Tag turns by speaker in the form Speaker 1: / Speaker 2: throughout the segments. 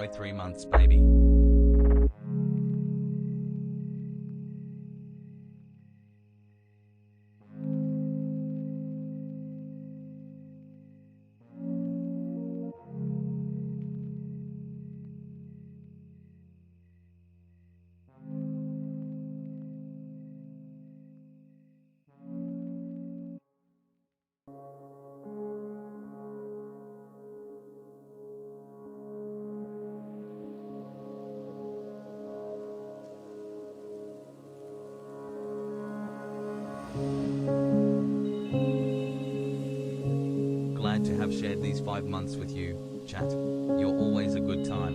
Speaker 1: Enjoy 3 months, baby. Glad to have shared these 5 months with you, chat. You're always a good time.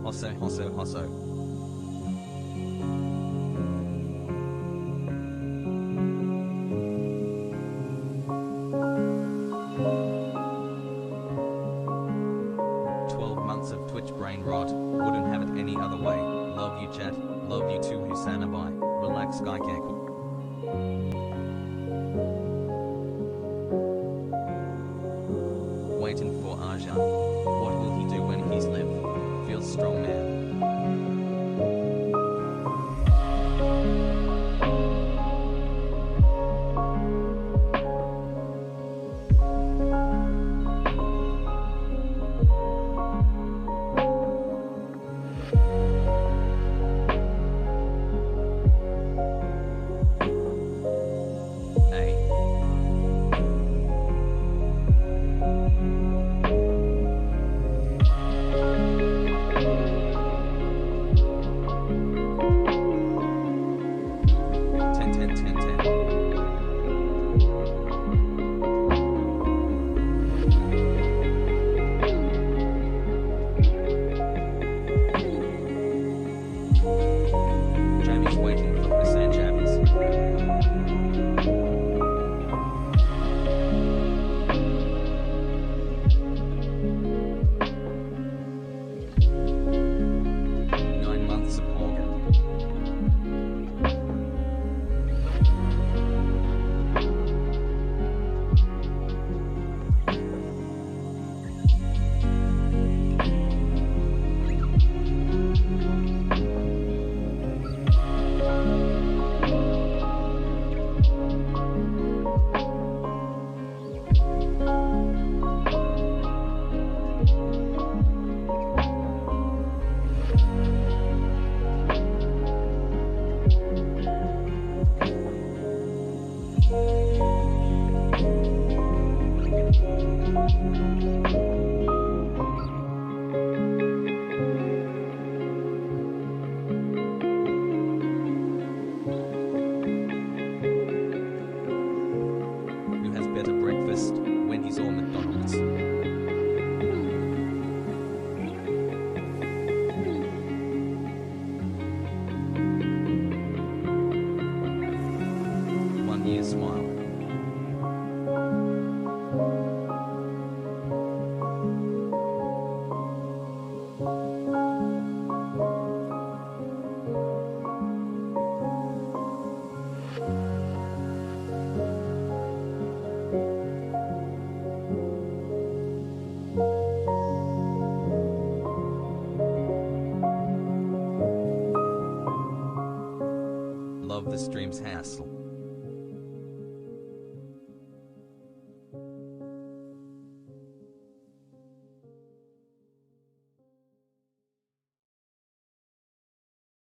Speaker 1: Hosso. 12 months of Twitch brain rot. Wouldn't have it any other way. Love you, chat. Love you too, HasanAbi. Relax, KEKW. Waiting for Arjan. What will he do when he's live? Feels strong, man. Love the stream's hassle.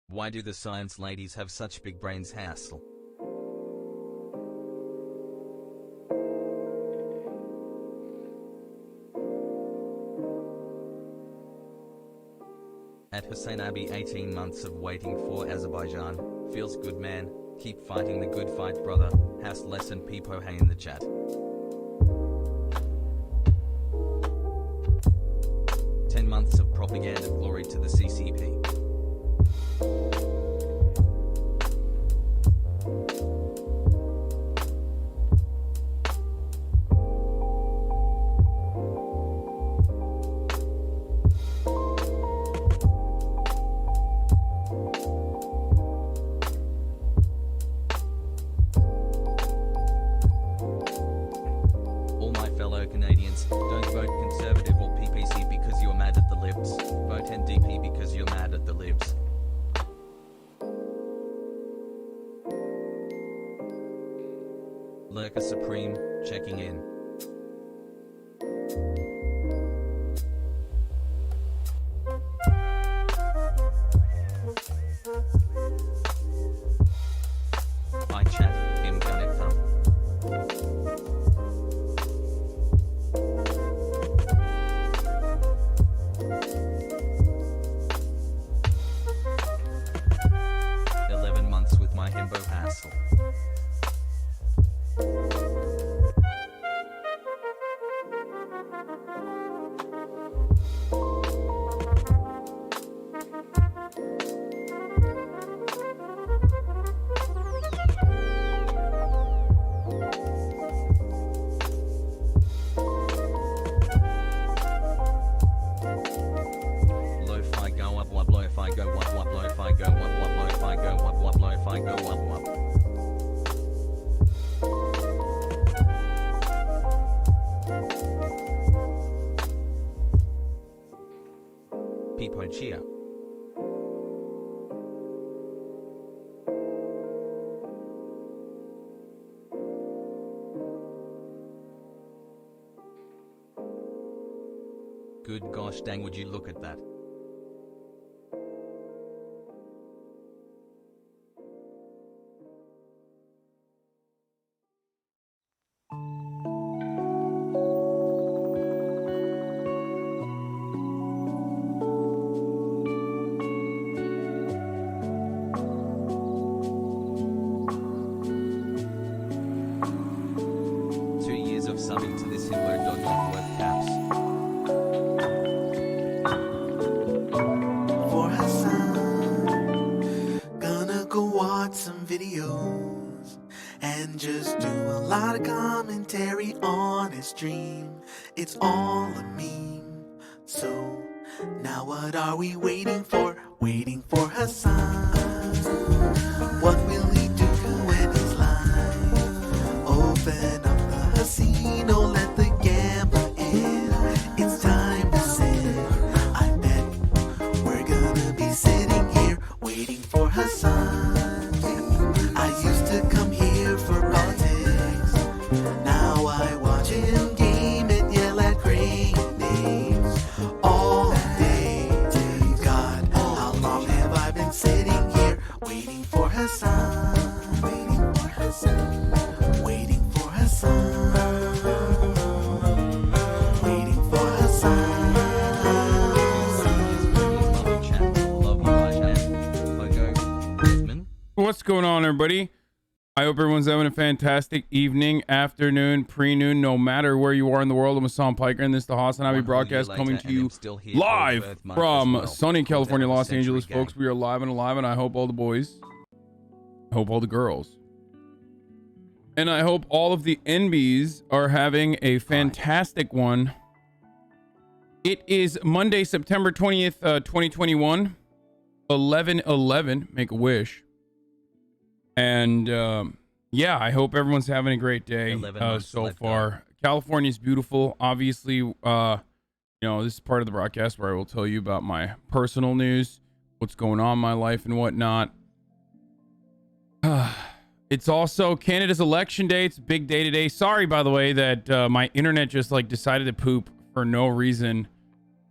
Speaker 1: Why do the science ladies have such big brains, hassle? At HasanAbi, 18 months of waiting for Azerbaijan. Feels good, man. Keep fighting the good fight, brother. hasL and Peepo Hey in the chat. Months of propaganda, glory to the CCP. Lurker Supreme, checking in. I chat, him gonna come. With my himbo hasl. Lo-fi go up, what lo-fi go what lo-fi go what lo-fi go what lo-fi go what. People cheer. Good gosh dang, would you look at that? Subbing to this Himmler dog worth caps.
Speaker 2: For Hasan, gonna go watch some videos and just do a lot of commentary on his stream. It's all a meme. So now what are we waiting for? Waiting for Hasan. What will he do when he's live? Open up casino, let the gambler in. It's time to sit. I bet we're gonna be sitting here waiting for Hasan. I used to come here for politics. Now I watch him game and yell at great names all day. God, how long have I been sitting here waiting for Hasan? Waiting for Hasan. Waiting for Hasan.
Speaker 3: What's going on, everybody? I hope everyone's having a fantastic evening, afternoon, pre-noon, no matter where you are in the world. I'm Hasan Piker, and this is the HasanAbi broadcast coming to you live from sunny California, Los Angeles, folks. We are live and alive, and I hope all the boys, I hope all the girls, and I hope all of the NBs are having a fantastic one. It is Monday, September 20th, 2021, 11/11. Make a wish. And yeah, I hope everyone's having a great day so far. California is beautiful. Obviously, you know, this is part of the broadcast where I will tell you about my personal news, what's going on in my life and whatnot. It's also Canada's election day. It's a big day today. Sorry, by the way, that my internet just like decided to poop for no reason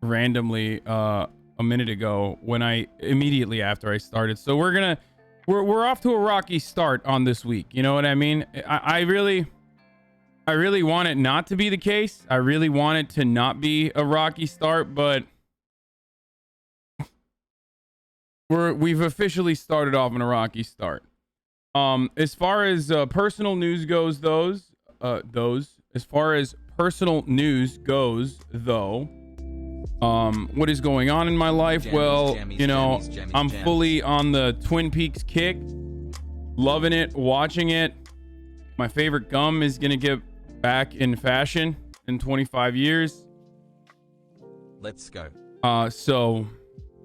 Speaker 3: randomly a minute ago when immediately after I started. So we're off to a rocky start on this week. You know what I mean? I really want it not to be the case. I really want it to not be a rocky start, but we've officially started off in a rocky start. As far as personal news goes, as far as personal news goes, though, what is going on in my life? I'm fully on the Twin Peaks kick, loving it, watching it. My favorite gum is gonna get back in fashion in 25 years.
Speaker 1: Let's go.
Speaker 3: So,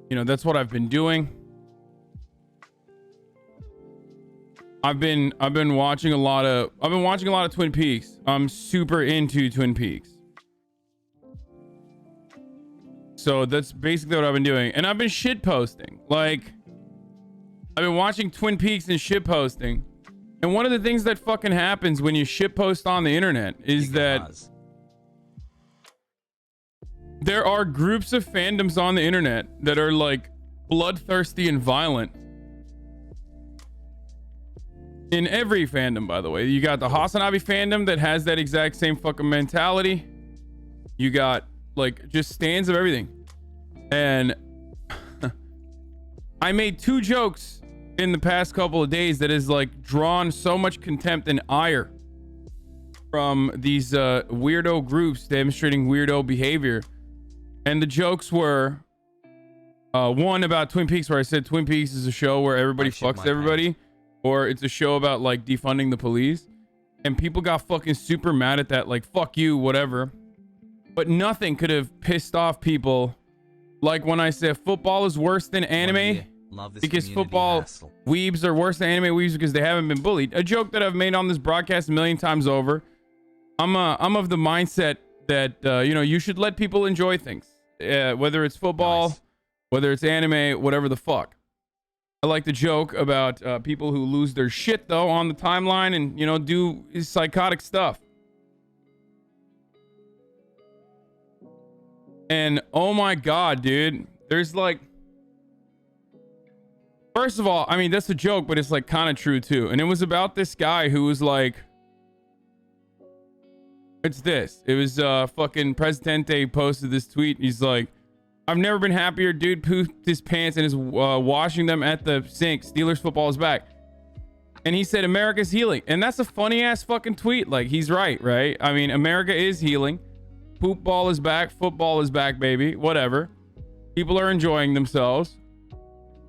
Speaker 3: you know, that's what I've been doing. I've been watching a lot of Twin Peaks. I'm super into Twin Peaks. So that's basically what I've been doing. And I've been shit posting. Like, I've been watching Twin Peaks and shit posting. And one of the things that fucking happens when you shitpost on the internet is that there are groups of fandoms on the internet that are like bloodthirsty and violent. In every fandom, by the way. You got the HasanAbi fandom that has that exact same fucking mentality. You got like just stands of everything. And I made 2 jokes in the past couple of days that has like drawn so much contempt and ire from these weirdo groups demonstrating weirdo behavior. And the jokes were one about Twin Peaks, where I said Twin Peaks is a show where everybody fucks everybody, or it's a show about like defunding the police. And people got fucking super mad at that, like fuck you, whatever. But nothing could have pissed off people like when I said football is worse than anime, because football weebs are worse than anime weebs because they haven't been bullied. A joke that I've made on this broadcast a million times over. I'm of the mindset that you know, you should let people enjoy things, whether it's football, whether it's anime, whatever the fuck. I like the joke about people who lose their shit though on the timeline and, you know, do psychotic stuff. And oh my god, dude, there's like, first of all, I mean, that's a joke, but it's like kind of true too. And it was about this guy who was like, it's this. It was fucking Presidente posted this tweet. He's like, I've never been happier. Dude pooped his pants and is washing them at the sink. Steelers football is back. And he said, America's healing. And that's a funny ass fucking tweet. Like, he's right? I mean, America is healing. Poop ball is back. Football is back, baby. Whatever. People are enjoying themselves.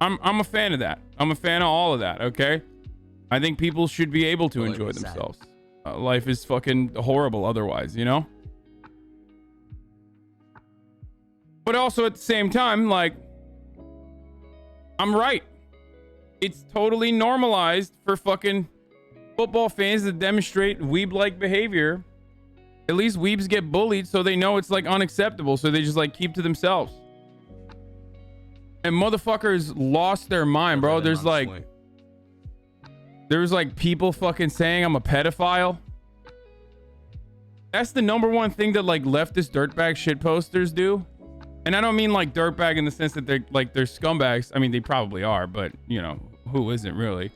Speaker 3: I'm a fan of that. I'm a fan of all of that, okay? I think people should be able to enjoy themselves. Life is fucking horrible otherwise, you know? But also at the same time, like, I'm right. It's totally normalized for fucking football fans to demonstrate weeb-like behavior. At least weebs get bullied, so they know it's like unacceptable, so they just like keep to themselves. And motherfuckers lost their mind, bro. There's like people fucking saying I'm a pedophile. That's the number one thing that like leftist dirtbag shit posters do. And I don't mean like dirtbag in the sense that they're scumbags. I mean, they probably are, but you know, who isn't really?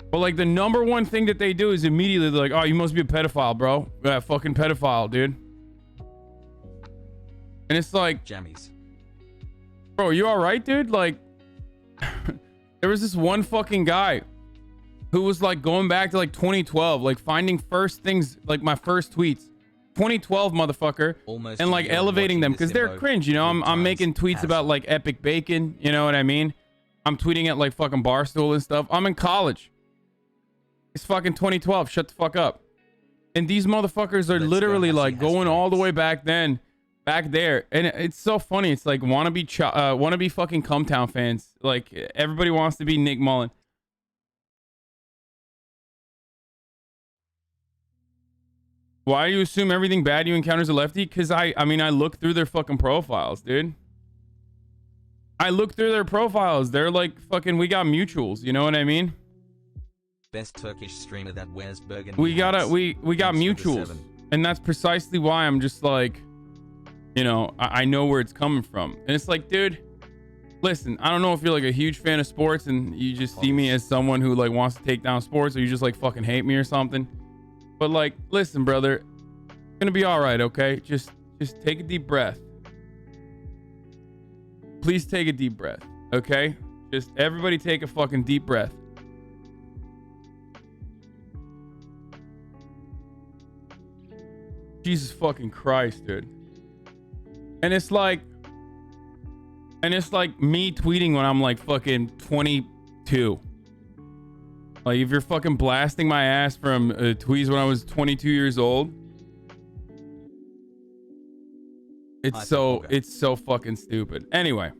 Speaker 3: But like the number one thing that they do is immediately they're like, oh, you must be a pedophile, bro. Yeah, fucking pedophile, dude. And it's like, jammies. Bro, you all right, dude? Like, there was this one fucking guy who was like going back to like 2012, like finding first things, like my first tweets. 2012, motherfucker. Almost, and like elevating them because they're cringe, you know? I'm making tweets about like epic bacon, you know what I mean? I'm tweeting at like fucking Barstool and stuff. I'm in college. It's fucking 2012. Shut the fuck up. And these motherfuckers are literally like going all the way back then, back there. And it's so funny. It's like wannabe fucking Cumtown fans. Like everybody wants to be Nick Mullen. Why do you assume everything bad you encounter is a lefty? Because I mean, I look through their fucking profiles, dude. I look through their profiles. They're like fucking, we got mutuals. You know what I mean?
Speaker 1: Best Turkish streamer that wears burgundy.
Speaker 3: We got mutuals. And that's precisely why I'm just like, you know, I know where it's coming from. And it's like, dude, listen, I don't know if you're like a huge fan of sports and you just see me as someone who like wants to take down sports, or you just like fucking hate me or something. But like, listen, brother, it's gonna be all right, okay? Just take a deep breath. Please take a deep breath, okay? Just everybody take a fucking deep breath. Jesus fucking Christ, dude. And it's like me tweeting when I'm like fucking 22. Like if you're fucking blasting my ass from tweets when I was 22 years old, it's so fucking stupid. Anyway,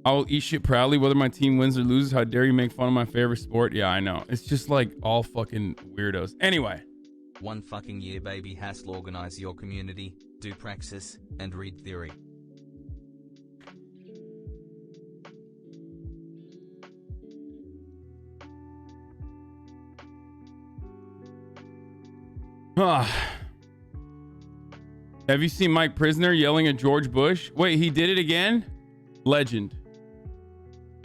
Speaker 3: I will eat shit proudly whether my team wins or loses. How dare you make fun of my favorite sport? Yeah, I know. It's just like all fucking weirdos. Anyway.
Speaker 1: One fucking year, baby. hasL, organize your community, do praxis, and read theory.
Speaker 3: Have you seen Mike Prysner yelling at George Bush? Wait, he did it again? Legend.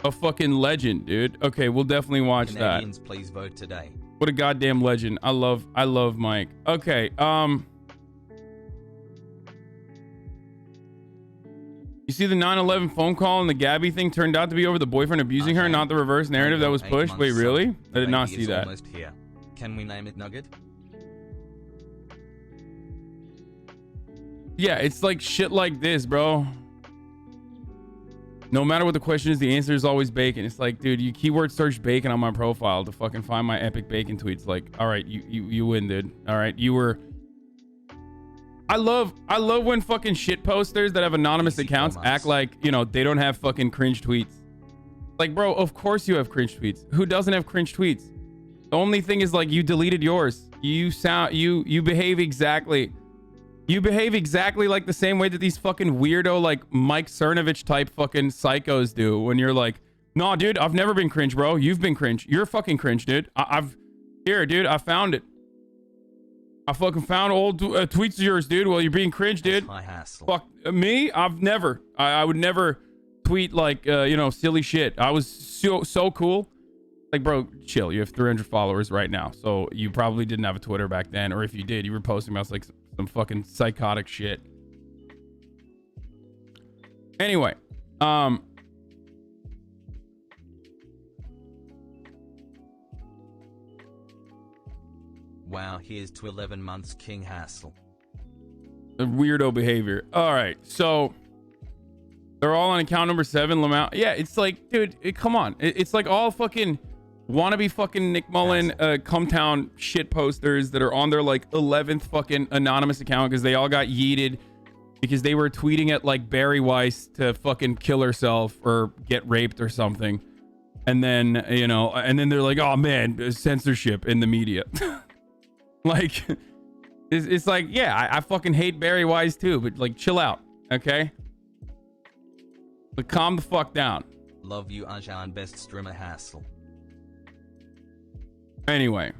Speaker 3: A fucking legend, dude. Okay, we'll definitely watch
Speaker 1: Canadians,
Speaker 3: that.
Speaker 1: Please vote today.
Speaker 3: What a goddamn legend. I love Mike. Okay, you see the 9/11 phone call and the Gabby thing turned out to be over the boyfriend abusing her, not the reverse narrative that was pushed? Wait, really? I did not see that.
Speaker 1: Almost here. Can we name it Nugget?
Speaker 3: Yeah, it's like shit like this, bro. No matter what the question is, the answer is always bacon. It's like, dude, you keyword search bacon on my profile to fucking find my epic bacon tweets. Like, all right, you win, dude. All right, you were. I love when fucking shit posters that have anonymous accounts act like, you know, they don't have fucking cringe tweets. Like, bro, of course you have cringe tweets. Who doesn't have cringe tweets? The only thing is, like, you deleted yours. You behave exactly. You behave exactly like the same way that these fucking weirdo, like, Mike Cernovich type fucking psychos do when you're like, nah, dude, I've never been cringe, bro. You've been cringe. You're fucking cringe, dude. Here, dude, I found it. I fucking found old tweets of yours, dude. Well, you're being cringe, dude. Fuck me. I've never. I would never tweet like you know, silly shit. I was so cool. Like, bro, chill. You have 300 followers right now, so you probably didn't have a Twitter back then, or if you did, you were posting about like some fucking psychotic shit. Anyway,
Speaker 1: Wow, here's to 11 months King hasL.
Speaker 3: Weirdo behavior. All right, so they're all on account number 7. Lamau. Yeah, it's like, dude, come on. It's like all fucking wannabe fucking Nick Mullen Cumtown shit posters that are on their like 11th fucking anonymous account because they all got yeeted because they were tweeting at like Barry Weiss to fucking kill herself or get raped or something. And then, you know, and then they're like, oh man, censorship in the media. Like, it's like, yeah, I fucking hate Barry Weiss too, but like, chill out, okay? But calm the fuck down.
Speaker 1: Love you, Hasan, best streamer hasL.
Speaker 3: Anyway,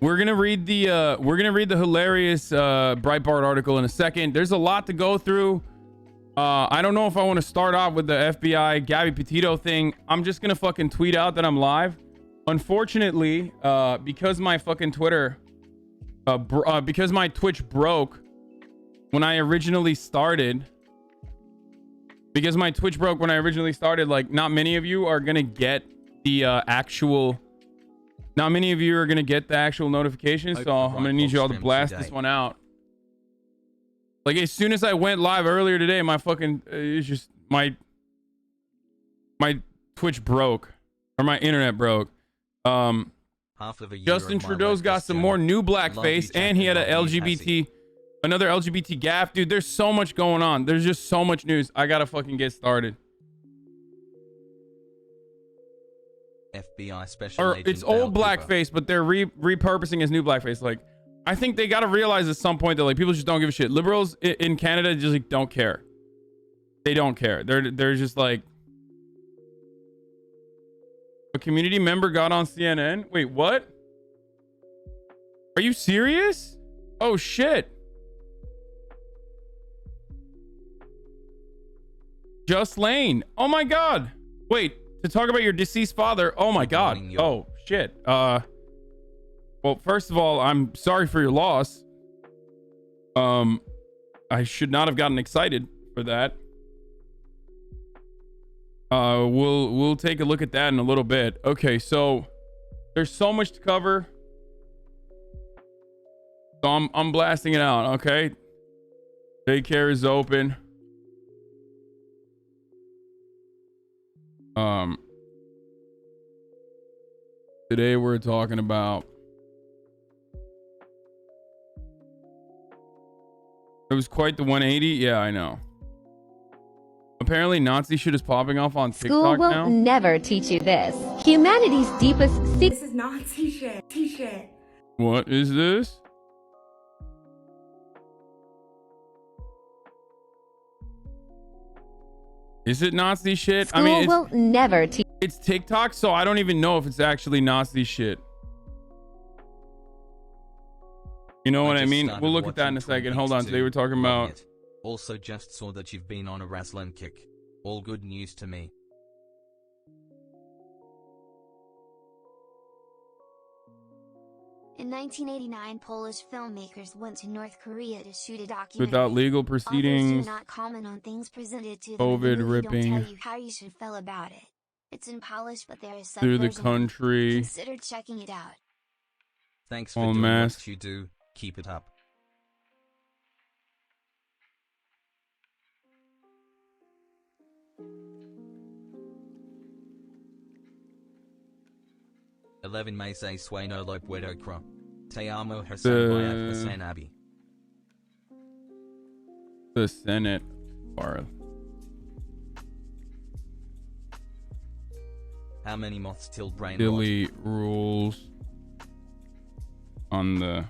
Speaker 3: we're gonna read the hilarious Breitbart article in a second. There's a lot to go through. I don't know if I want to start off with the FBI Gabby Petito thing. I'm just gonna fucking tweet out that I'm live. Unfortunately, because my fucking Twitter, because my Twitch broke when I originally started. Because my Twitch broke when I originally started, like, not many of you are gonna get the actual notification, so I'm gonna need you all to blast this one out. Like, as soon as I went live earlier today, my fucking it's just my Twitch broke, or my internet broke. Justin Trudeau's got some more new blackface, and he had another LGBT gaff. Dude, there's so much going on. There's just so much news. I gotta fucking get started.
Speaker 1: FBI special agent,
Speaker 3: it's old blackface, but they're repurposing as new blackface. Like, I think they gotta realize at some point that like people just don't give a shit. Liberals in Canada just like don't care. They don't care. They're just like, a community member got on CNN. Wait, what? Are you serious? Oh shit. Just Lane. Oh my god. Wait, to talk about your deceased father. Oh my god. Oh shit. Well, first of all, I'm sorry for your loss. I should not have gotten excited for that. We'll take a look at that in a little bit. Okay, so there's so much to cover. So I'm blasting it out, okay? Daycare is open. Today we're talking about, it was quite the 180. Yeah, I know. Apparently Nazi shit is popping off on TikTok now.
Speaker 4: School will never teach you this. Humanity's deepest secret.
Speaker 5: This is Nazi shit. T-shit.
Speaker 3: What is this? Is it Nazi shit?
Speaker 4: School will never teach.
Speaker 3: It's TikTok, so I don't even know if it's actually Nazi shit. You know what I
Speaker 1: just
Speaker 3: mean?
Speaker 1: started
Speaker 3: We'll look at that in a
Speaker 1: watching Twin
Speaker 3: second. Hold on.
Speaker 1: Peaks
Speaker 3: Today we're talking
Speaker 1: too. Loving
Speaker 3: about...
Speaker 1: it. Also just saw that you've been on a wrestling kick. All good news to me.
Speaker 6: In 1989, Polish filmmakers went to North Korea to shoot a documentary.
Speaker 3: Without legal
Speaker 6: Authors
Speaker 3: proceedings,
Speaker 6: do not comment on things presented to them.
Speaker 3: COVID
Speaker 6: The movie
Speaker 3: ripping
Speaker 6: don't tell you how you should feel about it. It's in Polish, but there is
Speaker 3: through the
Speaker 6: subversion.
Speaker 3: country.
Speaker 6: Consider checking it out.
Speaker 1: Thanks for
Speaker 3: En
Speaker 1: doing
Speaker 3: masse.
Speaker 1: what you do. Keep it up. "11 meses sueno lo puedo creer. Te amo Hasan by HasanAbi."
Speaker 3: The Senate bar.
Speaker 1: How many moths till brain
Speaker 3: Silly
Speaker 1: rot?
Speaker 3: rules on the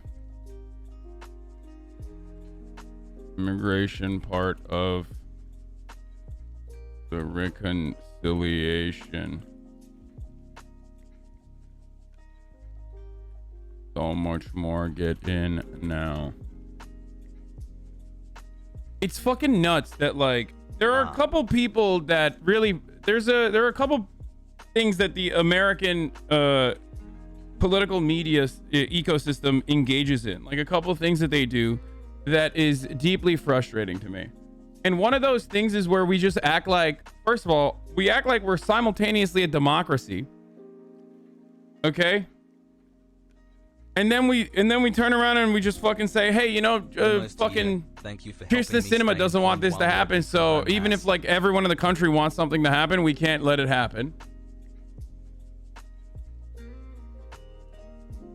Speaker 3: immigration part of the reconciliation. So much more. Get in now. It's fucking nuts that, like, there are a couple people that really there are a couple things that the American political media ecosystem engages in, like a couple of things that they do that is deeply frustrating to me. And one of those things is where we just act like, first of all, we act like we're simultaneously a democracy, okay, and then we turn around and we just fucking say, hey, you know, fucking
Speaker 1: Thank you for
Speaker 3: Kirsten
Speaker 1: helping me
Speaker 3: Cinema
Speaker 1: stay
Speaker 3: doesn't want
Speaker 1: informed
Speaker 3: this to
Speaker 1: while
Speaker 3: happen,
Speaker 1: working
Speaker 3: so
Speaker 1: for
Speaker 3: even if
Speaker 1: Hasan.
Speaker 3: like everyone in the country wants something to happen, we can't let it happen.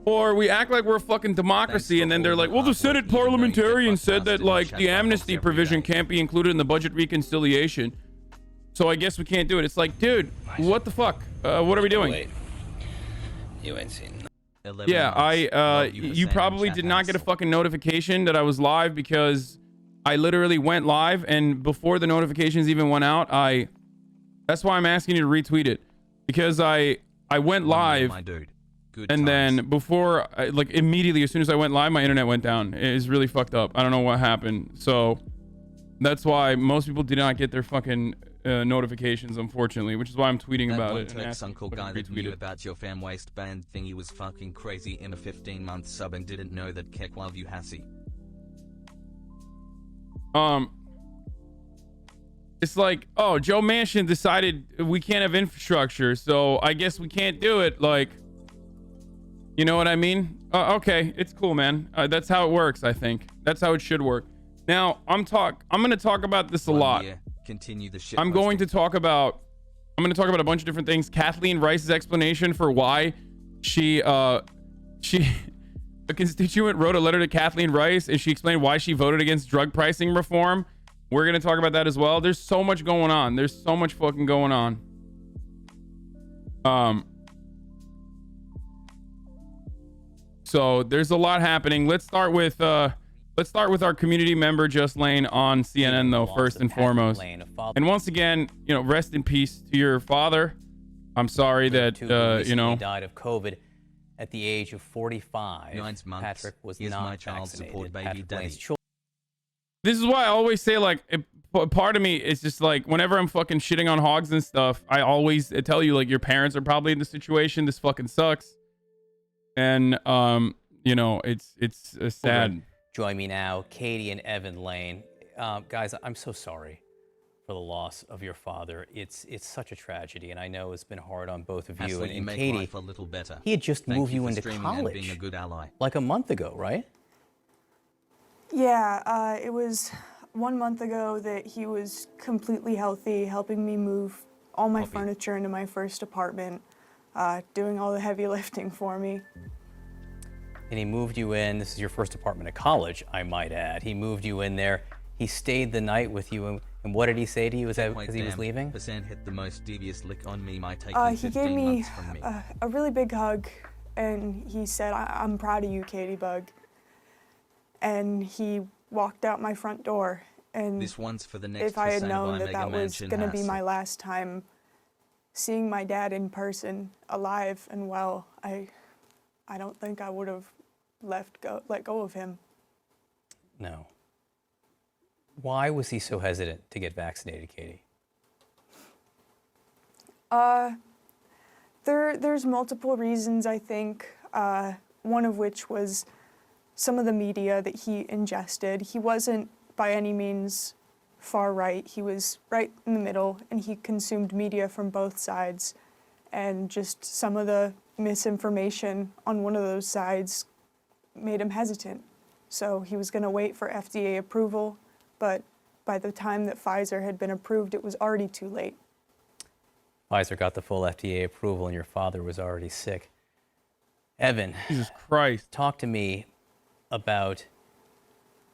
Speaker 3: Or we act like we're a fucking democracy, and then they're like, well, the Senate parliamentarian said that like the amnesty provision can't be included in the budget reconciliation, so I guess we can't do it. It's like, dude, what the fuck? What are we doing?
Speaker 7: You ain't seen.
Speaker 3: Yeah, you probably did not get a fucking notification that I was live, because I literally went live, and before the notifications even went out, that's why I'm asking you to retweet it, because I went live,
Speaker 1: my dude. Good
Speaker 3: and
Speaker 1: times.
Speaker 3: then before, like immediately as soon as I went live, my internet went down. It is really fucked up. I don't know what happened. So that's why most people did not get their fucking notifications, unfortunately, which is why I'm tweeting
Speaker 1: That
Speaker 3: about
Speaker 1: one
Speaker 3: it. and
Speaker 1: Turk's
Speaker 3: asking
Speaker 1: uncle
Speaker 3: people to
Speaker 1: guy that
Speaker 3: retweet
Speaker 1: knew
Speaker 3: it.
Speaker 1: about your fam waistband thingy was fucking crazy in a 15-month sub and didn't know that KEKW you Hasi.
Speaker 3: It's like, oh, Joe Manchin decided we can't have infrastructure, so I guess we can't do it. Like, you know what I mean? Okay, it's cool, man. That's how it works, I think. That's how it should work. Now, I'm going to talk about this a lot.
Speaker 1: Continue the shit.
Speaker 3: I'm going to talk about a bunch of different things. Kathleen Rice's explanation for why a constituent wrote a letter to Kathleen Rice, and she explained why she voted against drug pricing reform. We're going to talk about that as well. There's so much going on. There's so much fucking going on. So there's a lot happening. Let's start with our community member Just Lane on CNN, though, first and foremost. And once again, you know, rest in peace to your father. I'm sorry that you know,
Speaker 7: died of COVID at the age of 45.
Speaker 1: 9 months.
Speaker 7: Patrick was
Speaker 1: He is
Speaker 7: not
Speaker 1: my child
Speaker 7: vaccinated.
Speaker 1: support baby
Speaker 7: Patrick
Speaker 1: daddy.
Speaker 7: Lane's children
Speaker 3: this is why I always say, like, part of me is just like, whenever I'm fucking shitting on hogs and stuff, I always tell you, like, your parents are probably in the situation. This fucking sucks. And you know, it's sad.
Speaker 7: Join me now, Katie and Evan Lane. Guys, I'm so sorry for the loss of your father. It's such a tragedy, and I know it's been hard on both of you.
Speaker 1: Hasan,
Speaker 7: And
Speaker 1: make
Speaker 7: Katie,
Speaker 1: life a little better.
Speaker 7: he had just
Speaker 1: Thank
Speaker 7: moved you
Speaker 1: for
Speaker 7: into
Speaker 1: streaming
Speaker 7: college
Speaker 1: and being a good ally.
Speaker 7: like a month ago, right?
Speaker 8: Yeah, it was 1 month ago that he was completely healthy, helping me move all my furniture into my first apartment, doing all the heavy lifting for me.
Speaker 7: And he moved you in. This is your first apartment at college, I might add. He moved you in there. He stayed the night with you. And what did he say to you as he was leaving?
Speaker 1: Hasan hit the most devious lick on me. My take
Speaker 8: He gave me a really big hug, and he said, I'm proud of you, Katie Bug. And he walked out my front door. And
Speaker 1: this one's for the next
Speaker 8: if I had
Speaker 1: Hasan
Speaker 8: known
Speaker 1: by
Speaker 8: that
Speaker 1: Mega
Speaker 8: that was
Speaker 1: Mansion
Speaker 8: going to be
Speaker 1: Hasan.
Speaker 8: my last time seeing my dad in person, alive and well, I don't think I would have let go of him.
Speaker 7: No. Why was he so hesitant to get vaccinated, Katie?
Speaker 8: There's multiple reasons, I think. One of which was some of the media that he ingested. He wasn't by any means far right. He was right in the middle, and he consumed media from both sides. And just some of the misinformation on one of those sides made him hesitant. So he was going to wait for FDA approval, but by the time that Pfizer had been approved, it was already too late.
Speaker 7: Pfizer got the full FDA approval, and your father was already sick. Evan,
Speaker 3: Jesus Christ.
Speaker 7: Talk to me about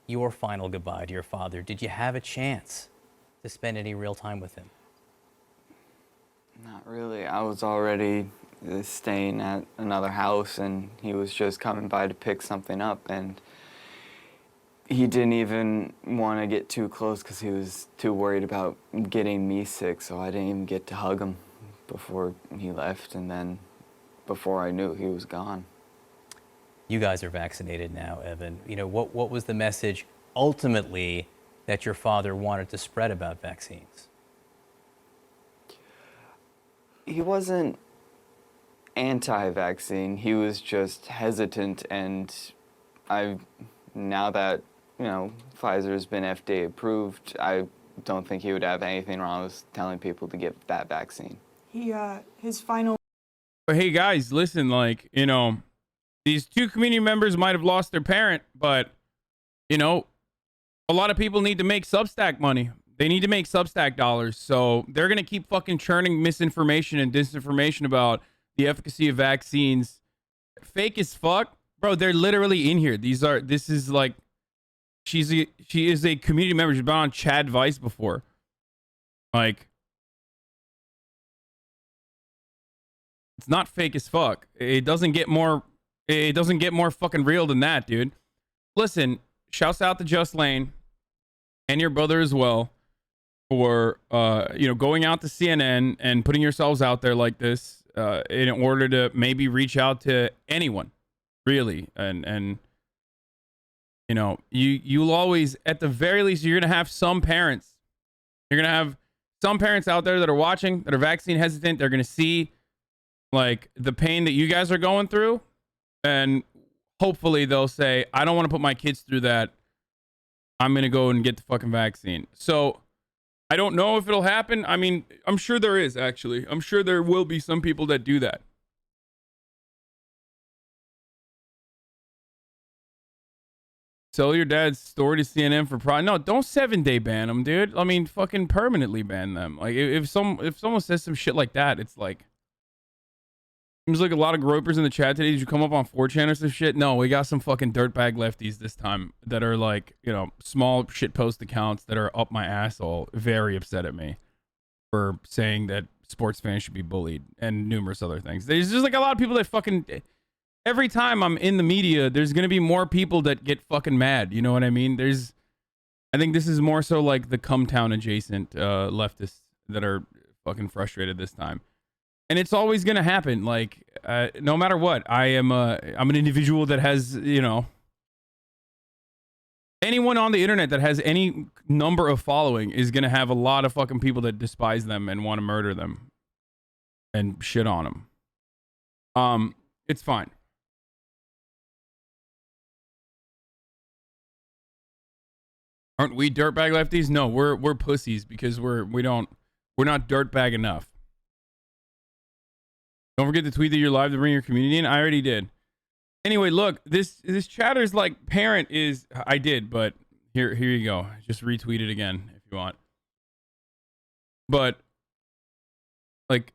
Speaker 7: your final goodbye to your father. Did you have a chance to spend any real time with him?
Speaker 9: Not really. I was already staying at another house, and he was just coming by to pick something up, and he didn't even want to get too close because he was too worried about getting me sick, so I didn't even get to hug him before he left, and then before I knew, he was gone.
Speaker 7: You guys are vaccinated now, Evan. You know, what was the message ultimately that your father wanted to spread about vaccines?
Speaker 9: He wasn't anti-vaccine. He was just hesitant, and now that, you know, Pfizer's been FDA approved, I don't think he would have anything wrong with telling people to get that vaccine.
Speaker 8: His final...
Speaker 3: But hey, guys, listen, like, you know, these two community members might have lost their parent, but, you know, a lot of people need to make Substack money. They need to make Substack dollars. So they're going to keep fucking churning misinformation and disinformation about the efficacy of vaccines. Fake as fuck. Bro, they're literally in here. This is like, she is a community member. She's been on Chad Vice before. Like, it's not fake as fuck. It doesn't get more fucking real than that, dude. Listen, shouts out to Just Lane and your brother as well for you know, going out to CNN and putting yourselves out there like this in order to maybe reach out to anyone, really. And you know, you'll always, at the very least, you're gonna have some parents. You're gonna have some parents out there that are watching, that are vaccine hesitant. They're gonna see like the pain that you guys are going through, and hopefully they'll say, I don't want to put my kids through that. I'm going to go and get the fucking vaccine. So I don't know if it'll happen. I mean, I'm sure there is, actually. I'm sure there will be some people that do that. Sell your dad's story to CNN for pride. No, don't 7-day ban them, dude. I mean, fucking permanently ban them. Like, if someone says some shit like that, it's like, seems like a lot of gropers in the chat today. Did you come up on 4chan or some shit? No, we got some fucking dirtbag lefties this time that are like, you know, small shitpost accounts that are up my asshole, very upset at me for saying that sports fans should be bullied and numerous other things. There's just like a lot of people that fucking, every time I'm in the media, there's going to be more people that get fucking mad. You know what I mean? I think this is more so like the Cumtown adjacent leftists that are fucking frustrated this time. And it's always going to happen. Like, no matter what, I'm an individual that has, you know, anyone on the internet that has any number of following is going to have a lot of fucking people that despise them and want to murder them and shit on them. It's fine. Aren't we dirtbag lefties? No, we're pussies because we're not dirtbag enough. Don't forget to tweet that you're live to bring your community in. I already did. Anyway, look, this chatter's like parent is, I did, but here you go. Just retweet it again if you want. But like,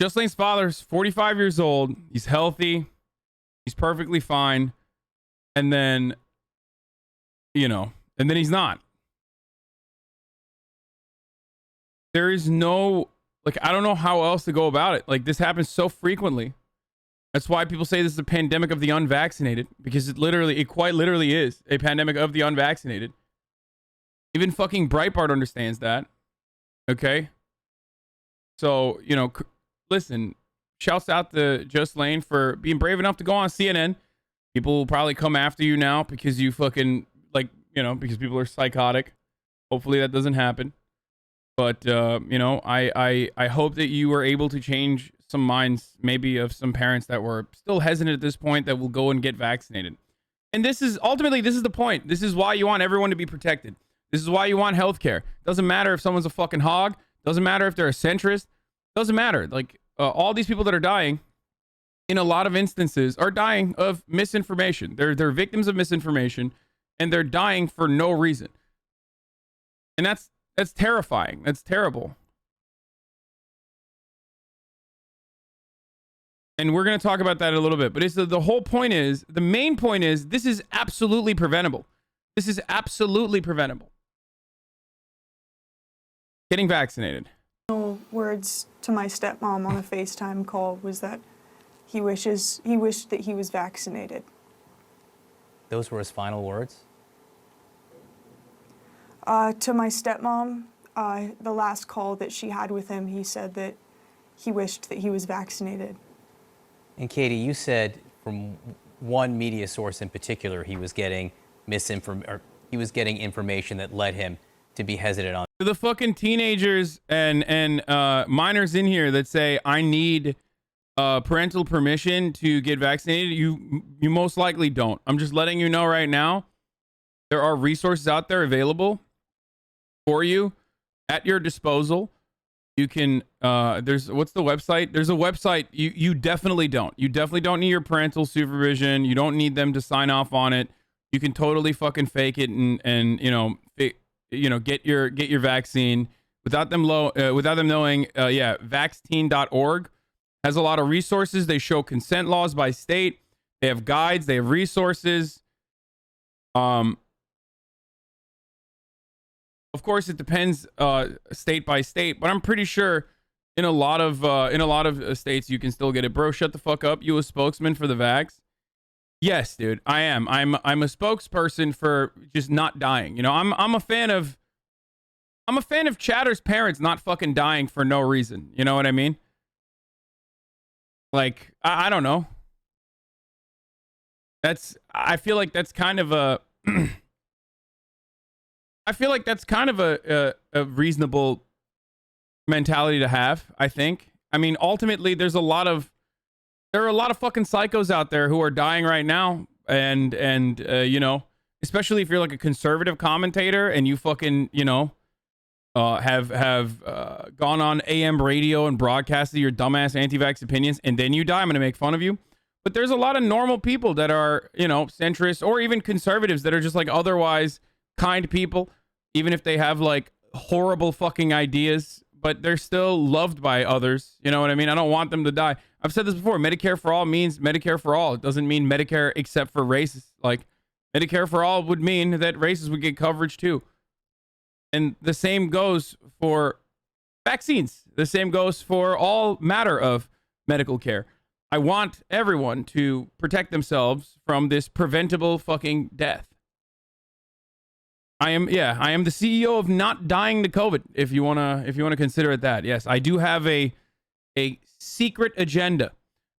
Speaker 3: Just Lane's father's 45 years old. He's healthy. He's perfectly fine. And then, you know, and then he's not. There is no, like, I don't know how else to go about it. Like, this happens so frequently. That's why people say this is a pandemic of the unvaccinated, because it quite literally is a pandemic of the unvaccinated. Even fucking Breitbart understands that. Okay? So, you know, listen, shouts out to Just Lane for being brave enough to go on CNN People will probably come after you now because you fucking, like, you know, because people are psychotic. Hopefully that doesn't happen. But, you know, I hope that you were able to change some minds, maybe of some parents that were still hesitant at this point, that will go and get vaccinated. And this is, ultimately, this is the point. This is why you want everyone to be protected. This is why you want healthcare. Doesn't matter if someone's a fucking hog. Doesn't matter if they're a centrist. Doesn't matter. Like, all these people that are dying, in a lot of instances, are dying of misinformation. They're victims of misinformation, and they're dying for no reason. And that's terrifying. That's terrible. And we're going to talk about that in a little bit. But it's the whole point is, the main point is, this is absolutely preventable. This is absolutely preventable. Getting vaccinated.
Speaker 8: Words to my stepmom on a FaceTime call was that he wished that he was vaccinated.
Speaker 7: Those were his final words?
Speaker 8: To my stepmom, the last call that she had with him, he said that he wished that he was vaccinated.
Speaker 7: And Katie, you said from one media source in particular, he was getting information that led him to be hesitant on.
Speaker 3: The fucking teenagers and minors in here that say, I need parental permission to get vaccinated, you most likely don't. I'm just letting you know right now, there are resources out there available for you, at your disposal. You can, what's the website? There's a website. You definitely don't. You definitely don't need your parental supervision. You don't need them to sign off on it. You can totally fucking fake it and get your vaccine without them knowing. Vaccine.org has a lot of resources. They show consent laws by state. They have guides. They have resources. Of course, it depends state by state, but I'm pretty sure in a lot of states you can still get it. Bro, shut the fuck up. You a spokesman for the vax? Yes, dude, I am. I'm a spokesperson for just not dying. You know, I'm a fan of Chatter's parents not fucking dying for no reason. You know what I mean? Like, I don't know. I feel like that's kind of a a reasonable mentality to have, I think. I mean, ultimately, there are a lot of fucking psychos out there who are dying right now. And you know, especially if you're like a conservative commentator and you fucking, you know, have gone on AM radio and broadcasted your dumbass anti-vax opinions, and then you die, I'm going to make fun of you. But there's a lot of normal people that are, you know, centrists or even conservatives that are just like otherwise kind people, even if they have like horrible fucking ideas, but they're still loved by others. You know what I mean? I don't want them to die. I've said this before. Medicare for all means Medicare for all. It doesn't mean Medicare except for races. Like, Medicare for all would mean that races would get coverage too. And the same goes for vaccines. The same goes for all matter of medical care. I want everyone to protect themselves from this preventable fucking death. I am the CEO of not dying to COVID. If you wanna consider it that. Yes, I do have a secret agenda,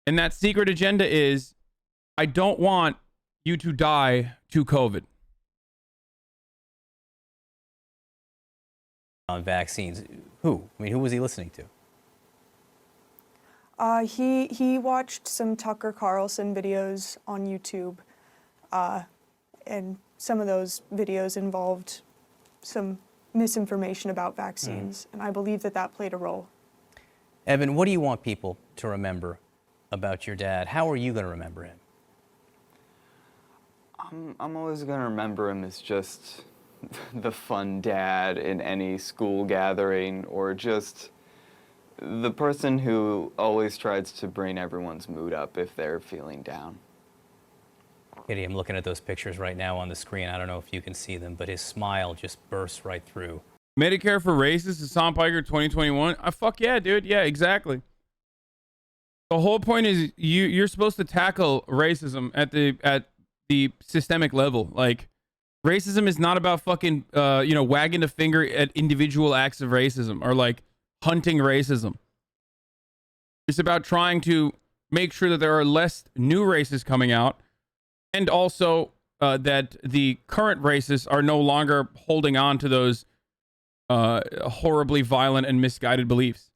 Speaker 3: and that secret agenda is I don't want you to die to COVID.
Speaker 7: On vaccines, who? I mean, who was he listening to?
Speaker 8: He watched some Tucker Carlson videos on YouTube, and some of those videos involved some misinformation about vaccines, and I believe that played a role.
Speaker 7: Evan, what do you want people to remember about your dad? How are you going to remember him?
Speaker 9: I'm always going to remember him as just the fun dad in any school gathering, or just the person who always tries to bring everyone's mood up if they're feeling down.
Speaker 7: Kitty, I'm looking at those pictures right now on the screen. I don't know if you can see them, but his smile just bursts right through.
Speaker 3: Medicare for racists, Hasan Piker 2021. Fuck yeah, dude. Yeah, exactly. The whole point is you're supposed to tackle racism at the systemic level. Like, racism is not about fucking wagging a finger at individual acts of racism or like hunting racism. It's about trying to make sure that there are less new races coming out, and also that the current racists are no longer holding on to those horribly violent and misguided beliefs.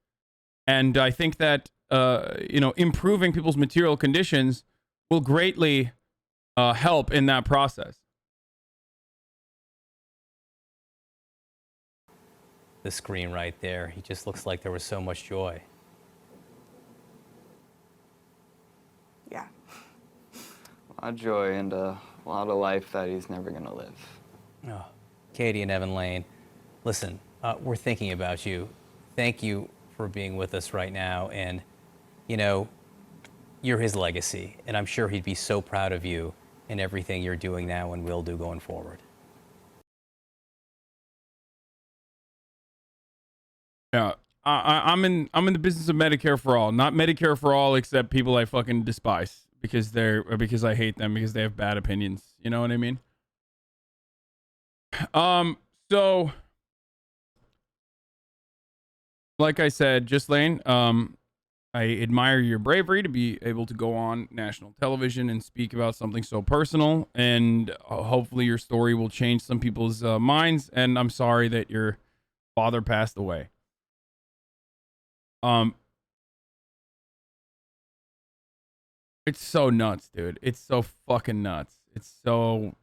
Speaker 3: And I think that, improving people's material conditions will greatly help in that process.
Speaker 7: The screen right there. He just looks like there was so much joy.
Speaker 8: Yeah.
Speaker 9: A lot of joy and a lot of life that he's never going to live.
Speaker 7: Oh, Katie and Evan Lane, listen, we're thinking about you. Thank you for being with us right now. And, you're his legacy. And I'm sure he'd be so proud of you and everything you're doing now and will do going forward.
Speaker 3: Yeah, I'm in the business of Medicare for all. Not Medicare for all, except people I fucking despise because I hate them because they have bad opinions. You know what I mean? So, like I said, Ghislaine, I admire your bravery to be able to go on national television and speak about something so personal, and hopefully your story will change some people's minds. And I'm sorry that your father passed away. It's so nuts, dude. It's so fucking nuts. It's so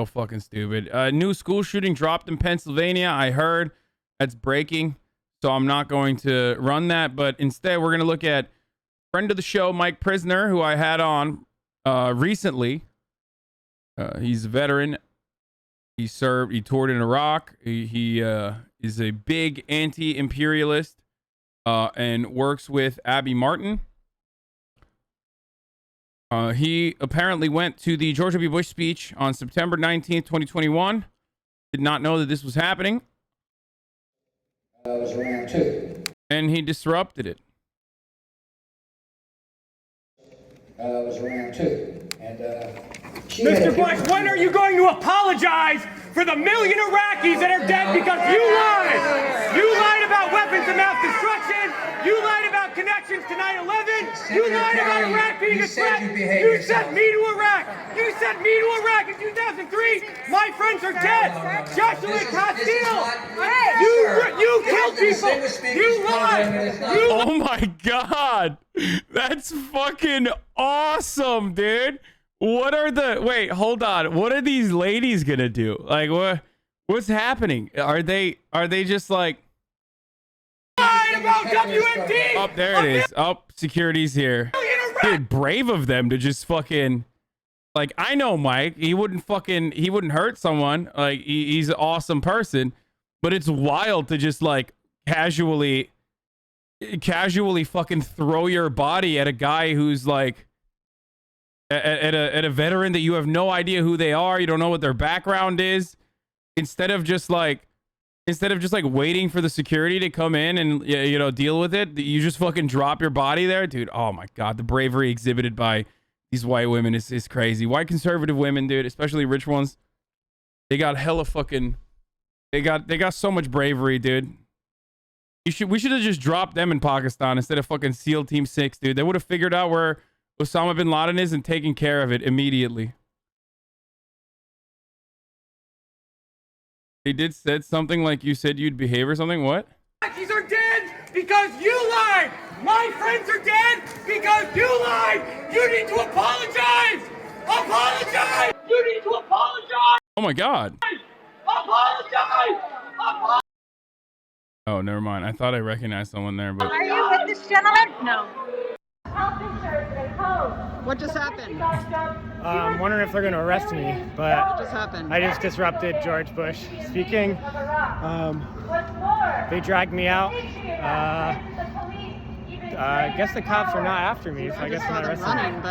Speaker 3: fucking stupid. New school shooting dropped in Pennsylvania. I heard that's breaking, so I'm not going to run that. But instead, we're going to look at friend of the show, Mike Prysner, who I had on recently. He's a veteran. He toured in Iraq. He is a big anti-imperialist and works with Abby Martin. He apparently went to the George W. Bush speech on September 19th, 2021. Did not know that this was happening.
Speaker 10: I was around too.
Speaker 3: And he disrupted it.
Speaker 10: I was around too. And
Speaker 11: Mr. Bush, when are you going to apologize for the million Iraqis that are dead because you lied? You lied about weapons of mass destruction. You lied about connections to 9/11. You lied about Iraq being a threat. You sent me to Iraq. You sent me to Iraq in 2003. My friends are dead. Joshua Castile. You killed people. You lied.
Speaker 3: Oh my God. That's fucking awesome, dude. Wait, hold on. What are these ladies gonna do? Like, what's happening? Are they just like,
Speaker 11: about WMD.
Speaker 3: Oh, there it is. Oh, security's here. Dude, brave of them to just fucking, like, I know Mike. He wouldn't hurt someone. Like, he's an awesome person, but it's wild to just like casually fucking throw your body at a guy who's like at a veteran that you have no idea who they are. You don't know what their background is. Instead of just like waiting for the security to come in and, deal with it, you just fucking drop your body there, dude. Oh my God, the bravery exhibited by these white women is crazy. White conservative women, dude, especially rich ones, they got hella fucking, they got so much bravery, dude. We should have just dropped them in Pakistan instead of fucking SEAL Team 6, dude. They would have figured out where Osama bin Laden is and taken care of it immediately. They did said something like you said you'd behave or something. What?
Speaker 11: Iraqis are dead because you lied. My friends are dead because you lied. You need to apologize. Apologize. You need to apologize.
Speaker 3: Oh my God.
Speaker 11: Apologize.
Speaker 3: Oh, never mind. I thought I recognized someone there, but.
Speaker 12: Are you with this gentleman? No.
Speaker 13: What just happened?
Speaker 14: I'm wondering if they're going to arrest me, but
Speaker 13: what just happened?
Speaker 14: I just disrupted George Bush speaking. They dragged me out. I guess the cops are not after me, so I guess they're not arresting
Speaker 13: running,
Speaker 14: me.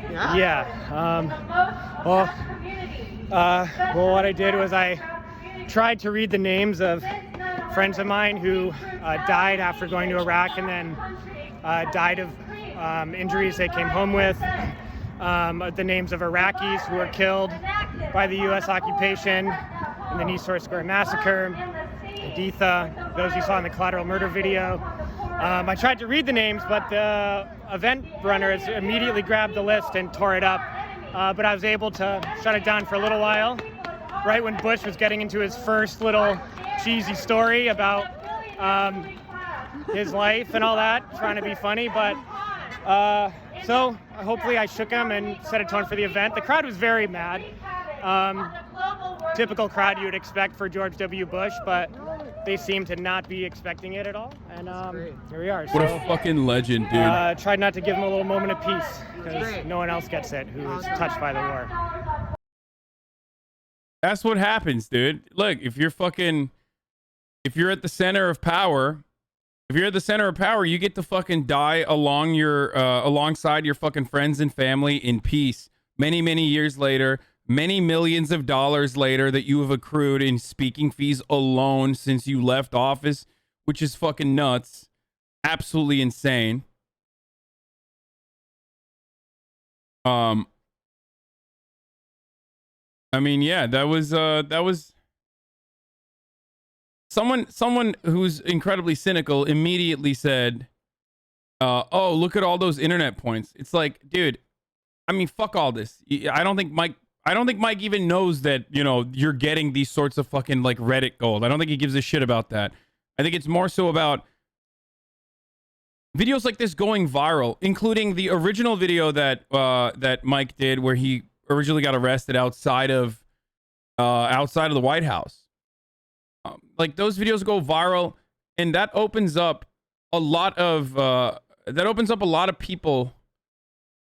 Speaker 13: But yeah.
Speaker 14: Well, what I did was I tried to read the names of friends of mine who died after going to Iraq and then died of injuries they came home with. The names of Iraqis who were killed by the U.S. occupation in the Nisour Square massacre, Haditha, those you saw in the collateral murder video. I tried to read the names, but the event runners immediately grabbed the list and tore it up but I was able to shut it down for a little while, right when Bush was getting into his first little cheesy story about his life and all that, trying to be funny. But so hopefully I shook him and set a tone for the event. The crowd was very mad. Typical crowd you would expect for George W. Bush, but they seem to not be expecting it at all. And here we are.
Speaker 3: What a fucking legend, dude.
Speaker 14: Tried not to give him a little moment of peace because no one else gets it who is touched by the war.
Speaker 3: That's what happens, dude. Look, if you're at the center of power, you get to fucking die alongside your fucking friends and family in peace. Many, many years later, many millions of dollars later that you have accrued in speaking fees alone since you left office, which is fucking nuts. Absolutely insane. I mean, yeah, that was someone who's incredibly cynical immediately said, oh, look at all those internet points. It's like, dude, I mean, fuck all this. I don't think Mike even knows that, you know, you're getting these sorts of fucking like Reddit gold. I don't think he gives a shit about that. I think it's more so about videos like this going viral, including the original video that Mike did where he originally got arrested outside of the White House. Like those videos go viral, and that opens up a lot of people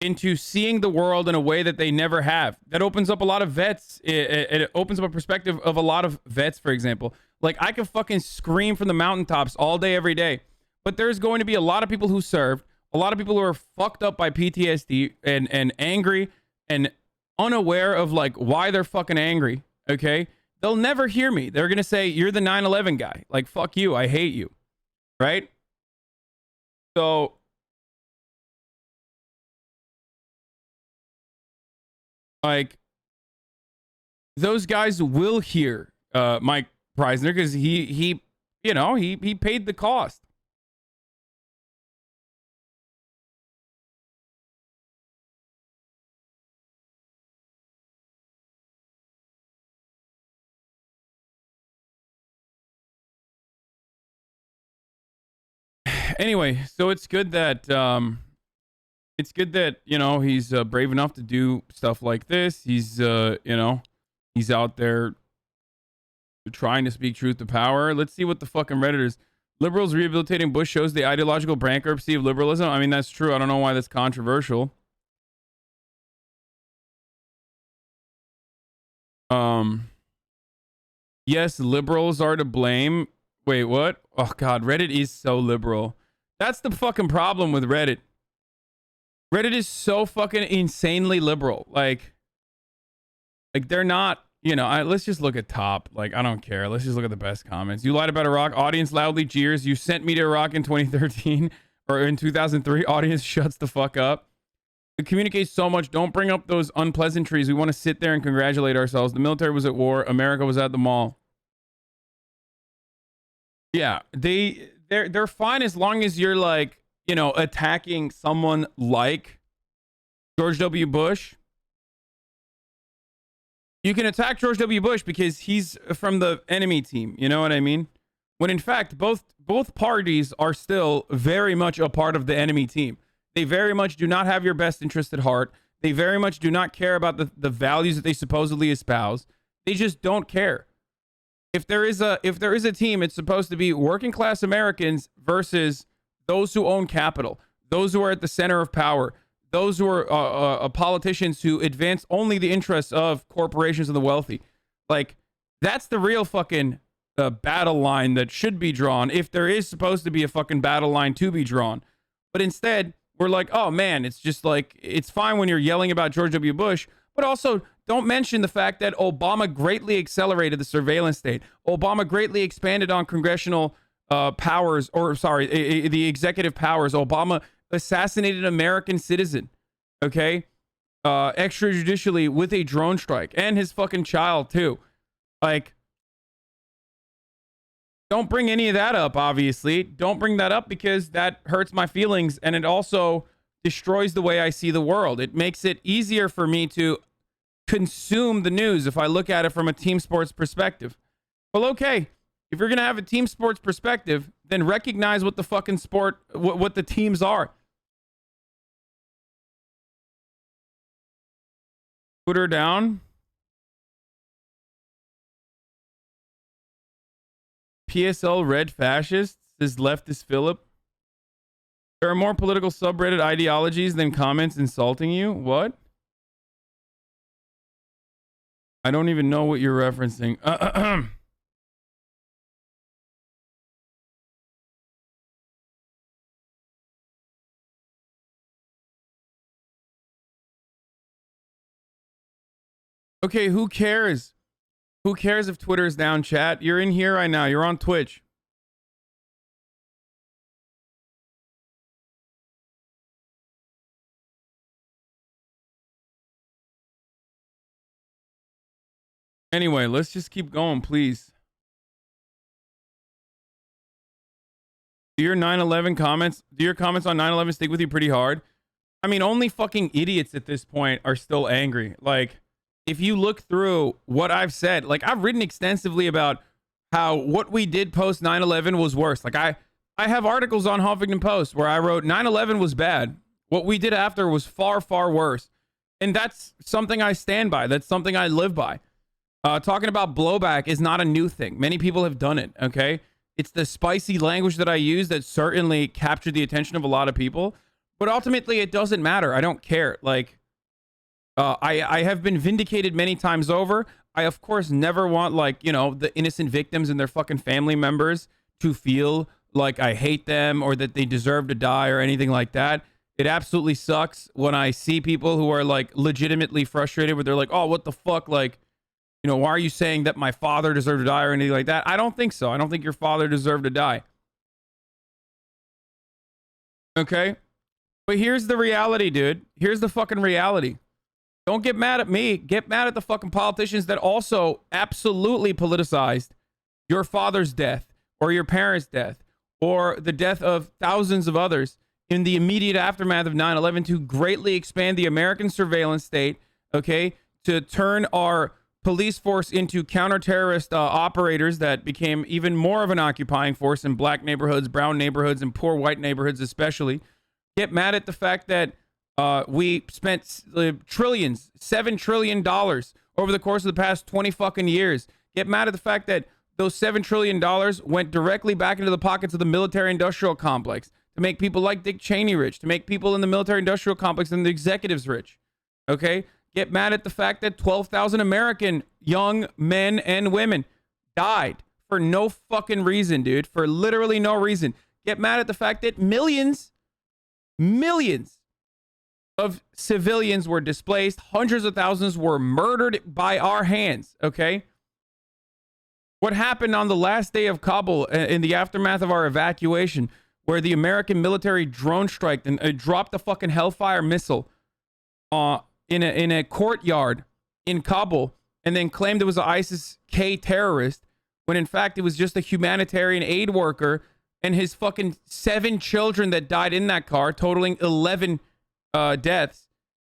Speaker 3: into seeing the world in a way that they never have. That opens up a lot of vets. It opens up a perspective of a lot of vets, for example. Like, I can fucking scream from the mountaintops all day, every day. But there's going to be a lot of people who served, a lot of people who are fucked up by PTSD and angry and unaware of, like, why they're fucking angry, okay? They'll never hear me. They're going to say, you're the 9/11 guy. Like, fuck you. I hate you. Right? So... like, those guys will hear Mike Prysner because he paid the cost. Anyway, so it's good that he's brave enough to do stuff like this. He's he's out there trying to speak truth to power. Let's see what the fucking Redditors. Liberals rehabilitating Bush shows the ideological bankruptcy of liberalism. I mean, that's true. I don't know why that's controversial. Yes, liberals are to blame. Wait, what? Oh God, Reddit is so liberal. That's the fucking problem with Reddit. Reddit is so fucking insanely liberal. Like they're not, let's just look at top. Like, I don't care. Let's just look at the best comments. You lied about Iraq. Audience loudly jeers. You sent me to Iraq in 2013 or in 2003. Audience shuts the fuck up. It communicates so much. Don't bring up those unpleasantries. We want to sit there and congratulate ourselves. The military was at war. America was at the mall. Yeah, they're fine as long as you're like, attacking someone like George W. Bush. You can attack George W. Bush because he's from the enemy team. You know what I mean? When in fact, both parties are still very much a part of the enemy team. They very much do not have your best interest at heart. They very much do not care about the values that they supposedly espouse. They just don't care. If there is a team, it's supposed to be working class Americans versus those who own capital, those who are at the center of power, those who are politicians who advance only the interests of corporations and the wealthy. Like, that's the real fucking battle line that should be drawn, if there is supposed to be a fucking battle line to be drawn. But instead, we're like, oh man, it's just like, it's fine when you're yelling about George W. Bush, but also don't mention the fact that Obama greatly accelerated the surveillance state. Obama greatly expanded on congressional powers, the executive powers. Obama assassinated an American citizen, okay? Extrajudicially with a drone strike, and his fucking child too. Like, don't bring any of that up, obviously. Don't bring that up because that hurts my feelings, and it also destroys the way I see the world. It makes it easier for me to consume the news if I look at it from a team sports perspective. Well, okay, if you're going to have a team sports perspective, then recognize what the fucking sport, what the teams are. Twitter down. PSL red fascists, says leftist Philip. There are more political subreddit ideologies than comments insulting you. What? I don't even know what you're referencing. Okay, who cares? Who cares if Twitter's down, chat? You're in here right now. You're on Twitch. Anyway, let's just keep going, please. Do your 9/11 comments, do your comments on 9/11 stick with you pretty hard? I mean, only fucking idiots at this point are still angry. Like, if you look through what I've said, like, I've written extensively about how what we did post 9/11 was worse. Like, I have articles on Huffington Post where I wrote 9/11 was bad. What we did after was far, far worse. And that's something I stand by. That's something I live by. Talking about blowback is not a new thing. Many people have done it, okay? It's the spicy language that I use that certainly captured the attention of a lot of people. But ultimately, it doesn't matter. I don't care. Like, I have been vindicated many times over. I, of course, never want, like, you know, the innocent victims and their fucking family members to feel like I hate them or that they deserve to die or anything like that. It absolutely sucks when I see people who are, like, legitimately frustrated where they're like, oh, what the fuck? Like, you know, why are you saying that my father deserved to die or anything like that? I don't think so. I don't think your father deserved to die. Okay? But here's the reality, dude. Here's the fucking reality. Don't get mad at me. Get mad at the fucking politicians that also absolutely politicized your father's death or your parents' death or the death of thousands of others in the immediate aftermath of 9/11 to greatly expand the American surveillance state, okay, to turn our police force into counter-terrorist operators that became even more of an occupying force in black neighborhoods, brown neighborhoods, and poor white neighborhoods especially. Get mad at the fact that we spent trillions, $7 trillion over the course of the past 20 fucking years. Get mad at the fact that those $7 trillion went directly back into the pockets of the military-industrial complex to make people like Dick Cheney rich, to make people in the military-industrial complex and the executives rich, okay? Get mad at the fact that 12,000 American young men and women died for no fucking reason, dude, for literally no reason. Get mad at the fact that millions of civilians were displaced. Hundreds of thousands were murdered by our hands, okay? What happened on the last day of Kabul in the aftermath of our evacuation, where the American military drone striked and dropped a fucking Hellfire missile in a courtyard in Kabul and then claimed it was an ISIS-K terrorist when in fact it was just a humanitarian aid worker and his fucking 7 children that died in that car, totaling 11 deaths.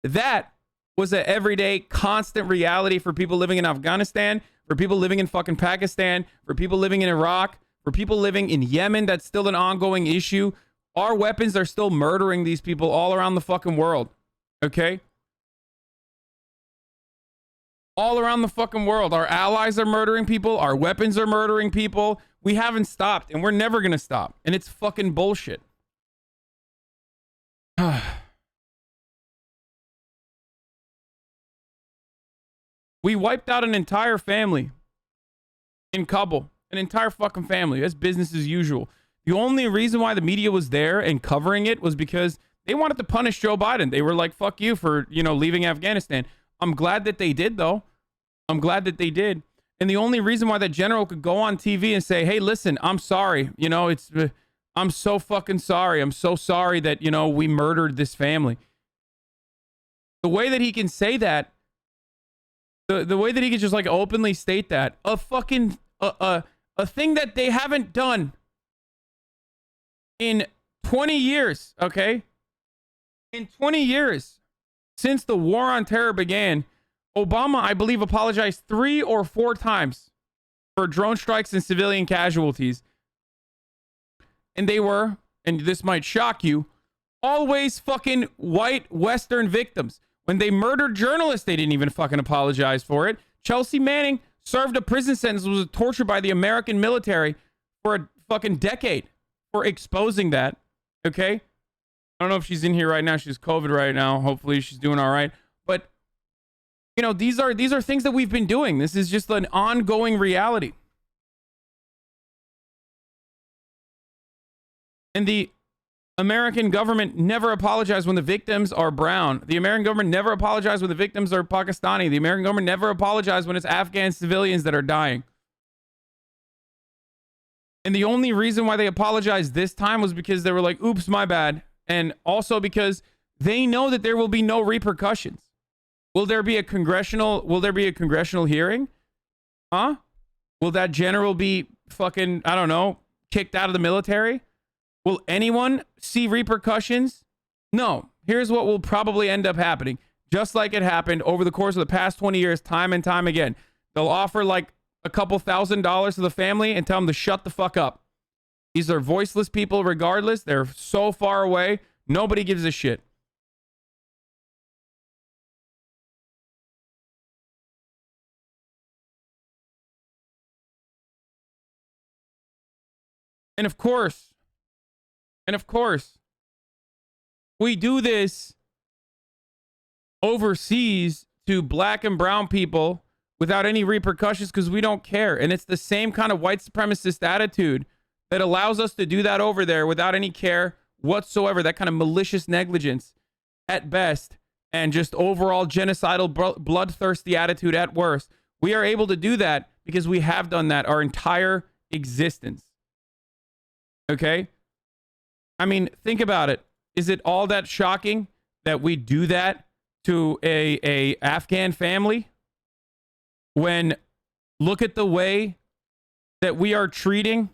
Speaker 3: That was an everyday, constant reality for people living in Afghanistan, for people living in fucking Pakistan, for people living in Iraq, for people living in Yemen. That's still an ongoing issue. Our weapons are still murdering these people all around the fucking world. Okay? All around the fucking world. Our allies are murdering people. Our weapons are murdering people. We haven't stopped, and we're never going to stop. And it's fucking bullshit. We wiped out an entire family in Kabul. An entire fucking family. That's business as usual. The only reason why the media was there and covering it was because they wanted to punish Joe Biden. They were like, fuck you for, you know, leaving Afghanistan. I'm glad that they did, though. I'm glad that they did. And the only reason why that general could go on TV and say, hey, listen, I'm sorry. You know, I'm so fucking sorry. I'm so sorry that, you know, we murdered this family. The way that he can say that, the way that he can just like openly state that, a fucking, a thing that they haven't done in 20 years, okay? In 20 years since the war on terror began, Obama, I believe, apologized 3 or 4 times for drone strikes and civilian casualties. And they were, and this might shock you, always fucking white Western victims. When they murdered journalists, they didn't even fucking apologize for it. Chelsea Manning served a prison sentence, was tortured by the American military for a fucking decade for exposing that. Okay? I don't know if she's in here right now. She's COVID right now. Hopefully she's doing all right. But, you know, these are things that we've been doing. This is just an ongoing reality. And the American government never apologized when the victims are brown. The American government never apologized when the victims are Pakistani. The American government never apologized when it's Afghan civilians that are dying. And the only reason why they apologized this time was because they were like, oops, my bad. And also because they know that there will be no repercussions. Will there be a congressional hearing? Huh? Will that general be fucking, I don't know, kicked out of the military? Will anyone see repercussions? No. Here's what will probably end up happening. Just like it happened over the course of the past 20 years, time and time again. They'll offer like a couple $1,000s to the family and tell them to shut the fuck up. These are voiceless people regardless. They're so far away. Nobody gives a shit. And of course, we do this overseas to black and brown people without any repercussions because we don't care. And it's the same kind of white supremacist attitude that allows us to do that over there without any care whatsoever. That kind of malicious negligence at best and just overall genocidal, bloodthirsty attitude at worst. We are able to do that because we have done that our entire existence. Okay? I mean, think about it. Is it all that shocking that we do that to a Afghan family? When look at the way that we are treating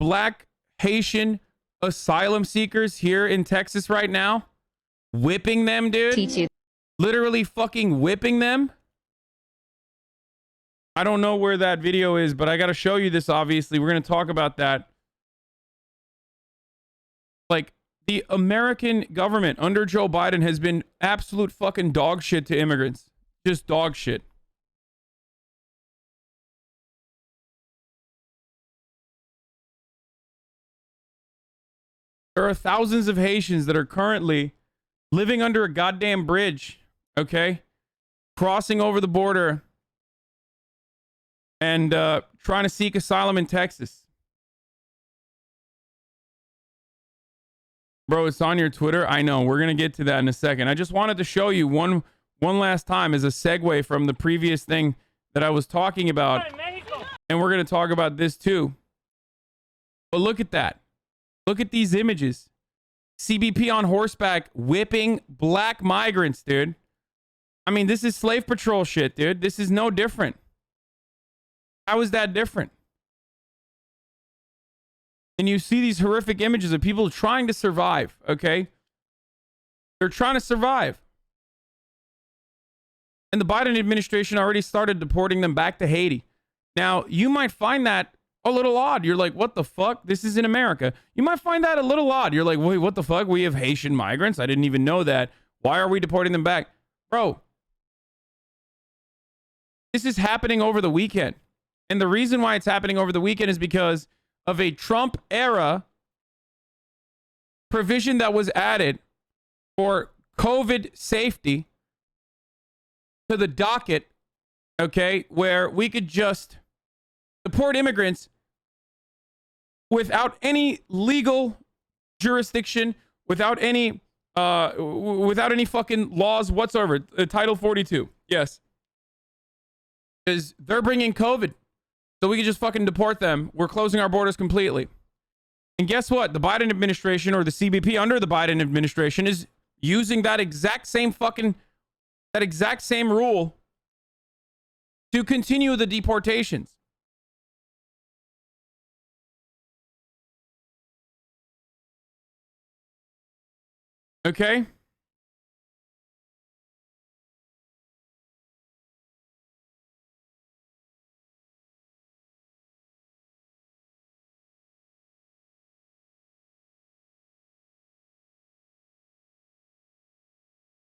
Speaker 3: black Haitian asylum seekers here in Texas right now, whipping them, dude.
Speaker 4: Teach you.
Speaker 3: Literally fucking whipping them. I don't know where that video is, but I got to show you this. Obviously, we're going to talk about that. Like, the American government under Joe Biden has been absolute fucking dog shit to immigrants. Just dog shit. There are thousands of Haitians that are currently living under a goddamn bridge, okay? Crossing over the border and trying to seek asylum in Texas. Bro, it's on your Twitter. I know. We're going to get to that in a second. I just wanted to show you one last time as a segue from the previous thing that I was talking about. And we're going to talk about this too. But look at that. Look at these images. CBP on horseback whipping black migrants, dude. I mean, this is slave patrol shit, dude. This is no different. How is that different? And you see these horrific images of people trying to survive, okay? They're trying to survive. And the Biden administration already started deporting them back to Haiti. Now, you might find that a little odd. You're like, what the fuck? This is in America. You might find that a little odd. You're like, wait, what the fuck? We have Haitian migrants? I didn't even know that. Why are we deporting them back? Bro, this is happening over the weekend. And the reason why it's happening over the weekend is because of a Trump era provision that was added for COVID safety to the docket, okay, where we could just deport immigrants without any legal jurisdiction, without any fucking laws whatsoever. Title 42, yes, because they're bringing COVID. So we can just fucking deport them. We're closing our borders completely. And guess what? The Biden administration, or the CBP under the Biden administration, is using that exact same rule to continue the deportations. Okay?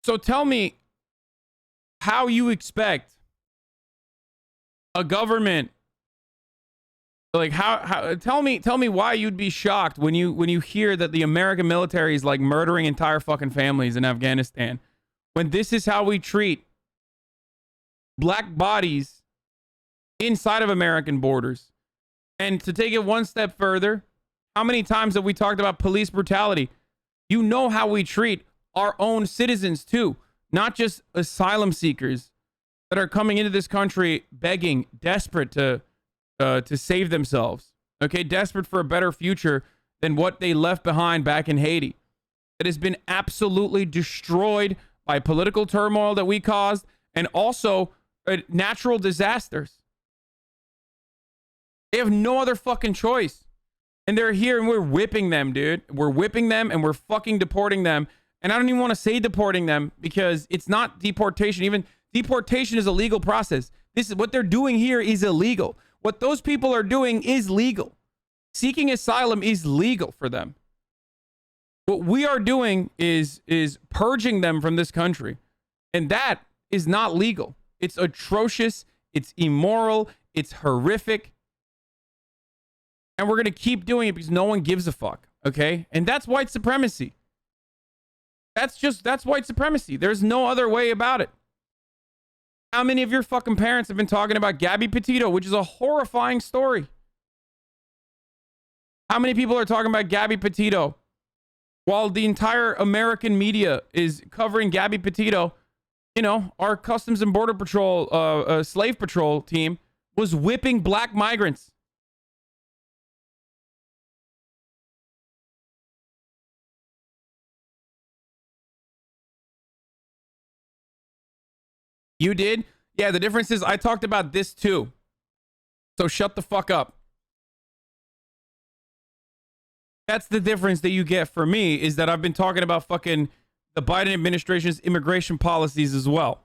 Speaker 3: So tell me how you expect a government, like how tell me why you'd be shocked when you hear that the American military is like murdering entire fucking families in Afghanistan, when this is how we treat black bodies inside of American borders. And to take it one step further, how many times have we talked about police brutality? You know how we treat our own citizens too, not just asylum seekers that are coming into this country begging, desperate to save themselves, okay, desperate for a better future than what they left behind back in Haiti. It has been absolutely destroyed by political turmoil that we caused, and also natural disasters. They have no other fucking choice, and they're here, and we're whipping them, dude. We're whipping them, and we're fucking deporting them. And I don't even want to say deporting them, because it's not deportation. Even deportation is a legal process. This is what they're doing here is illegal. What those people are doing is legal. Seeking asylum is legal for them. What we are doing is purging them from this country. And that is not legal. It's atrocious. It's immoral. It's horrific. And we're going to keep doing it because no one gives a fuck. Okay? And that's white supremacy. That's white supremacy. There's no other way about it. How many of your fucking parents have been talking about Gabby Petito, which is a horrifying story? How many people are talking about Gabby Petito while the entire American media is covering Gabby Petito? You know, our Customs and Border Patrol, slave patrol team was whipping black migrants. You did? Yeah, the difference is I talked about this too. So shut the fuck up. That's the difference that you get for me, is that I've been talking about fucking the Biden administration's immigration policies as well.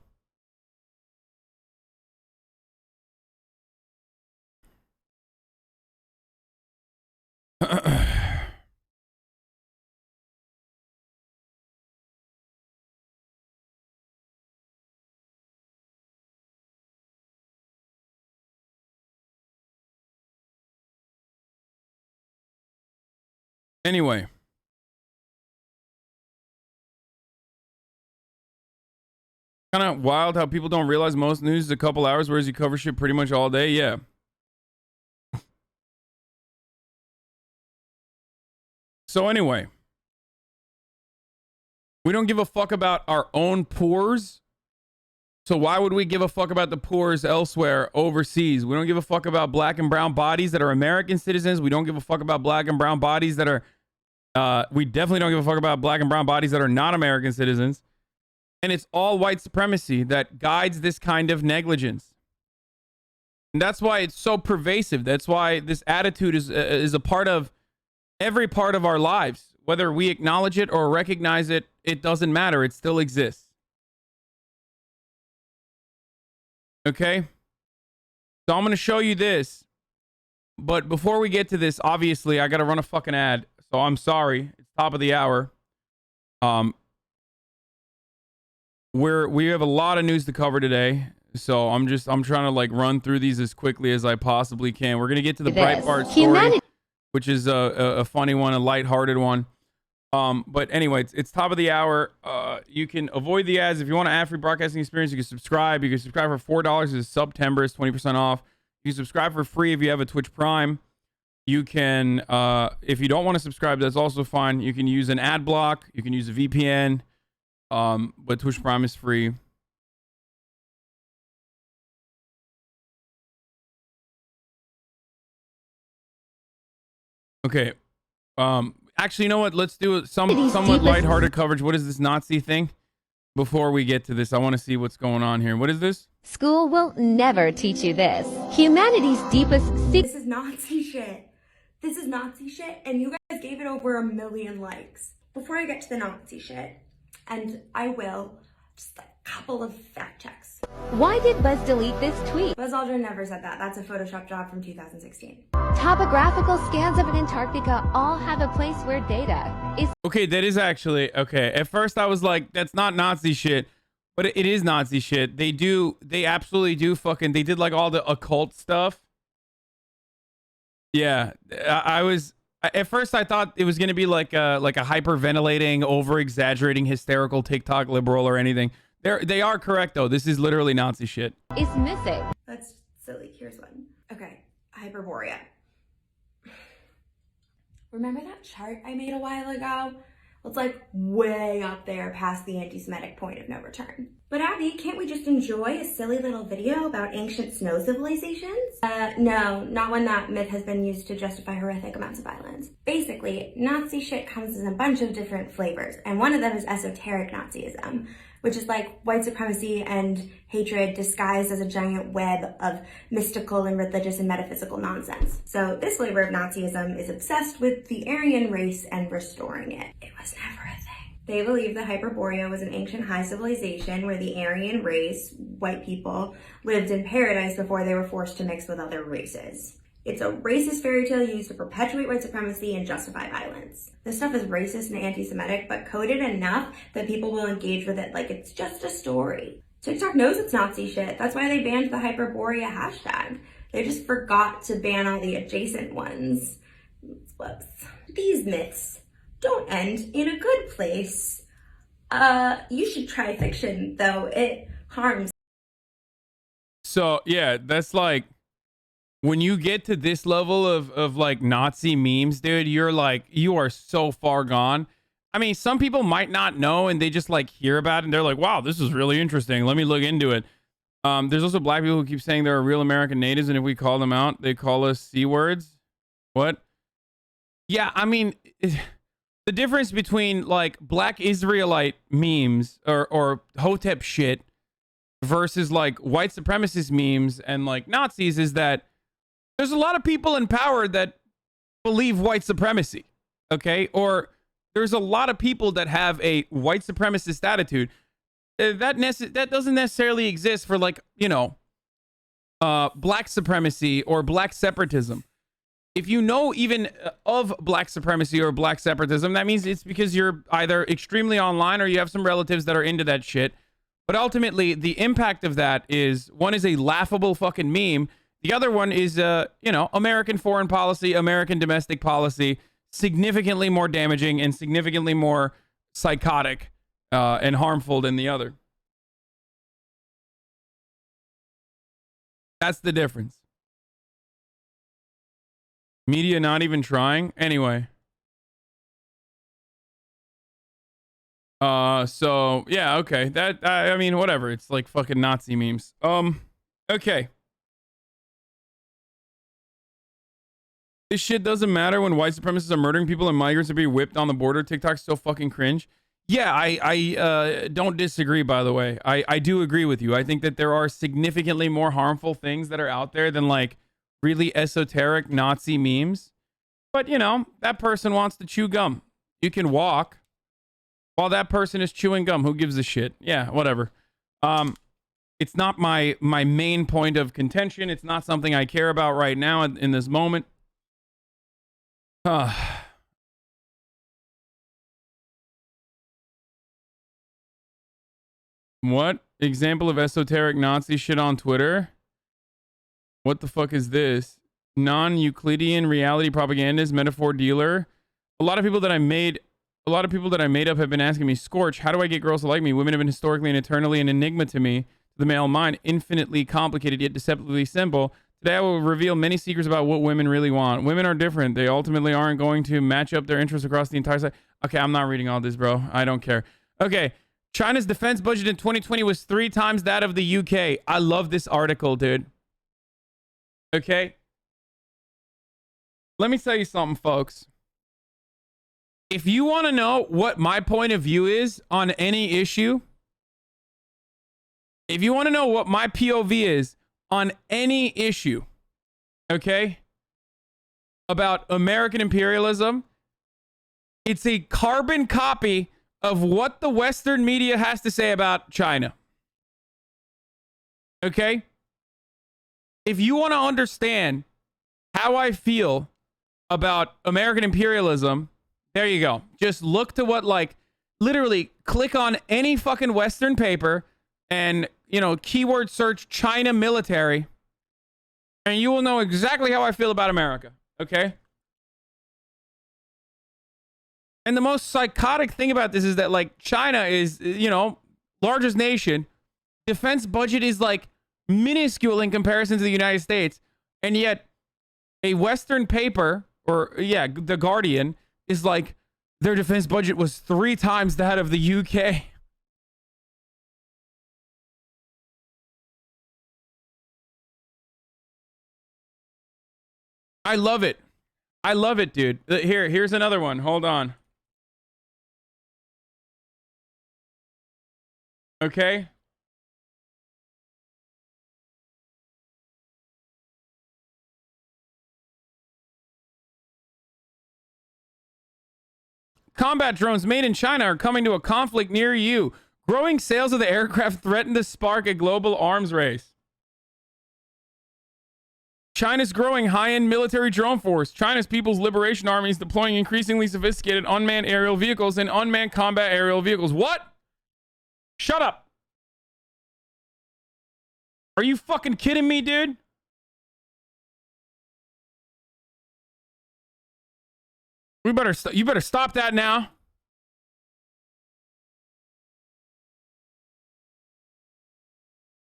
Speaker 3: Anyway. Kind of wild how people don't realize most news is a couple hours, whereas you cover shit pretty much all day. Yeah. So anyway. We don't give a fuck about our own poors. So why would we give a fuck about the poors elsewhere overseas? We don't give a fuck about black and brown bodies that are American citizens. We don't give a fuck about black and brown bodies that are we definitely don't give a fuck about black and brown bodies that are not American citizens. And it's all white supremacy that guides this kind of negligence. And that's why it's so pervasive. That's why this attitude is a part of every part of our lives. Whether we acknowledge it or recognize it, it doesn't matter. It still exists. Okay? So I'm going to show you this. But before we get to this, obviously, I got to run a fucking ad. So I'm sorry. It's top of the hour. We have a lot of news to cover today. So I'm trying to like run through these as quickly as I possibly can. We're going to get to the Breitbart story, which is a funny one, a lighthearted one. But anyway, it's top of the hour. You can avoid the ads. If you want an ad-free broadcasting experience, you can subscribe. You can subscribe for $4. It's September. It's 20% off. You can subscribe for free if you have a Twitch Prime. You can, if you don't want to subscribe, that's also fine. You can use an ad block. You can use a VPN. But Twitch Prime is free. Okay. Actually, you know what? Let's do somewhat lighthearted coverage. What is this Nazi thing? Before we get to this, I want to see what's going on here. What is this?
Speaker 4: School will never teach you this. Humanity's deepest secret.
Speaker 5: This is Nazi shit. This is Nazi shit, and you guys gave it over 1 million likes. Before I get to the Nazi shit,
Speaker 12: And I will. Just a couple of fact checks.
Speaker 4: Why did Buzz delete this tweet?
Speaker 12: Buzz Aldrin never said that. That's a Photoshop job from 2016.
Speaker 4: Topographical scans of Antarctica all have a place where data is...
Speaker 3: Okay, that is actually... Okay, at first I was like, that's not Nazi shit. But it is Nazi shit. They absolutely do fucking... They did like all the occult stuff. Yeah, I was... At first I thought it was going to be like a hyperventilating, over-exaggerating, hysterical TikTok liberal or anything. They are correct, though. This is literally Nazi shit.
Speaker 4: Is missing.
Speaker 12: That's silly. Here's one. Okay, Hyperborea. Remember that chart I made a while ago? It's like way up there past the anti-Semitic point of no return. But Abby, can't we just enjoy a silly little video about ancient snow civilizations? No, not when that myth has been used to justify horrific amounts of violence. Basically, Nazi shit comes in a bunch of different flavors, and one of them is esoteric Nazism, which is like white supremacy and hatred disguised as a giant web of mystical and religious and metaphysical nonsense. So this flavor of Nazism is obsessed with the Aryan race and restoring it. It was never a thing. They believe that Hyperborea was an ancient high civilization where the Aryan race, white people, lived in paradise before they were forced to mix with other races. It's a racist fairy tale used to perpetuate white supremacy and justify violence. This stuff is racist and anti-Semitic, but coded enough that people will engage with it like it's just a story. TikTok knows it's Nazi shit. That's why they banned the Hyperborea hashtag. They just forgot to ban all the adjacent ones. Whoops. These myths don't end in a good place. You should try fiction, though. It harms.
Speaker 3: So, yeah, that's like... When you get to this level of like Nazi memes, dude, you're like, you are so far gone. I mean, some people might not know and they just like hear about it and they're like, wow, this is really interesting. Let me look into it. There's also black people who keep saying they're real American natives, and if we call them out, they call us C words. What? Yeah, I mean, the difference between like black Israelite memes or Hotep shit versus like white supremacist memes and like Nazis is that there's a lot of people in power that believe white supremacy, okay? Or there's a lot of people that have a white supremacist attitude. That doesn't necessarily exist for like, you know, black supremacy or black separatism. If you know even of black supremacy or black separatism, that means it's because you're either extremely online or you have some relatives that are into that shit. But ultimately, the impact of that is, one is a laughable fucking meme. The other one is, you know, American foreign policy, American domestic policy, significantly more damaging and significantly more psychotic and harmful than the other. That's the difference. Media not even trying. Anyway. So, yeah, okay. That, I mean, whatever. It's like fucking Nazi memes. Okay. This shit doesn't matter when white supremacists are murdering people and migrants are being whipped on the border. TikTok's so fucking cringe. Yeah, I don't disagree, by the way. I do agree with you. I think that there are significantly more harmful things that are out there than like really esoteric Nazi memes. But, you know, that person wants to chew gum. You can walk while that person is chewing gum. Who gives a shit? Yeah, whatever. It's not my main point of contention. It's not something I care about right now in this moment. What? Example of esoteric Nazi shit on Twitter? What the fuck is this? Non-Euclidean reality propagandist, metaphor dealer. A lot of people that I made up have been asking me, Scorch, how do I get girls to like me? Women have been historically and eternally an enigma to me, to the male mind, infinitely complicated yet deceptively simple. Today I will reveal many secrets about what women really want. Women are different. They ultimately aren't going to match up their interests across the entire site. Okay, I'm not reading all this, bro. I don't care. Okay, China's defense budget in 2020 was 3 times that of the UK. I love this article, dude. Okay? Let me tell you something, folks. If you want to know what my point of view is on any issue, if you want to know what my POV is on any issue, okay, about American imperialism, it's a carbon copy of what the Western media has to say about China. Okay? If you want to understand how I feel about American imperialism, there you go. Just look to what, like, literally click on any fucking Western paper and, you know, keyword search China military, and you will know exactly how I feel about America. Okay? And the most psychotic thing about this is that, like, China is, you know, largest nation. Defense budget is, like, minuscule in comparison to the United States. And yet, a Western paper, or, yeah, The Guardian, is like, their defense budget was 3 times that of the UK. I love it. I love it, dude. Here's another one. Hold on. Okay. Combat drones made in China are coming to a conflict near you. Growing sales of the aircraft threaten to spark a global arms race. China's growing high-end military drone force. China's People's Liberation Army is deploying increasingly sophisticated unmanned aerial vehicles and unmanned combat aerial vehicles. What? Shut up. Are you fucking kidding me, dude? You better stop that now.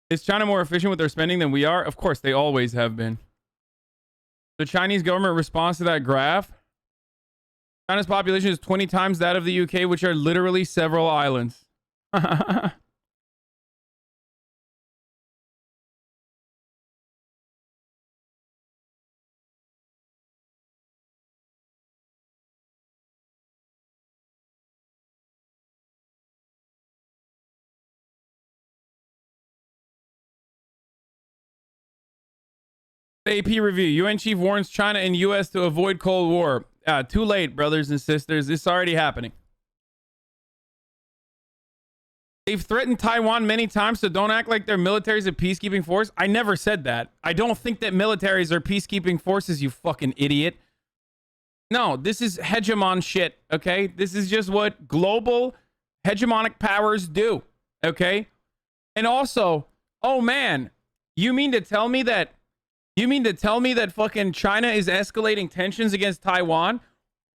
Speaker 3: Is China more efficient with their spending than we are? Of course, they always have been. The Chinese government response to that graph. China's population is 20 times that of the UK, which are literally several islands. AP review. UN chief warns China and US to avoid Cold War. Too late, brothers and sisters. It's already happening. They've threatened Taiwan many times, so don't act like their military is a peacekeeping force. I never said that. I don't think that militaries are peacekeeping forces, you fucking idiot. No, this is hegemon shit, okay? This is just what global hegemonic powers do, okay? And also, oh man, you mean to tell me that fucking China is escalating tensions against Taiwan?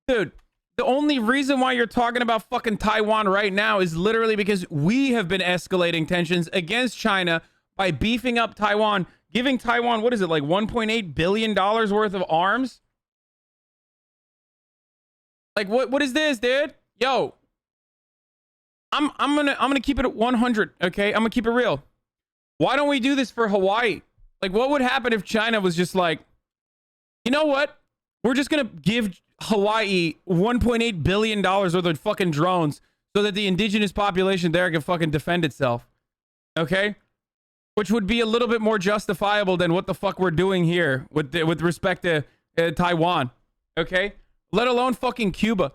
Speaker 3: Dude, the only reason why you're talking about fucking Taiwan right now is literally because we have been escalating tensions against China by beefing up Taiwan, giving Taiwan, what is it, like $1.8 billion worth of arms? Like, what is this, dude? Yo, I'm gonna keep it at 100, okay? I'm gonna keep it real. Why don't we do this for Hawaii? Like, what would happen if China was just like, you know what? We're just going to give Hawaii $1.8 billion worth of fucking drones so that the indigenous population there can fucking defend itself. Okay? Which would be a little bit more justifiable than what the fuck we're doing here with respect to Taiwan. Okay? Let alone fucking Cuba.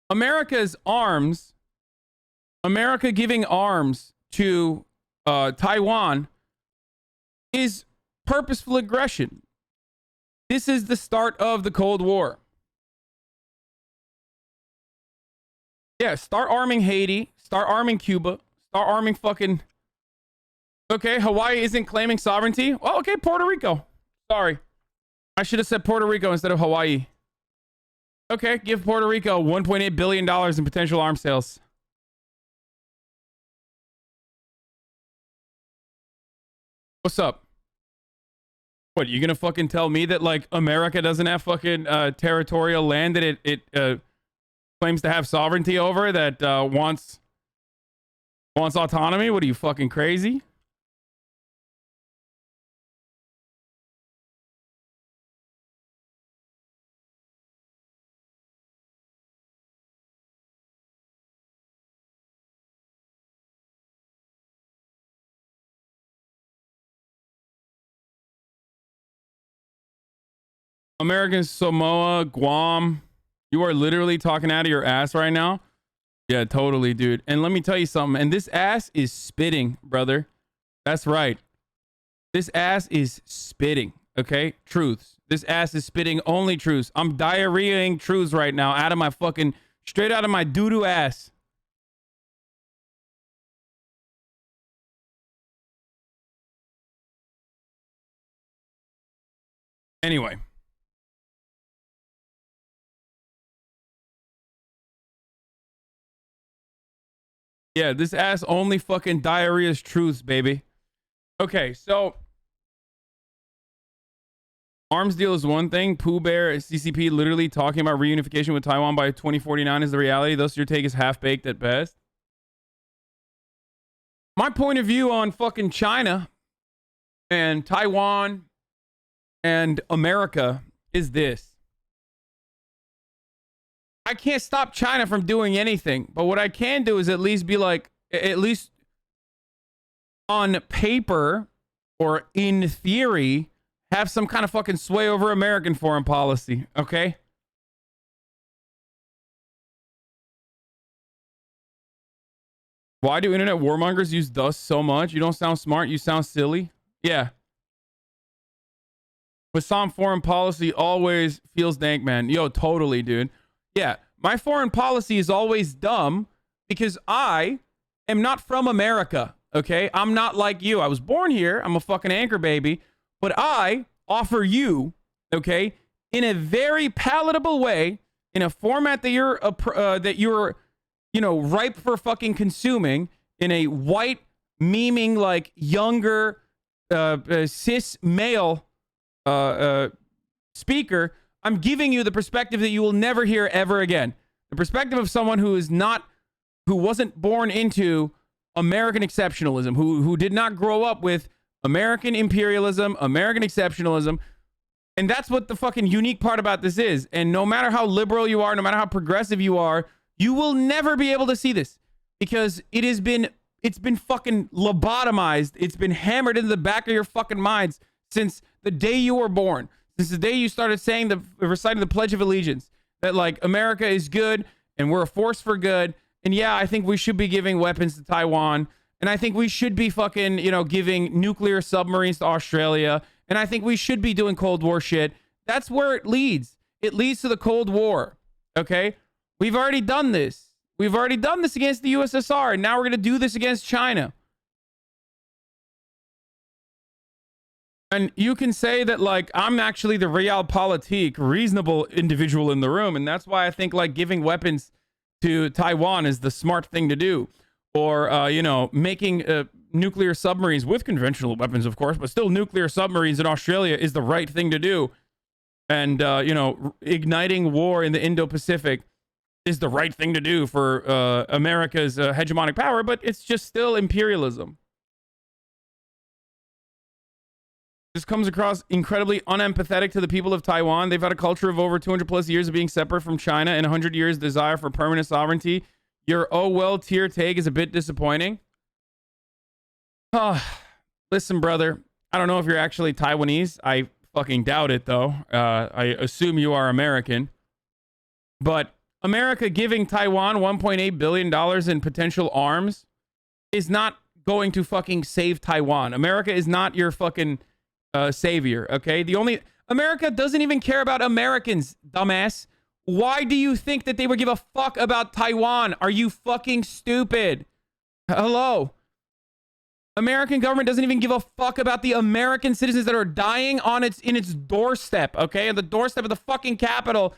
Speaker 3: America's arms, America giving arms to Taiwan is purposeful aggression. This is the start of the Cold War. Yeah, start arming Haiti, start arming Cuba, start arming fucking... Okay, Hawaii isn't claiming sovereignty. Well, okay, Puerto Rico. Sorry. I should have said Puerto Rico instead of Hawaii. Okay, give Puerto Rico $1.8 billion in potential arms sales. What's up? What, you gonna fucking tell me that, like, America doesn't have fucking territorial land that it claims to have sovereignty over, that wants autonomy? What are you, fucking crazy? American Samoa, Guam. You are literally talking out of your ass right now. Yeah, totally, dude. And let me tell you something. And this ass is spitting, brother. That's right. This ass is spitting. Okay? Truths. This ass is spitting only truths. I'm diarrheaing truths right now out of my fucking, straight out of my doo-doo ass. Anyway. Yeah, this ass only fucking diarrhea's truths, baby. Okay, so arms deal is one thing. Pooh Bear, CCP literally talking about reunification with Taiwan by 2049 is the reality. Thus, your take is half-baked at best. My point of view on fucking China and Taiwan and America is this. I can't stop China from doing anything, but what I can do is at least be like, at least on paper or in theory, have some kind of fucking sway over American foreign policy, okay? Why do internet warmongers use dust so much? You don't sound smart, you sound silly. Yeah. With some foreign policy always feels dank, man. Yo, totally, dude. Yeah, my foreign policy is always dumb because I am not from America, okay? I'm not like you. I was born here. I'm a fucking anchor baby. But I offer you, okay, in a very palatable way, in a format that you're, you know, ripe for fucking consuming, in a white, memeing, like, younger, cis male speaker, I'm giving you the perspective that you will never hear ever again. The perspective of someone who wasn't born into American exceptionalism, who did not grow up with American imperialism, American exceptionalism. And that's what the fucking unique part about this is. And no matter how liberal you are, no matter how progressive you are, you will never be able to see this because it's been fucking lobotomized. It's been hammered into the back of your fucking minds since the day you were born. Since the day you started reciting the Pledge of Allegiance, that like America is good and we're a force for good. And yeah, I think we should be giving weapons to Taiwan. And I think we should be fucking, you know, giving nuclear submarines to Australia. And I think we should be doing Cold War shit. That's where it leads. It leads to the Cold War. Okay? We've already done this. We've already done this against the USSR. And now we're going to do this against China. And you can say that, like, I'm actually the realpolitik, reasonable individual in the room. And that's why I think, like, giving weapons to Taiwan is the smart thing to do. Or, you know, making nuclear submarines with conventional weapons, of course, but still nuclear submarines in Australia is the right thing to do. And, you know, igniting war in the Indo-Pacific is the right thing to do for America's hegemonic power, but it's just still imperialism. This comes across incredibly unempathetic to the people of Taiwan. They've had a culture of over 200 plus years of being separate from China and 100 years desire for permanent sovereignty. Your oh well tier take is a bit disappointing. Listen, brother, I don't know if you're actually Taiwanese. I fucking doubt it, though. I assume you are American. But America giving Taiwan $1.8 billion in potential arms is not going to fucking save Taiwan. America is not your fucking savior, okay? America doesn't even care about Americans, dumbass. Why do you think that they would give a fuck about Taiwan? Are you fucking stupid? Hello? American government doesn't even give a fuck about the American citizens that are dying in its doorstep, okay? At the doorstep of the fucking Capitol.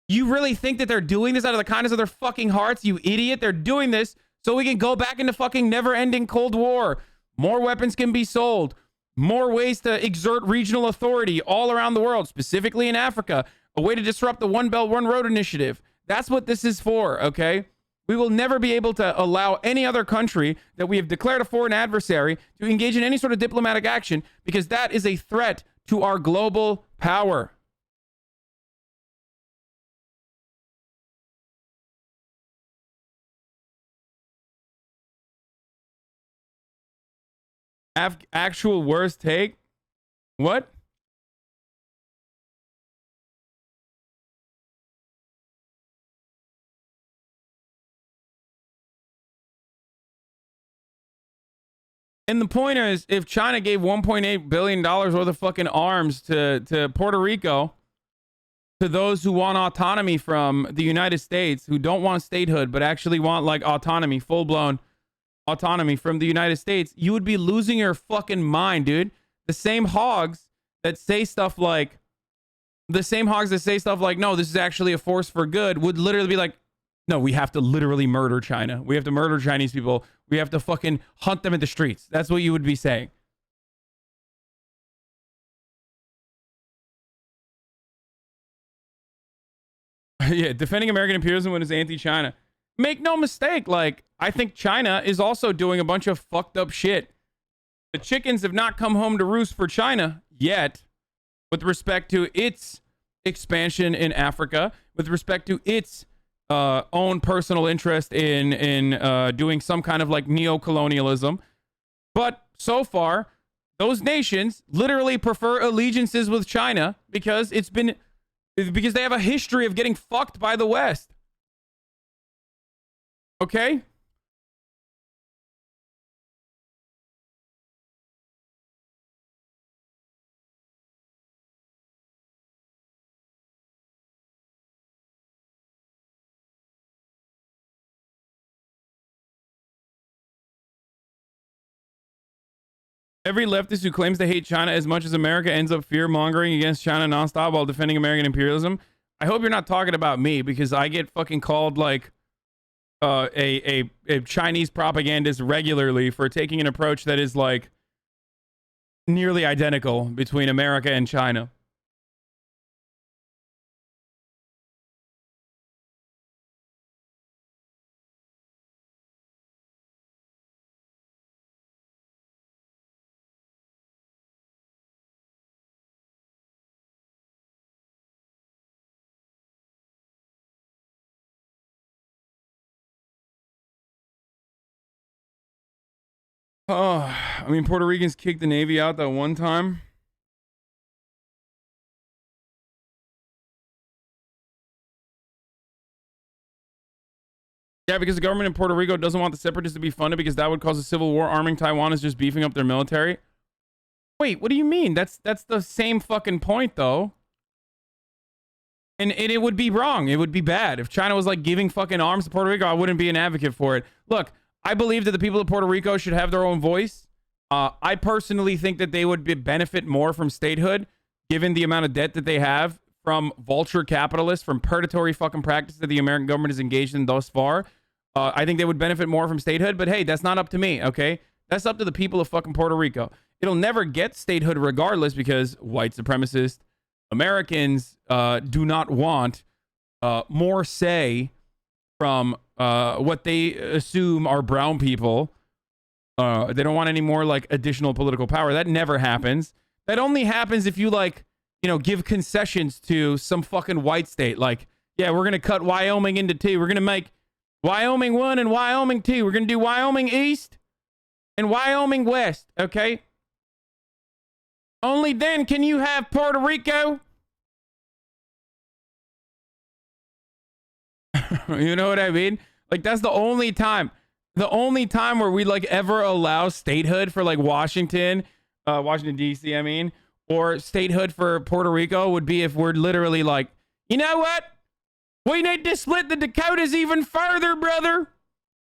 Speaker 3: You really think that they're doing this out of the kindness of their fucking hearts, you idiot? They're doing this so we can go back into fucking never-ending Cold War. More weapons can be sold. More ways to exert regional authority all around the world, specifically in Africa. A way to disrupt the One Belt, One Road initiative. That's what this is for, okay? We will never be able to allow any other country that we have declared a foreign adversary to engage in any sort of diplomatic action because that is a threat to our global power. Actual worst take? What? And the point is, if China gave $1.8 billion worth of fucking arms to Puerto Rico, to those who want autonomy from the United States, who don't want statehood, but actually want like autonomy, full-blown autonomy from the United States, you would be losing your fucking mind, dude. The same hogs that say stuff like, no, this is actually a force for good, would literally be like, no, we have to literally murder China. We have to murder Chinese people. We have to fucking hunt them in the streets. That's what you would be saying. Yeah, defending American imperialism when it's anti-China. Make no mistake, like, I think China is also doing a bunch of fucked up shit. The chickens have not come home to roost for China yet, with respect to its expansion in Africa, with respect to its own personal interest in doing some kind of like neo-colonialism. But so far, those nations literally prefer allegiances with China because because they have a history of getting fucked by the West. Okay? Every leftist who claims to hate China as much as America ends up fear-mongering against China nonstop while defending American imperialism. I hope you're not talking about me, because I get fucking called like a Chinese propagandist regularly for taking an approach that is like nearly identical between America and China. Oh, I mean, Puerto Ricans kicked the Navy out that one time. Yeah, because the government in Puerto Rico doesn't want the separatists to be funded because that would cause a civil war. Arming Taiwan is just beefing up their military. Wait, what do you mean? That's the same fucking point, though. And it would be wrong. It would be bad. If China was like giving fucking arms to Puerto Rico, I wouldn't be an advocate for it. Look, I believe that the people of Puerto Rico should have their own voice. I personally think that they would benefit more from statehood, given the amount of debt that they have from vulture capitalists, from predatory fucking practice that the American government has engaged in thus far. I think they would benefit more from statehood, but hey, that's not up to me, okay? That's up to the people of fucking Puerto Rico. It'll never get statehood regardless because white supremacist Americans do not want more say from what they assume are brown people. They don't want any more like additional political power. That never happens. That only happens if you like, give concessions to some fucking white state. Like, yeah, we're going to cut Wyoming into two. We're going to make Wyoming 1 and Wyoming 2. We're going to do Wyoming East and Wyoming West. Okay. Only then can you have Puerto Rico. You know what I mean? Like, that's the only time where we like ever allow statehood for like Washington DC, I mean, or statehood for Puerto Rico would be if we're literally like, you know what? We need to split the Dakotas even further, brother.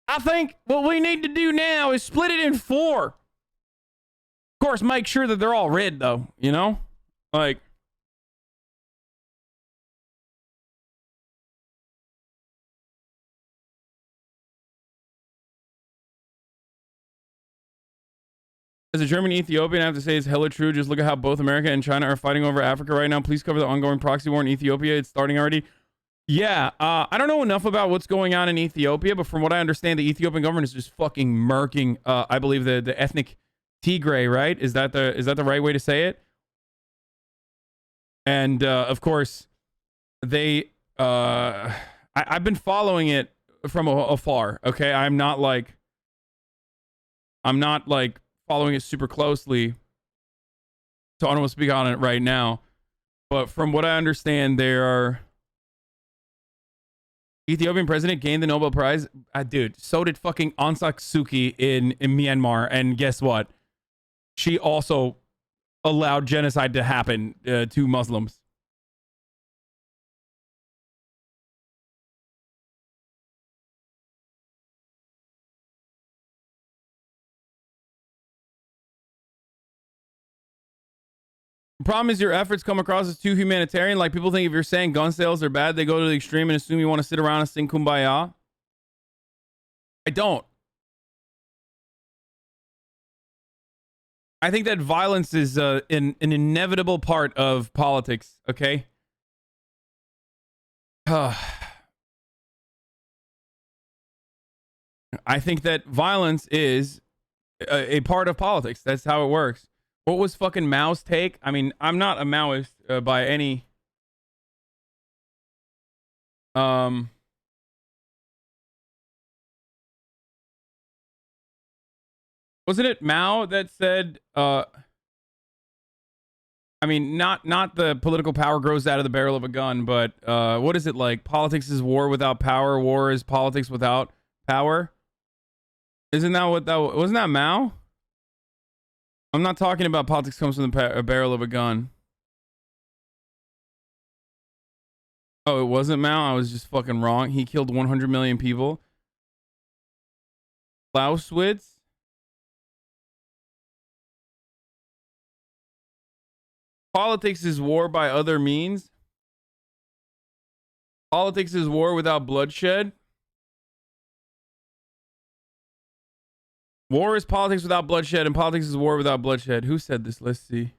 Speaker 3: I think what we need to do now is split it in 4. Of course, make sure that they're all red though, like. As a German Ethiopian, I have to say it's hella true. Just look at how both America and China are fighting over Africa right now. Please cover the ongoing proxy war in Ethiopia. It's starting already. Yeah, I don't know enough about what's going on in Ethiopia, but from what I understand, the Ethiopian government is just fucking murking, I believe, the ethnic Tigray, right? Is that the right way to say it? And, of course, they... I've been following it from afar, okay? I'm not, like, following it super closely, so I don't want to speak on it right now. But from what I understand, there are... Ethiopian president gained the Nobel Prize. Dude, so did fucking Aung San Suu Kyi in Myanmar. And guess what? she also allowed genocide to happen to Muslims. The problem is your efforts come across as too humanitarian. Like, people think if you're saying gun sales are bad, they go to the extreme and assume you want to sit around and sing Kumbaya. I don't. I think that violence is an inevitable part of politics, okay? I think that violence is a part of politics. That's how it works. What was fucking Mao's take? I mean, I'm not a Maoist by any... Wasn't it Mao that said, I mean, not the political power grows out of the barrel of a gun, but what is it like? Politics is war without power. War is politics without power. Isn't that what that wasn't that Mao? I'm not talking about politics comes from a barrel of a gun. Oh, it wasn't Mao? I was just fucking wrong. He killed 100 million people. Clausewitz? Politics is war by other means. Politics is war without bloodshed. War is politics without bloodshed, and politics is war without bloodshed. Who said this? Let's see.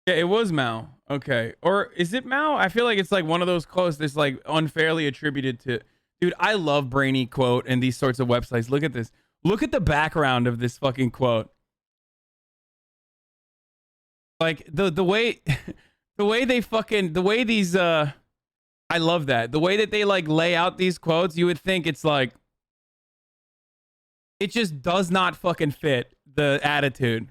Speaker 3: Yeah, it was Mao. Okay. Or is it Mao? I feel like it's like one of those quotes that's like unfairly attributed to... Dude, I love Brainy Quote and these sorts of websites. Look at this. Look at the background of this fucking quote. Like, the way... the way they fucking... The way these... I love that. The way that they like lay out these quotes, you would think it's like... It just does not fucking fit the attitude.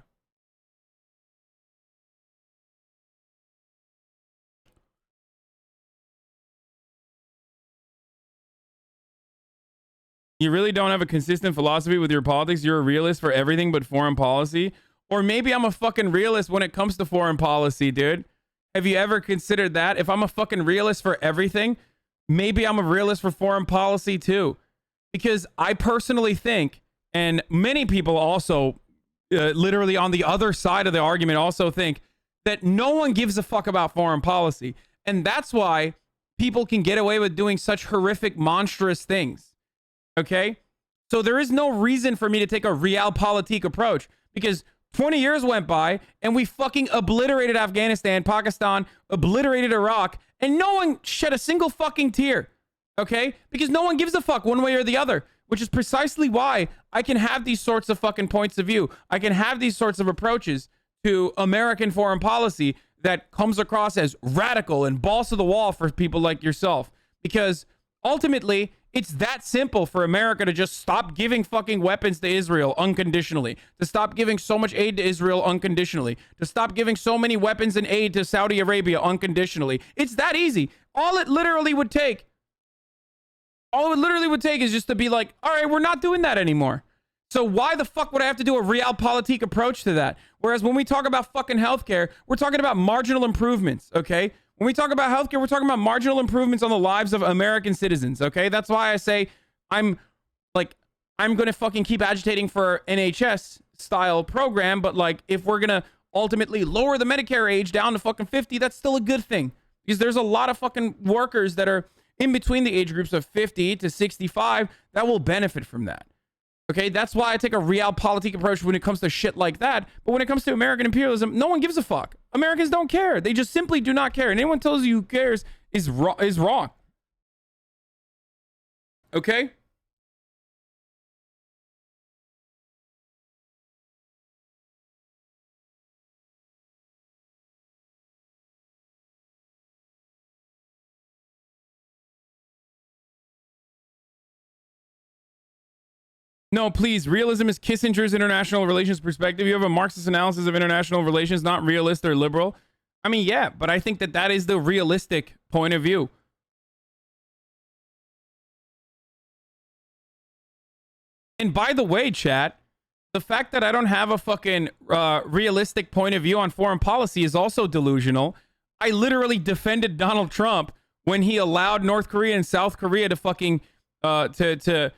Speaker 3: You really don't have a consistent philosophy with your politics. You're a realist for everything but foreign policy. Or maybe I'm a fucking realist when it comes to foreign policy, dude. Have you ever considered that? If I'm a fucking realist for everything, maybe I'm a realist for foreign policy too. Because I personally think, and many people also, literally on the other side of the argument also think, that no one gives a fuck about foreign policy. And that's why people can get away with doing such horrific, monstrous things. Okay? So there is no reason for me to take a realpolitik approach, because 20 years went by and we fucking obliterated Afghanistan, Pakistan, obliterated Iraq, and no one shed a single fucking tear. Okay? Because no one gives a fuck one way or the other, which is precisely why I can have these sorts of fucking points of view. I can have these sorts of approaches to American foreign policy that comes across as radical and balls to the wall for people like yourself. Because ultimately, it's that simple for America to just stop giving fucking weapons to Israel unconditionally, to stop giving so much aid to Israel unconditionally, to stop giving so many weapons and aid to Saudi Arabia unconditionally. It's that easy. All it literally would take is just to be like, all right, we're not doing that anymore. So why the fuck would I have to do a realpolitik approach to that? Whereas when we talk about fucking healthcare, we're talking about marginal improvements, okay? When we talk about healthcare, we're talking about marginal improvements on the lives of American citizens, okay? That's why I say I'm going to fucking keep agitating for NHS style program, but like if we're going to ultimately lower the Medicare age down to fucking 50, that's still a good thing. Because there's a lot of fucking workers that are in between the age groups of 50 to 65 that will benefit from that. Okay, that's why I take a realpolitik approach when it comes to shit like that. But when it comes to American imperialism, no one gives a fuck. Americans don't care. They just simply do not care. And anyone tells you who cares is wrong. Okay? No, please. Realism is Kissinger's international relations perspective. You have a Marxist analysis of international relations, not realist or liberal. I mean, yeah, but I think that that is the realistic point of view. And by the way, chat, the fact that I don't have a fucking realistic point of view on foreign policy is also delusional. I literally defended Donald Trump when he allowed North Korea and South Korea to fucking to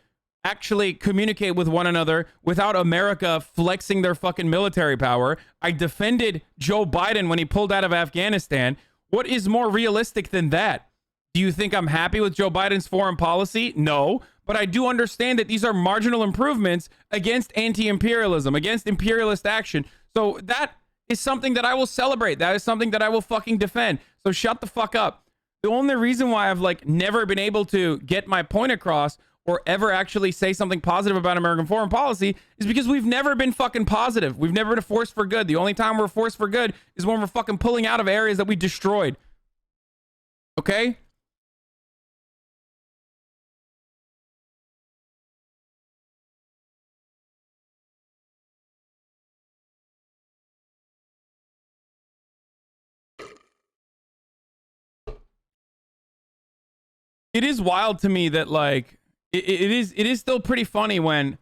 Speaker 3: actually communicate with one another without America flexing their fucking military power. I defended Joe Biden when he pulled out of Afghanistan. What is more realistic than that? Do you think I'm happy with Joe Biden's foreign policy? No, but I do understand that these are marginal improvements against anti-imperialism, against imperialist action. So that is something that I will celebrate. That is something that I will fucking defend. So shut the fuck up. The only reason why I've like never been able to get my point across or ever actually say something positive about American foreign policy is because we've never been fucking positive. We've never been a force for good. The only time we're a force for good is when we're fucking pulling out of areas that we destroyed. Okay? It is wild to me that like it is still pretty funny when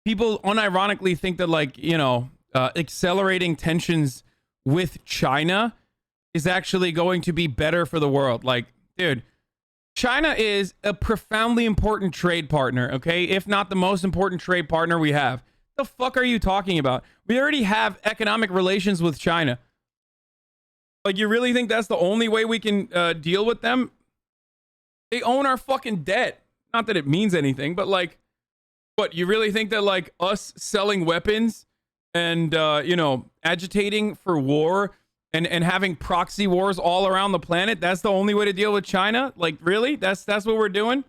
Speaker 3: people unironically think that like, you know, accelerating tensions with China is actually going to be better for the world. Like, dude, China is a profoundly important trade partner, okay? If not the most important trade partner we have. The fuck are you talking about? We already have economic relations with China. Like, you really think that's the only way we can deal with them? They own our fucking debt. Not that it means anything, but like, what, you really think that like us selling weapons and, you know, agitating for war and having proxy wars all around the planet, that's the only way to deal with China? Like, really? That's what we're doing?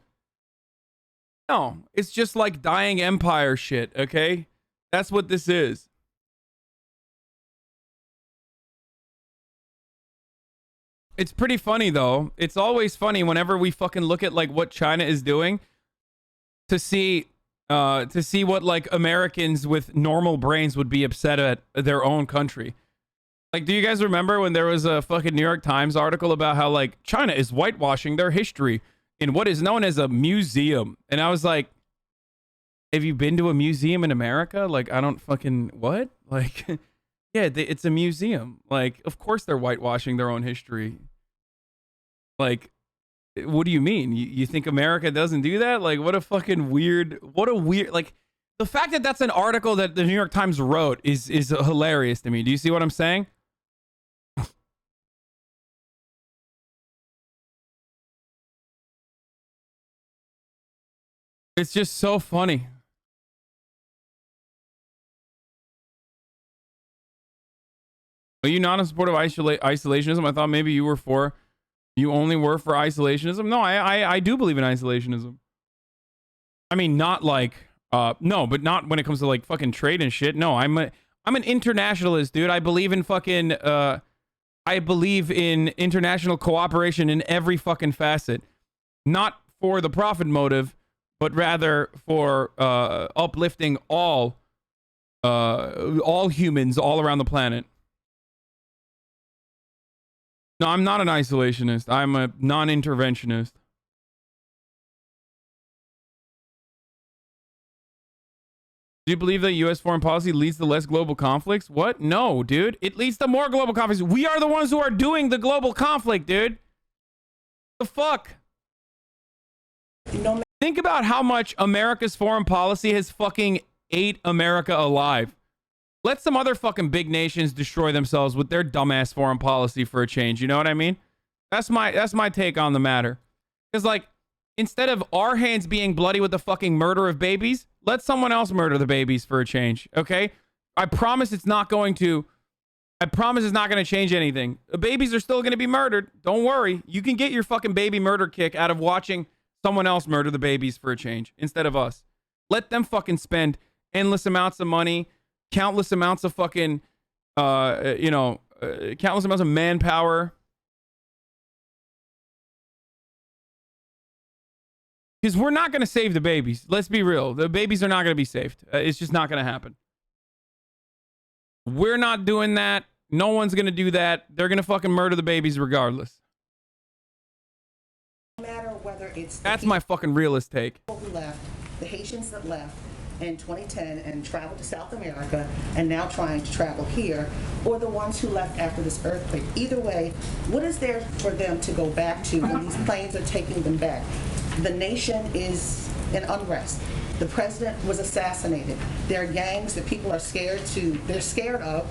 Speaker 3: No, it's just like dying empire shit, okay? That's what this is. It's pretty funny though. It's always funny whenever we fucking look at like what China is doing to see what like Americans with normal brains would be upset at their own country. Like, do you guys remember when there was a fucking New York Times article about how like China is whitewashing their history in what is known as a museum? And I was like, have you been to a museum in America? Like, I don't fucking, what? Like, yeah, it's a museum. Like, of course they're whitewashing their own history. Like, what do you mean? You think America doesn't do that? Like, what a weird, like, the fact that that's an article that the New York Times wrote is hilarious to me. Do you see what I'm saying? It's just so funny. Are you not in support of isolationism? I thought maybe you only were for isolationism. No, I do believe in isolationism. I mean, not like, no, but not when it comes to like fucking trade and shit. No, I'm an internationalist, dude. I believe in fucking, I believe in international cooperation in every fucking facet. Not for the profit motive, but rather for uplifting all humans all around the planet. No, I'm not an isolationist. I'm a non-interventionist. Do you believe that U.S. foreign policy leads to less global conflicts? What? No, dude. It leads to more global conflicts. We are the ones who are doing the global conflict, dude. The fuck? Think about how much America's foreign policy has fucking ate America alive. Let some other fucking big nations destroy themselves with their dumbass foreign policy for a change. You know what I mean? That's my take on the matter. Because like, instead of our hands being bloody with the fucking murder of babies, let someone else murder the babies for a change. Okay? I promise it's not going to change anything. The babies are still going to be murdered. Don't worry. You can get your fucking baby murder kick out of watching someone else murder the babies for a change instead of us. Let them fucking spend endless amounts of money, countless amounts of fucking, countless amounts of manpower. Because we're not going to save the babies. Let's be real. The babies are not going to be saved. It's just not going to happen. We're not doing that. No one's going to do that. They're going to fucking murder the babies regardless.
Speaker 13: No matter whether it's
Speaker 3: that's my fucking realist take.
Speaker 13: Who left, the Haitians that left, in 2010 and traveled to South America and now trying to travel here, or the ones who left after this earthquake. Either way, what is there for them to go back to when these planes are taking them back? The nation is in unrest. The president was assassinated. There are gangs that people are scared of.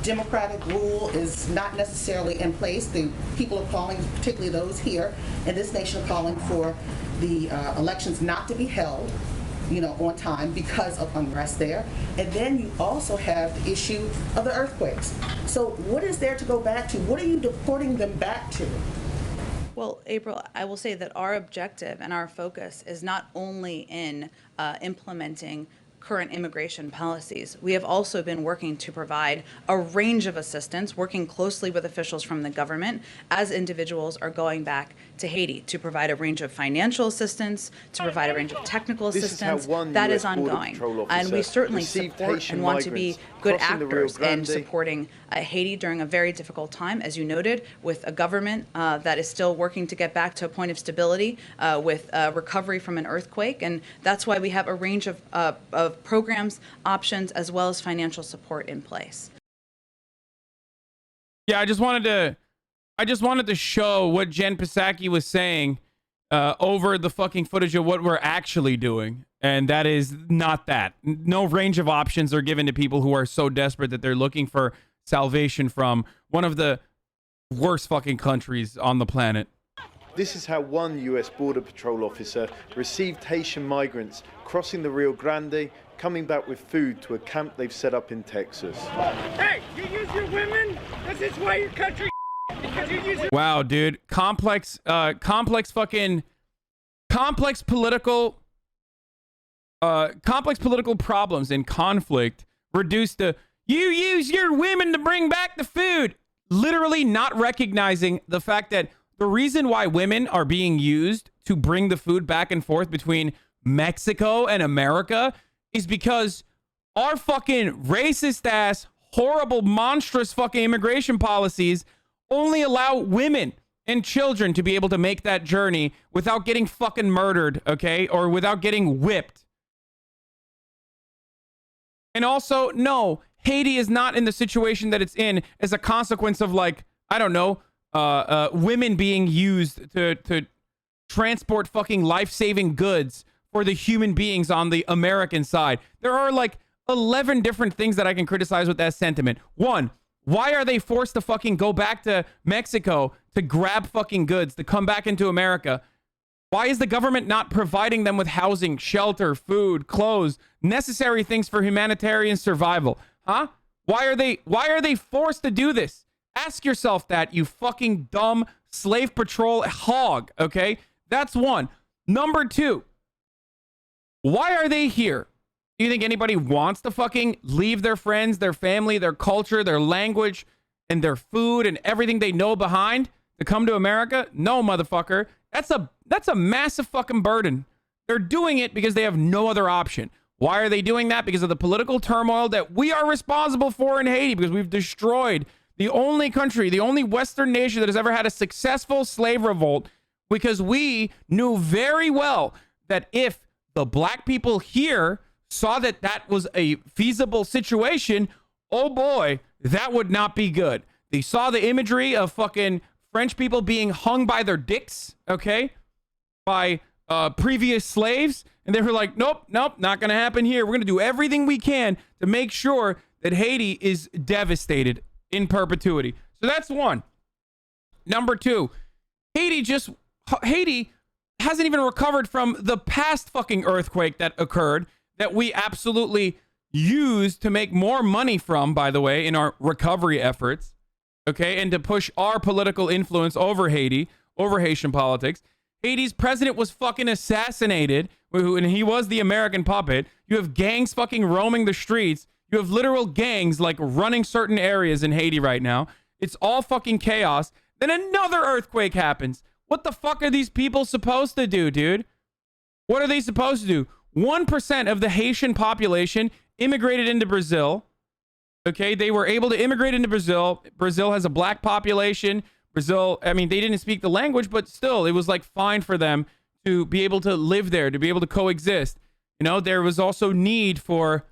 Speaker 13: Democratic rule is not necessarily in place. The people are calling, particularly those here in this nation, are calling for the elections not to be held, on time because of unrest there. And then you also have the issue of the earthquakes. So what is there to go back to? What are you deporting them back to?
Speaker 15: Well, April, I will say that our objective and our focus is not only in implementing current immigration policies. We have also been working to provide a range of assistance, working closely with officials from the government as individuals are going back to Haiti, to provide a range of financial assistance, to provide a range of technical assistance. That is ongoing. And we certainly support and want to be good actors in supporting Haiti during a very difficult time, as you noted, with a government that is still working to get back to a point of stability with recovery from an earthquake. And that's why we have a range of programs, options, as well as financial support in place.
Speaker 3: Yeah, I just wanted to show what Jen Psaki was saying over the fucking footage of what we're actually doing. And that is not that. No range of options are given to people who are so desperate that they're looking for salvation from one of the worst fucking countries on the planet.
Speaker 16: This is how one US Border Patrol officer received Haitian migrants crossing the Rio Grande, coming back with food to a camp they've set up in Texas.
Speaker 11: Hey, you use your women? This is why your country because you use
Speaker 3: Wow, dude. Complex political problems and conflict reduced to, you use your women to bring back the food. Literally not recognizing the fact that the reason why women are being used to bring the food back and forth between Mexico and America is because our fucking racist ass, horrible, monstrous fucking immigration policies only allow women and children to be able to make that journey without getting fucking murdered, okay? Or without getting whipped. And also, no, Haiti is not in the situation that it's in as a consequence of, like, I don't know, women being used to transport fucking life-saving goods for the human beings on the American side. There are like 11 different things that I can criticize with that sentiment. One, why are they forced to fucking go back to Mexico to grab fucking goods to come back into America? Why is the government not providing them with housing, shelter, food, clothes, necessary things for humanitarian survival? Huh? Why are they forced to do this? Ask yourself that, you fucking dumb slave patrol hog, okay? That's one. Number two, why are they here? Do you think anybody wants to fucking leave their friends, their family, their culture, their language, and their food and everything they know behind to come to America? No, motherfucker. That's a massive fucking burden. They're doing it because they have no other option. Why are they doing that? Because of the political turmoil that we are responsible for in Haiti, because we've destroyed the only country, the only Western nation that has ever had a successful slave revolt, because we knew very well that if the black people here saw that that was a feasible situation, oh boy, that would not be good. They saw the imagery of fucking French people being hung by their dicks, okay, by previous slaves, and they were like, nope, not gonna happen here. We're gonna do everything we can to make sure that Haiti is devastated in perpetuity. So that's one. Number two, Haiti hasn't even recovered from the past fucking earthquake that occurred, that we absolutely used to make more money from, by the way, in our recovery efforts, okay, and to push our political influence over Haiti, over Haitian politics. Haiti's president was fucking assassinated, and he was the American puppet. You have gangs fucking roaming the streets. You have literal gangs like running certain areas in Haiti right now. It's all fucking chaos. Then another earthquake happens. What the fuck are these people supposed to do, dude? What are they supposed to do? 1% of the Haitian population immigrated into Brazil. Okay, they were able to immigrate into Brazil. Brazil has a black population. Brazil, I mean, they didn't speak the language, but still, it was like fine for them to be able to live there, to be able to coexist. You know, there was also need for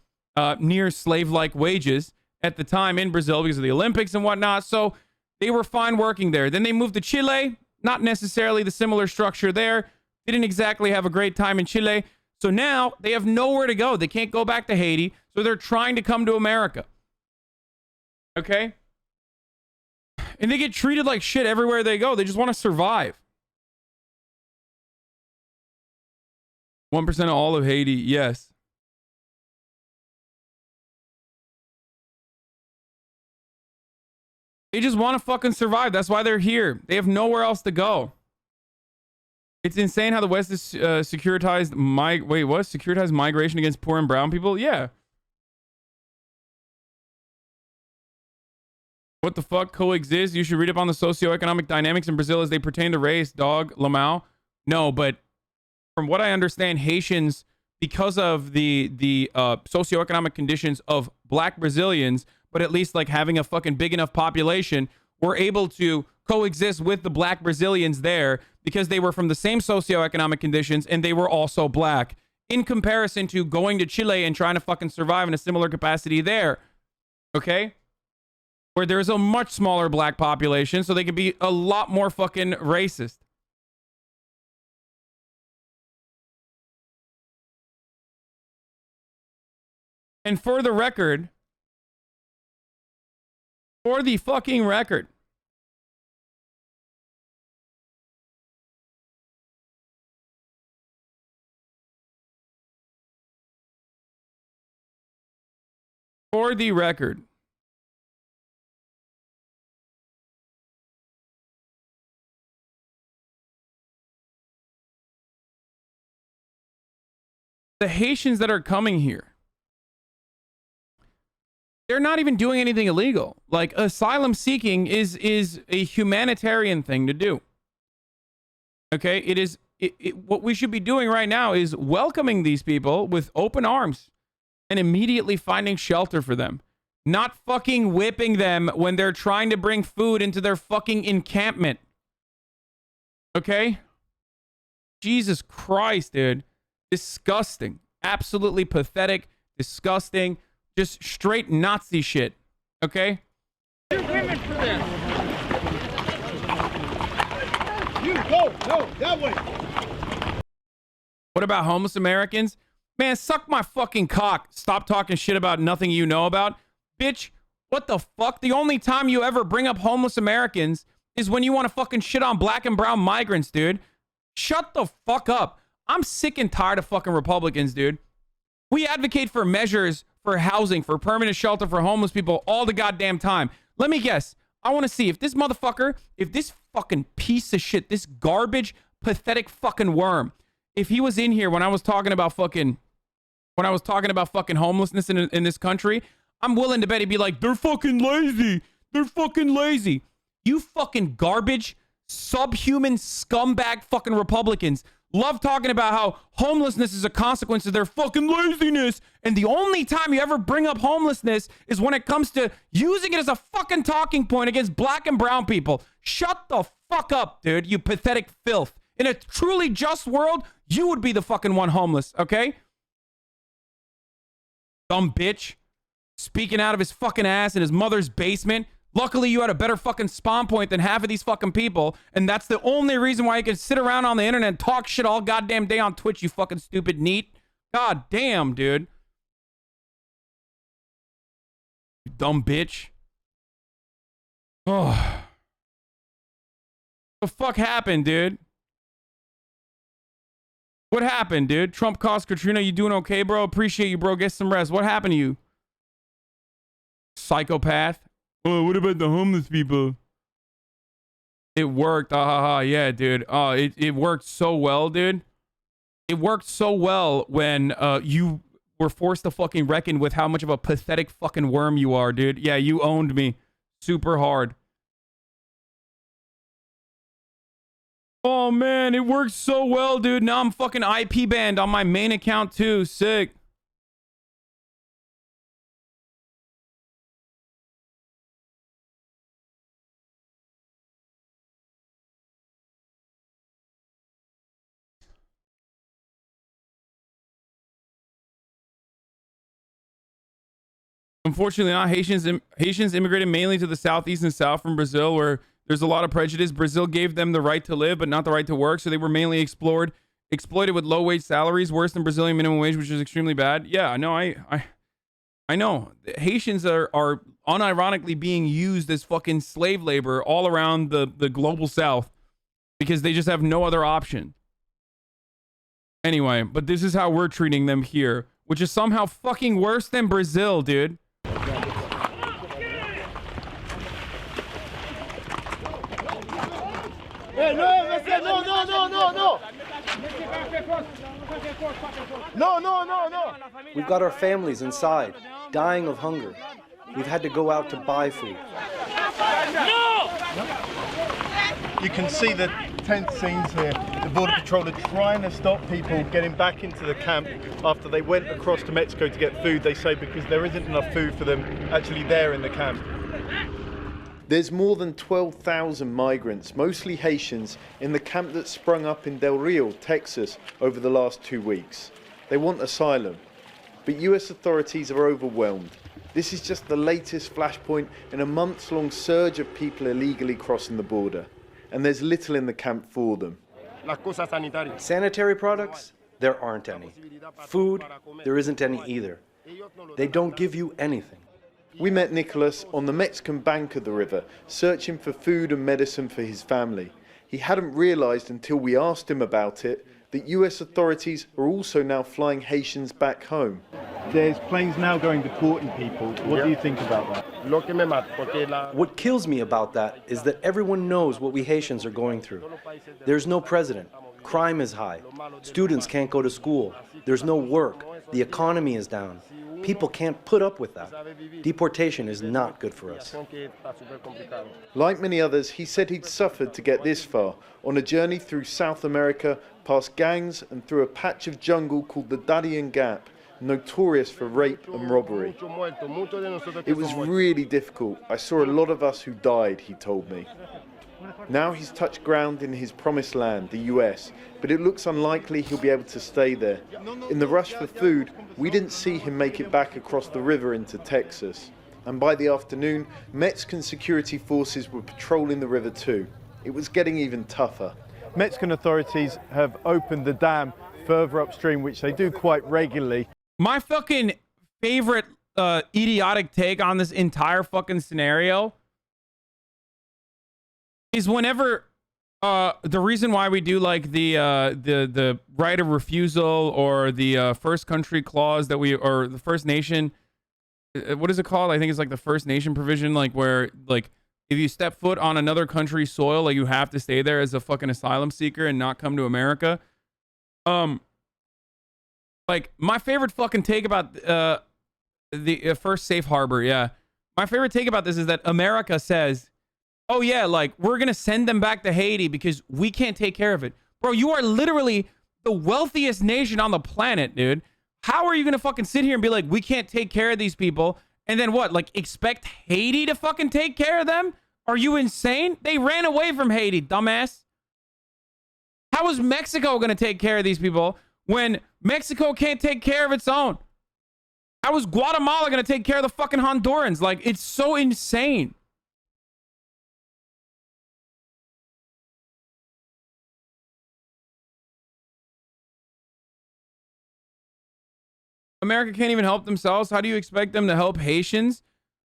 Speaker 3: near slave-like wages at the time in Brazil because of the Olympics and whatnot. So they were fine working there. Then they moved to Chile. Not necessarily the similar structure there. Didn't exactly have a great time in Chile. So now they have nowhere to go. They can't go back to Haiti. So they're trying to come to America. Okay? And they get treated like shit everywhere they go. They just want to survive. 1% of all of Haiti, yes. They just want to fucking survive. That's why they're here. They have nowhere else to go. It's insane how the West is securitized securitized migration against poor and brown people? Yeah. What the fuck? Coexist? You should read up on the socioeconomic dynamics in Brazil as they pertain to race, dog, Lamau. No, but from what I understand, Haitians, because of the socioeconomic conditions of black Brazilians, but at least like having a fucking big enough population, were able to coexist with the black Brazilians there because they were from the same socioeconomic conditions and they were also black, in comparison to going to Chile and trying to fucking survive in a similar capacity there. Okay? Where there's a much smaller black population, so they could be a lot more fucking racist. And for the record, for the fucking record, the Haitians that are coming here, they're not even doing anything illegal. Like, asylum seeking is a humanitarian thing to do. Okay? What we should be doing right now is welcoming these people with open arms and immediately finding shelter for them. Not fucking whipping them when they're trying to bring food into their fucking encampment. Okay? Jesus Christ, dude. Disgusting. Absolutely pathetic. Disgusting. Just straight Nazi shit. Okay?
Speaker 11: You're women for this. You go that way.
Speaker 3: What about homeless Americans? Man, suck my fucking cock. Stop talking shit about nothing you know about. Bitch, what the fuck? The only time you ever bring up homeless Americans is when you want to fucking shit on black and brown migrants, dude. Shut the fuck up. I'm sick and tired of fucking Republicans, dude. We advocate for measures for housing, for permanent shelter for homeless people all the goddamn time. Let me guess. I want to see if this motherfucker, if this fucking piece of shit, this garbage, pathetic fucking worm, if he was in here when I was talking about fucking homelessness in this country, I'm willing to bet he'd be like, they're fucking lazy. They're fucking lazy. You fucking garbage, subhuman scumbag fucking Republicans love talking about how homelessness is a consequence of their fucking laziness. And the only time you ever bring up homelessness is when it comes to using it as a fucking talking point against black and brown people. Shut the fuck up, dude, you pathetic filth. In a truly just world, you would be the fucking one homeless, okay? Dumb bitch. Speaking out of his fucking ass in his mother's basement. Luckily, you had a better fucking spawn point than half of these fucking people. And that's the only reason why you can sit around on the internet and talk shit all goddamn day on Twitch, you fucking stupid neat. God damn, dude. You dumb bitch. Oh. What the fuck happened, dude? What happened, dude? Trump cost Katrina. You doing okay, bro? Appreciate you, bro. Get some rest. What happened to you? Psychopath. Oh, what about the homeless people? It worked. Yeah, dude. Oh, it worked so well, dude. It worked so well when you were forced to fucking reckon with how much of a pathetic fucking worm you are, dude. Yeah, you owned me super hard. Oh, man, it worked so well, dude. Now I'm fucking IP banned on my main account, too. Sick. Unfortunately not. Haitians immigrated mainly to the southeast and south from Brazil, where there's a lot of prejudice. Brazil gave them the right to live, but not the right to work, so they were mainly exploited with low-wage salaries, worse than Brazilian minimum wage, which is extremely bad. Yeah, no, I know. Haitians are unironically being used as fucking slave labor all around the global south because they just have no other option. Anyway, but this is how we're treating them here, which is somehow fucking worse than Brazil, dude.
Speaker 17: Hey, no, no. We've got our families inside, dying of hunger. We've had to go out to buy food.
Speaker 16: No! You can see the tense scenes here. The Border Patrol are trying to stop people getting back into the camp after they went across to Mexico to get food, they say, because there isn't enough food for them actually there in the camp. There's more than 12,000 migrants, mostly Haitians, in the camp that sprung up in Del Rio, Texas, over the last 2 weeks. They want asylum, but US authorities are overwhelmed. This is just the latest flashpoint in a months-long surge of people illegally crossing the border, and there's little in the camp for them.
Speaker 17: Sanitary products? There aren't any. Food? There isn't any either. They don't give you anything.
Speaker 16: We met Nicholas on the Mexican bank of the river, searching for food and medicine for his family. He hadn't realized until we asked him about it that US authorities are also now flying Haitians back home. There's planes now going deporting people. What do you think about that?
Speaker 17: What kills me about that is that everyone knows what we Haitians are going through. There's no president. Crime is high. Students can't go to school. There's no work. The economy is down. People can't put up with that. Deportation is not good for us.
Speaker 16: Like many others, he said he'd suffered to get this far, on a journey through South America, past gangs and through a patch of jungle called the Darien Gap, notorious for rape and robbery. It was really difficult. I saw a lot of us who died, he told me. Now he's touched ground in his promised land, the US, but it looks unlikely he'll be able to stay there. In the rush for food, we didn't see him make it back across the river into Texas. And by the afternoon, Mexican security forces were patrolling the river too. It was getting even tougher. Mexican authorities have opened the dam further upstream, which they do quite regularly.
Speaker 3: My fucking favorite idiotic take on this entire fucking scenario is whenever the reason why we do like the right of refusal or the first country clause that we, or the First Nation, what is it called? I think it's like the First Nation provision, like where like if you step foot on another country's soil, like you have to stay there as a fucking asylum seeker and not come to America. Like my favorite fucking take about the first safe harbor, yeah. My favorite take about this is that America says, oh yeah, like we're gonna send them back to Haiti because we can't take care of it. Bro, you are literally the wealthiest nation on the planet, dude. How are you gonna fucking sit here and be like, we can't take care of these people, and then what, like expect Haiti to fucking take care of them? Are you insane? They ran away from Haiti, dumbass. How is Mexico gonna take care of these people when Mexico can't take care of its own? How is Guatemala gonna take care of the fucking Hondurans? Like, it's so insane. America can't even help themselves. How do you expect them to help Haitians?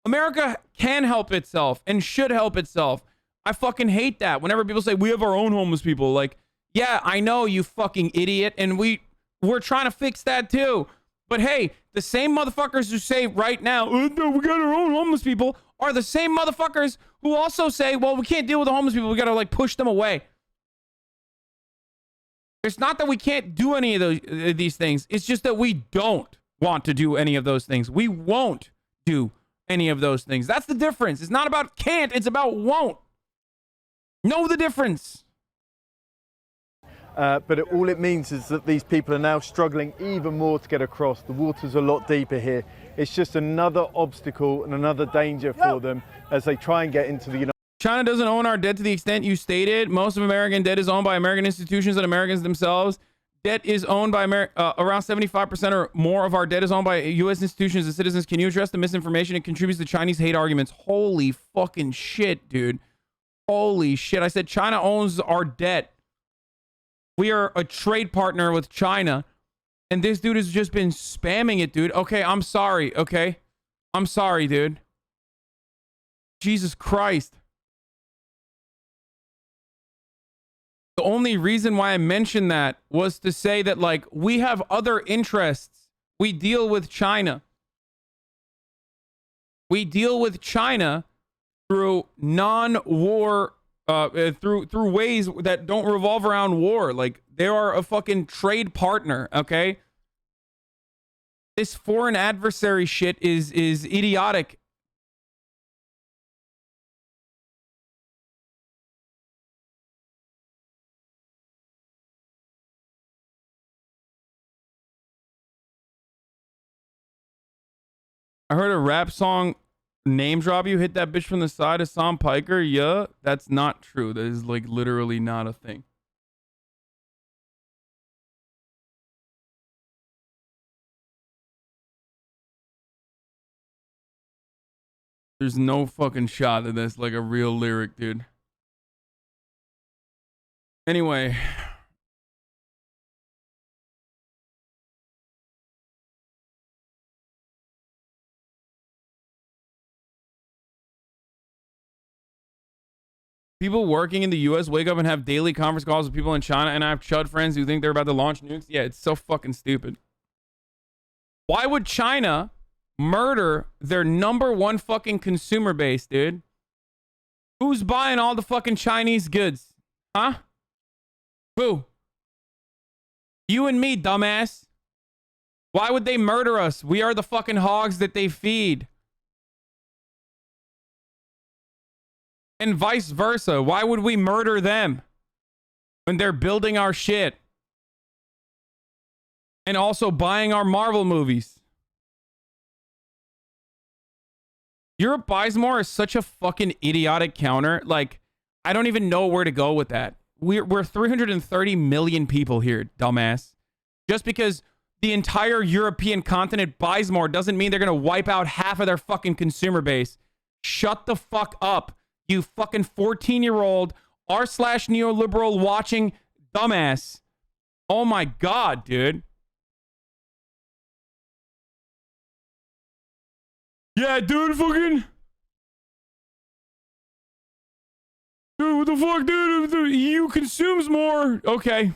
Speaker 3: America can help itself and should help itself. I fucking hate that. Whenever people say we have our own homeless people, like, yeah, I know, you fucking idiot, and we're trying to fix that too. But hey, the same motherfuckers who say right now, oh, no, we got our own homeless people, are the same motherfuckers who also say, well, we can't deal with the homeless people. We got to like push them away. It's not that we can't do any of these things. It's just that we don't want to do any of those things. We won't do any of those things. That's the difference. It's not about can't, it's about won't. Know the difference.
Speaker 16: But all it means is that these people are now struggling even more to get across. The water's a lot deeper here. It's just another obstacle and another danger for them as they try and get into the United States.
Speaker 3: China doesn't own our debt to the extent you stated. Most of American debt is owned by American institutions and Americans themselves. debt is owned by America. Around 75% or more of our debt is owned by U.S. institutions and citizens. Can you address the misinformation? It contributes to Chinese hate arguments. Holy fucking shit, dude. Holy shit. I said China owns our debt. We are a trade partner with China. And this dude has just been spamming it, dude. Okay, I'm sorry, okay? I'm sorry, dude. Jesus Christ. The only reason why I mentioned that was to say that, like, we have other interests. We deal with China. We deal with China through non-war, through ways that don't revolve around war. Like, they are a fucking trade partner, okay? This foreign adversary shit is idiotic. I heard a rap song name drop you, hit that bitch from the side of Sam Piker. Yeah, that's not true. That is like literally not a thing. There's no fucking shot that that's like a real lyric, dude. Anyway. People working in the U.S. wake up and have daily conference calls with people in China, and I have chud friends who think they're about to launch nukes. Yeah, it's so fucking stupid. Why would China murder their #1 fucking consumer base, dude? Who's buying all the fucking Chinese goods? Huh? Who? You and me, dumbass. Why would they murder us? We are the fucking hogs that they feed. And vice versa. Why would we murder them when they're building our shit? And also buying our Marvel movies. Europe buys more is such a fucking idiotic counter. Like, I don't even know where to go with that. We're 330 million people here, dumbass. Just because the entire European continent buys more doesn't mean they're going to wipe out half of their fucking consumer base. Shut the fuck up. You fucking 14-year-old r/neoliberal watching dumbass. Oh my god, dude. Yeah, dude, fucking. Dude, what the fuck, dude? The EU consumes more. Okay.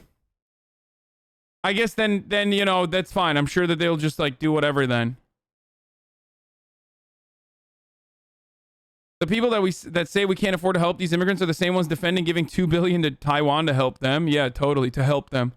Speaker 3: I guess then, you know, that's fine. I'm sure that they'll just, like, do whatever then. The people that say we can't afford to help these immigrants are the same ones defending giving $2 billion to Taiwan to help them. Yeah, totally, to help them.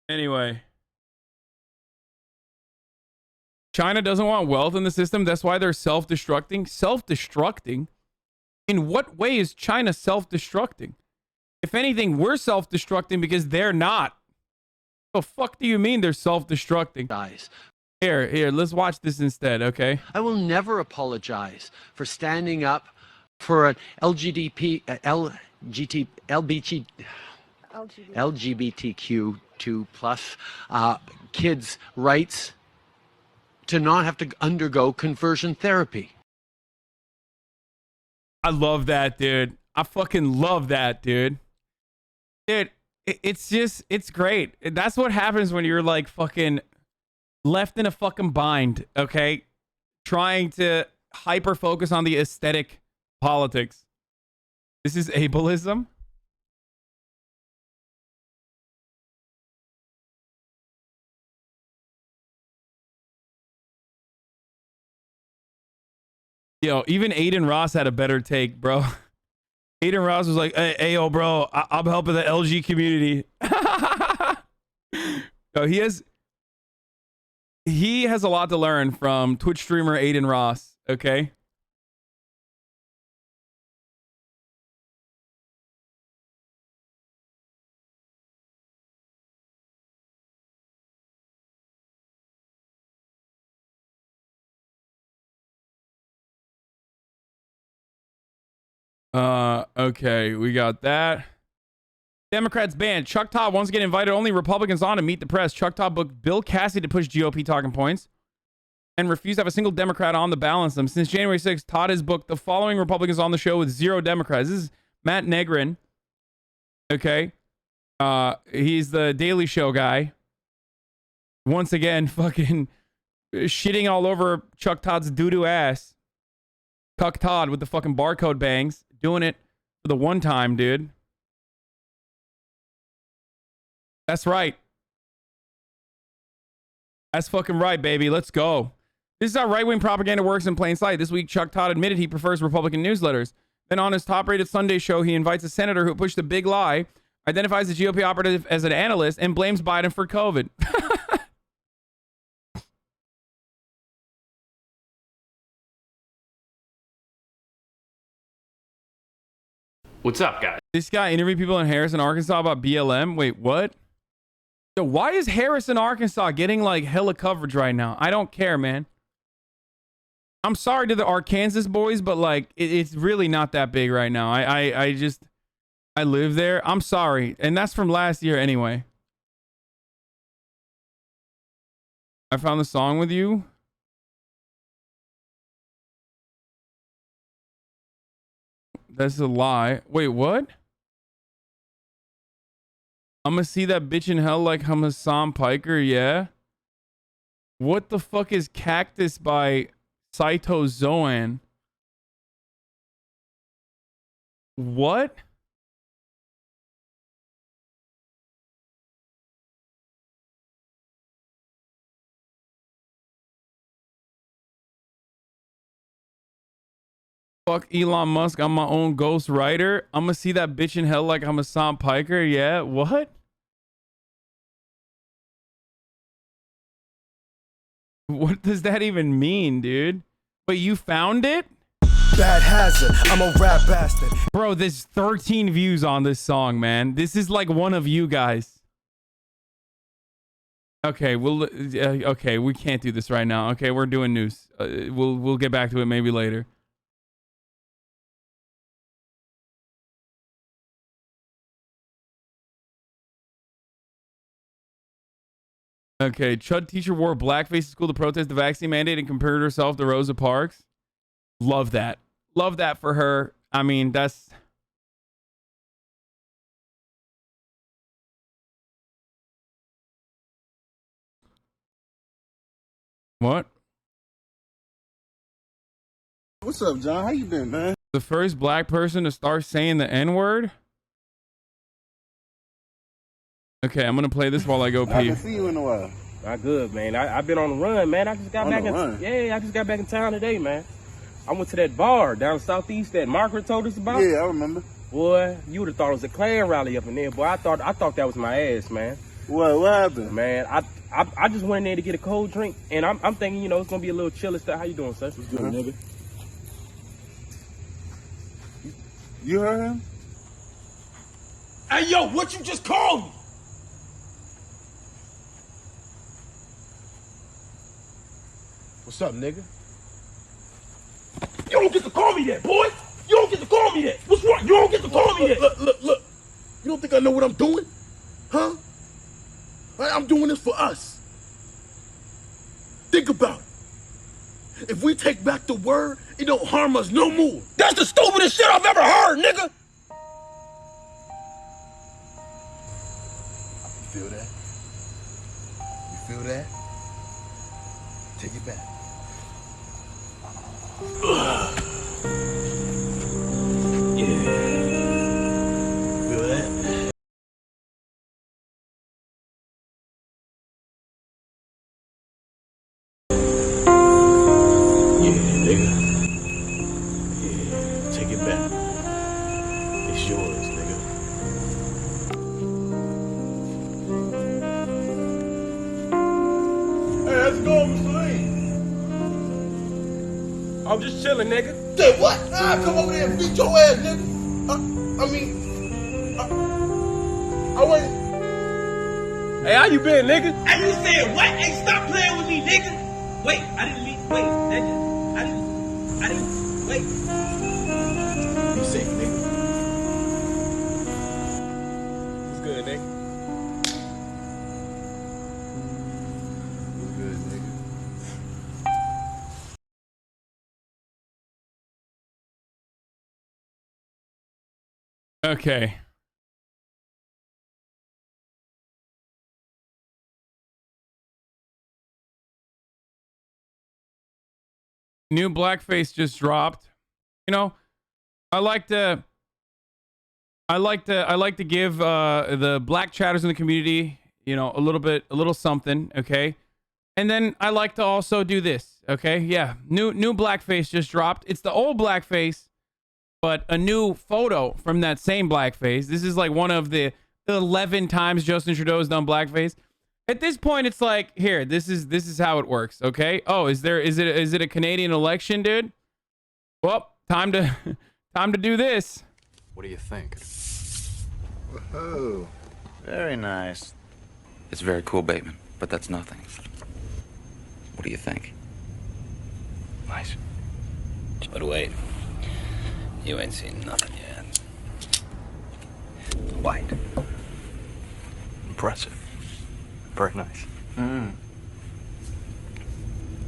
Speaker 3: Anyway. China doesn't want wealth in the system. That's why they're self-destructing. Self-destructing? In what way is China self-destructing? If anything, we're self-destructing because they're not. What the fuck do you mean they're self-destructing?
Speaker 18: Guys.
Speaker 3: Here, let's watch this instead, okay?
Speaker 18: I will never apologize for standing up for an LGBTQ2+ kids' rights to not have to undergo conversion therapy.
Speaker 3: I love that, dude. I fucking love that, dude. Dude, it's great. That's what happens when you're like fucking left in a fucking bind, okay? Trying to hyper focus on the aesthetic politics. This is ableism. Yo, even Aiden Ross had a better take, bro. Aiden Ross was like, hey yo, bro, I'm helping the LG community. So he has a lot to learn from Twitch streamer Aiden Ross, okay? Okay, we got that. Democrats banned. Chuck Todd once again invited only Republicans on to meet the press. Chuck Todd booked Bill Cassidy to push GOP talking points and refused to have a single Democrat on to balance them. Since January 6th, Todd has booked the following Republicans on the show with 0 Democrats. This is Matt Negrin. Okay. He's the Daily Show guy. Once again, fucking shitting all over Chuck Todd's doo-doo ass. Chuck Todd with the fucking barcode bangs. Doing it for the one time, dude. That's right. That's fucking right, baby. Let's go. This is how right-wing propaganda works in plain sight. This week, Chuck Todd admitted he prefers Republican newsletters. Then on his top-rated Sunday show, he invites a senator who pushed a big lie, identifies the GOP operative as an analyst, and blames Biden for COVID.
Speaker 19: What's up, guys?
Speaker 3: This guy interviewed people in Harrison, Arkansas about BLM. Wait, what? So why is Harrison, Arkansas getting like hella coverage right now? I don't care, man. I'm sorry to the Arkansas boys, but like it's really not that big right now. I live there. I'm sorry. And that's from last year anyway. I found the song with you. That's a lie. Wait, what? I'm gonna see that bitch in hell like I'm Hassan Piker, yeah? What the fuck is Cactus by Saito Zoan? What? Fuck Elon Musk, I'm my own ghost writer. I'm gonna see that bitch in hell like I'm Hassan Piker, yeah? What? What does that even mean, dude? But you found it?
Speaker 20: Bad hazard, I'm a rap bastard.
Speaker 3: Bro, there's 13 views on this song, man. This is like one of you guys. Okay, okay, we can't do this right now. Okay, we're doing news. We'll get back to it maybe later. Okay, Chud teacher wore blackface to school to protest the vaccine mandate and compared herself to Rosa Parks. Love that. Love that for her. I mean, that's... What?
Speaker 21: What's up, John? How you been, man?
Speaker 3: The first black person to start saying the N-word? Okay, I'm gonna play this while I go pee.
Speaker 21: I can see you in a while.
Speaker 22: Not good, man. I've been on the run, man. I just got back in. Yeah, I just got back in town today, man. I went to that bar down southeast that Margaret told us about.
Speaker 21: Yeah, I remember.
Speaker 22: Boy, you would have thought it was a Klan rally up in there, boy. I thought that was my ass, man.
Speaker 21: What happened?
Speaker 22: Man, I just went in there to get a cold drink, and I'm thinking, you know, it's gonna be a little chill and stuff. How you doing, sir? What's good, nigga?
Speaker 21: You heard him?
Speaker 22: Hey, yo, what you just called me?
Speaker 21: What's up, nigga?
Speaker 22: You don't get to call me that, boy. You don't get to call me that. What's wrong? You don't get to call me that.
Speaker 21: Look. You don't think I know what I'm doing? Huh? I'm doing this for us. Think about it. If we take back the word, it don't harm us no more.
Speaker 22: That's the stupidest shit I've ever heard, nigga.
Speaker 21: You feel that? You feel that? Take it back. Feel that? Yeah, nigga. Yeah, take it back. It's yours, nigga. Hey, how's it going, Mr. Lee?
Speaker 22: I'm just chilling, nigga.
Speaker 21: Say what? Come over there and beat your ass, nigga. I wait.
Speaker 22: Hey, how you been, nigga?
Speaker 11: Hey, you said what? Hey, stop playing with me, nigga. Wait, I didn't mean. Wait, nigga. I didn't. Wait.
Speaker 21: Be safe, nigga.
Speaker 3: Okay. New Blackface just dropped. You know, I like to give the black chatters in the community, you know, a little something, okay? And then I like to also do this, okay? Yeah, new Blackface just dropped. It's the old Blackface, but a new photo from that same Blackface. This is like one of the 11 times Justin Trudeau's done Blackface. At this point, it's like, here, this is how it works, okay? Oh, is it a Canadian election, dude? Well, time to do this.
Speaker 2: What do you think?
Speaker 6: Woohoo. Very nice. It's very cool, Bateman, but that's nothing. What do you think?
Speaker 2: Nice.
Speaker 6: But wait. You ain't seen nothing yet. White.
Speaker 2: Impressive. Very nice.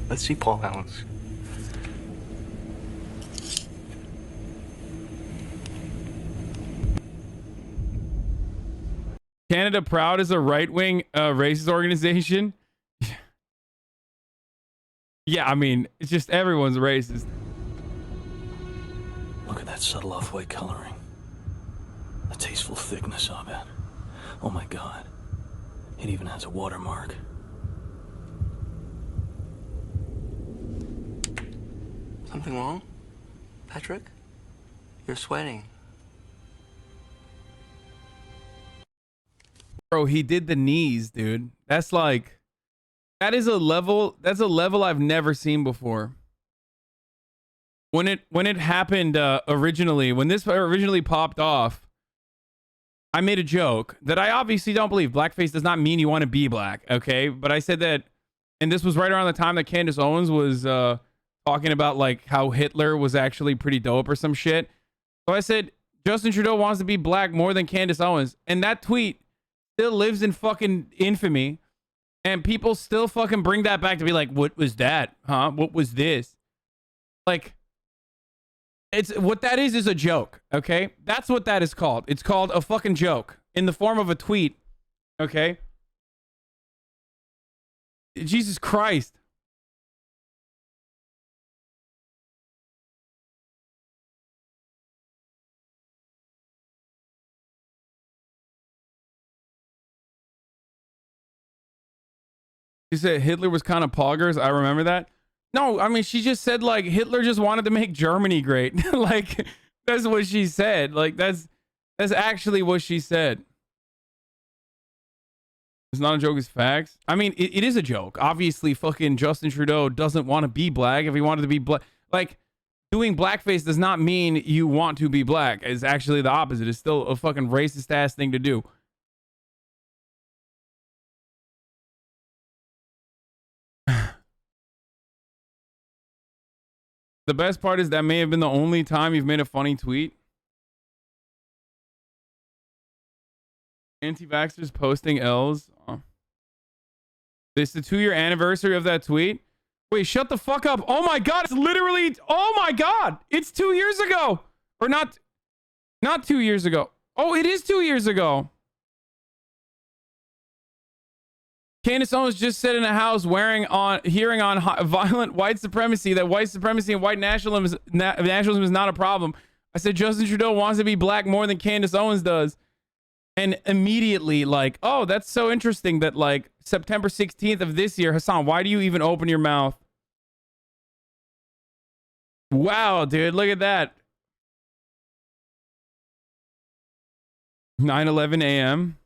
Speaker 2: Let's see Paul Allen's.
Speaker 3: Canada Proud is a right-wing racist organization. Yeah, I mean, it's just everyone's racist.
Speaker 2: Look at that subtle off-white coloring. The tasteful thickness of it. Oh my God. It even has a watermark.
Speaker 6: Something wrong? Patrick? You're sweating.
Speaker 3: Bro, he did the knees, dude. That's like, that's a level I've never seen before. When it happened originally, when this originally popped off, I made a joke that I obviously don't believe. Blackface does not mean you want to be black, okay? But I said that, and this was right around the time that Candace Owens was talking about like how Hitler was actually pretty dope or some shit. So I said, Justin Trudeau wants to be black more than Candace Owens. And that tweet still lives in fucking infamy. And people still fucking bring that back to be like, what was that? Huh? What was this? Like, it's what that is a joke, okay? That's what that is called. It's called a fucking joke in the form of a tweet, okay? Jesus Christ. She said Hitler was kind of poggers. I remember that. No, I mean, she just said like Hitler just wanted to make Germany great. Like, that's what she said. Like, that's actually what she said. It's not a joke, it's facts. I mean, it is a joke. Obviously, fucking Justin Trudeau doesn't want to be black. If he wanted to be black, like, doing blackface does not mean you want to be black. It's actually the opposite. It's still a fucking racist ass thing to do. The best part is that may have been the only time you've made a funny tweet. Anti-vaxxers posting L's. Oh. This is the 2-year anniversary of that tweet. Wait, shut the fuck up. Oh my God. It's literally, oh my God. It's 2 years ago. Or not 2 years ago. Oh, it is 2 years ago. Candace Owens just said in a house hearing on violent white supremacy that white supremacy and white nationalism is not a problem. I said Justin Trudeau wants to be black more than Candace Owens does. And immediately like, oh, that's so interesting that like September 16th of this year, Hasan, why do you even open your mouth? Wow, dude, look at that. 9:11 a.m.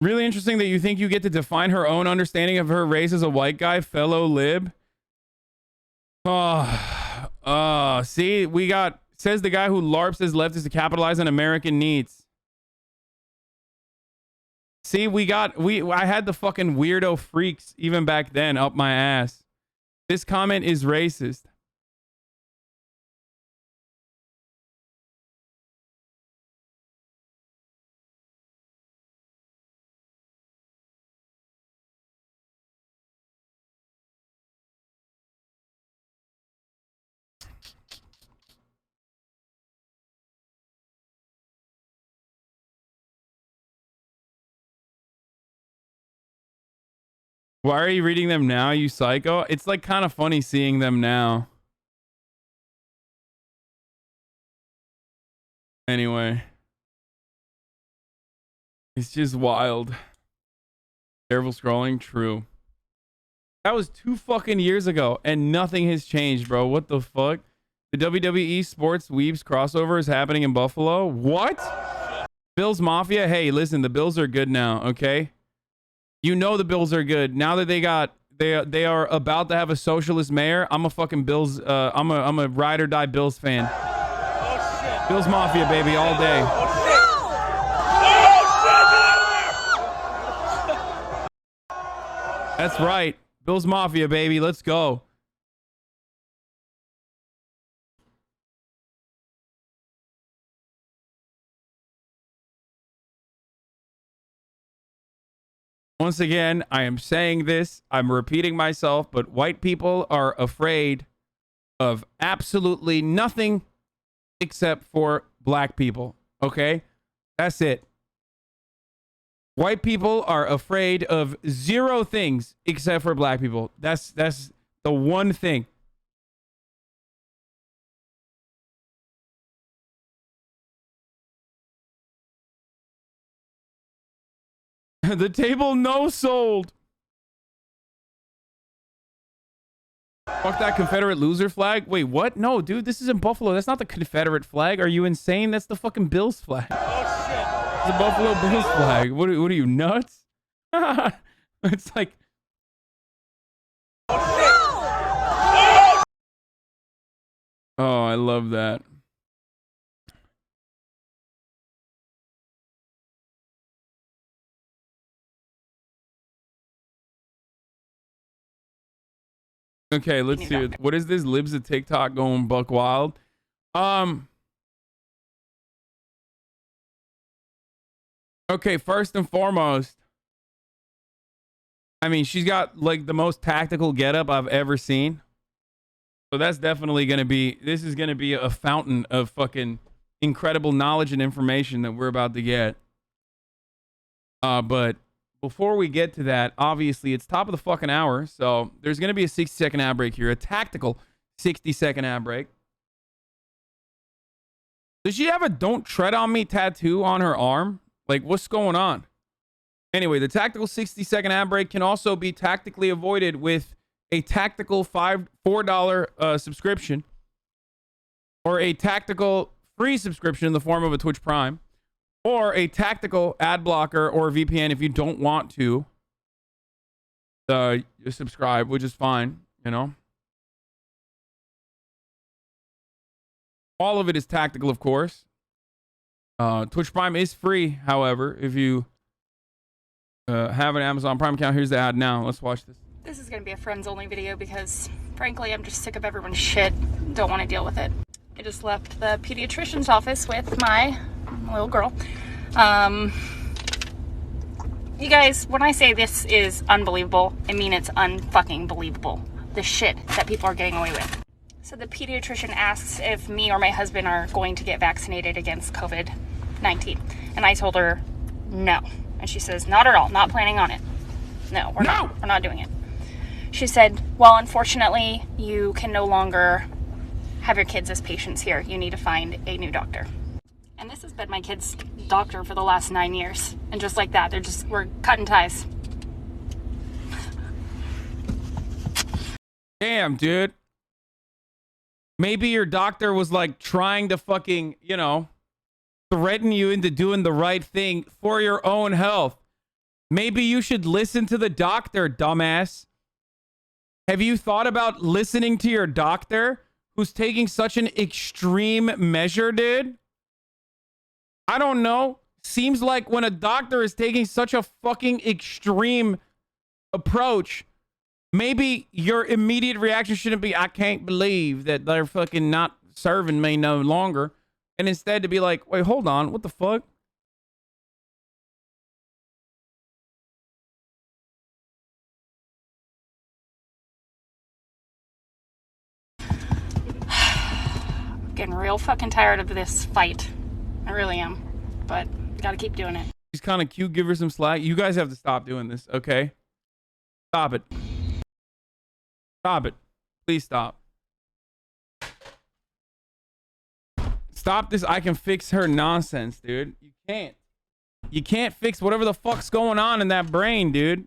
Speaker 3: Really interesting that you think you get to define her own understanding of her race as a white guy, fellow lib. See, says the guy who LARPs his leftists to capitalize on American needs. See, I had the fucking weirdo freaks even back then up my ass. This comment is racist. Why are you reading them now, you psycho? It's like kind of funny seeing them now. Anyway. It's just wild. Terrible scrolling, true. That was 2 fucking years ago, and nothing has changed, bro. What the fuck? The WWE Sports Weebs crossover is happening in Buffalo? What? Bills Mafia? Hey, listen, the Bills are good now, okay? You know the Bills are good. Now that they are about to have a socialist mayor, I'm a fucking Bills, I'm a ride or die Bills fan. Bills Mafia, baby, all day. That's right. Bills Mafia, baby. Let's go. Once again, I am saying this. I'm repeating myself, but white people are afraid of absolutely nothing except for black people. Okay? That's it. White people are afraid of 0 things except for black people. That's the one thing. The table no sold. Fuck that Confederate loser flag. Wait, what? No, dude, this is in Buffalo. That's not the Confederate flag. Are you insane? That's the fucking Bills flag. Oh, shit. It's the Buffalo Bills flag. What are you, nuts? It's like... Oh, I love that. Okay, let's see. What is this? Libs of TikTok going buck wild. Okay, first and foremost, I mean, she's got like the most tactical getup I've ever seen. So that's definitely going to be, this is going to be a fountain of fucking incredible knowledge and information that we're about to get. But before we get to that, obviously it's top of the fucking hour. So there's going to be a 60-second ad break here, a tactical 60-second ad break. Does she have a "Don't Tread on Me" tattoo on her arm? Like, what's going on? Anyway, the tactical 60-second ad break can also be tactically avoided with a tactical $4 subscription, or a tactical free subscription in the form of a Twitch Prime, or a tactical ad blocker or VPN if you don't want to subscribe, which is fine, you know. All of it is tactical, of course. Twitch Prime is free, however, if you have an Amazon Prime account. Here's the ad now. Let's watch this.
Speaker 1: This is going to be a friends-only video because, frankly, I'm just sick of everyone's shit. Don't want to deal with it. I just left the pediatrician's office with my little girl. You guys, when I say this is unbelievable, I mean it's unfucking believable. The shit that people are getting away with. So the pediatrician asks if me or my husband are going to get vaccinated against COVID-19. And I told her no. And she says, not at all, not planning on it. No, we're not doing it. She said, well, unfortunately, you can no longer have your kids as patients here. You need to find a new doctor. And this has been my kid's doctor for the last 9 years. And just like that, we're cutting ties.
Speaker 3: Damn, dude. Maybe your doctor was like trying to fucking, you know, threaten you into doing the right thing for your own health. Maybe you should listen to the doctor, dumbass. Have you thought about listening to your doctor who's taking such an extreme measure, dude? I don't know. Seems like when a doctor is taking such a fucking extreme approach, maybe your immediate reaction shouldn't be, I can't believe that they're fucking not serving me no longer. And instead to be like, wait, hold on. What the fuck?
Speaker 1: Getting real fucking tired of this fight. I really am. But gotta keep doing it.
Speaker 3: She's kind of cute. Give her some slack. You guys have to stop doing this, okay? Stop it. Stop it. Please stop. Stop this. I can fix her nonsense, dude. You can't. You can't fix whatever the fuck's going on in that brain, dude.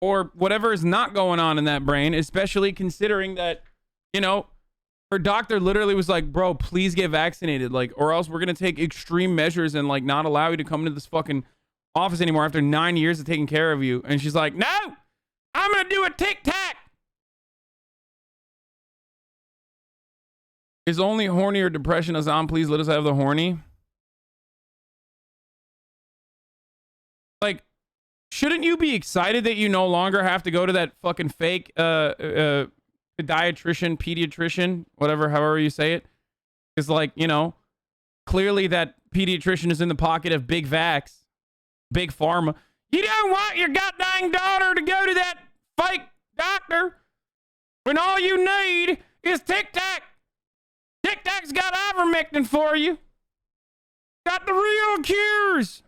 Speaker 3: Or whatever is not going on in that brain, especially considering that, you know, her doctor literally was like, bro, please get vaccinated, like, or else we're going to take extreme measures and, like, not allow you to come into this fucking office anymore after 9 years of taking care of you. And she's like, no, I'm going to do a tic-tac. Is only horny or depression Hasan? Please let us have the horny. Like, shouldn't you be excited that you no longer have to go to that fucking fake podiatrician, pediatrician, whatever, however you say it? It's like, you know, clearly that pediatrician is in the pocket of big vax, big pharma. You don't want your goddamn daughter to go to that fake doctor when all you need is tic-tac. Tic-Tac's got ivermectin for you. Got the real cures.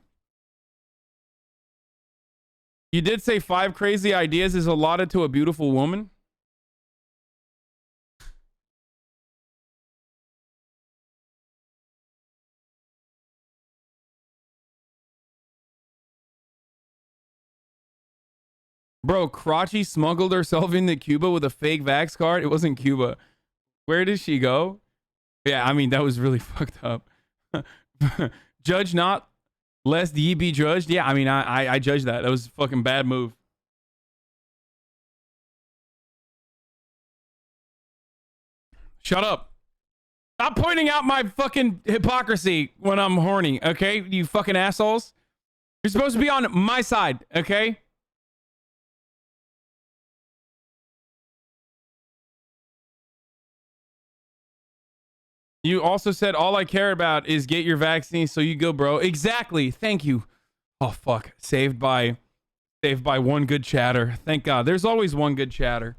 Speaker 3: You did say 5 crazy ideas is allotted to a beautiful woman. Bro, Crotchy smuggled herself into Cuba with a fake vax card. It wasn't Cuba. Where did she go? Yeah, I mean, that was really fucked up. Judge not, lest ye be judged. Yeah, I mean, I judge that. That was a fucking bad move. Shut up. Stop pointing out my fucking hypocrisy when I'm horny, okay? You fucking assholes. You're supposed to be on my side, okay? You also said all I care about is get your vaccine, so you go, bro. Exactly. Thank you. Oh fuck. Saved by one good chatter. Thank God. There's always one good chatter.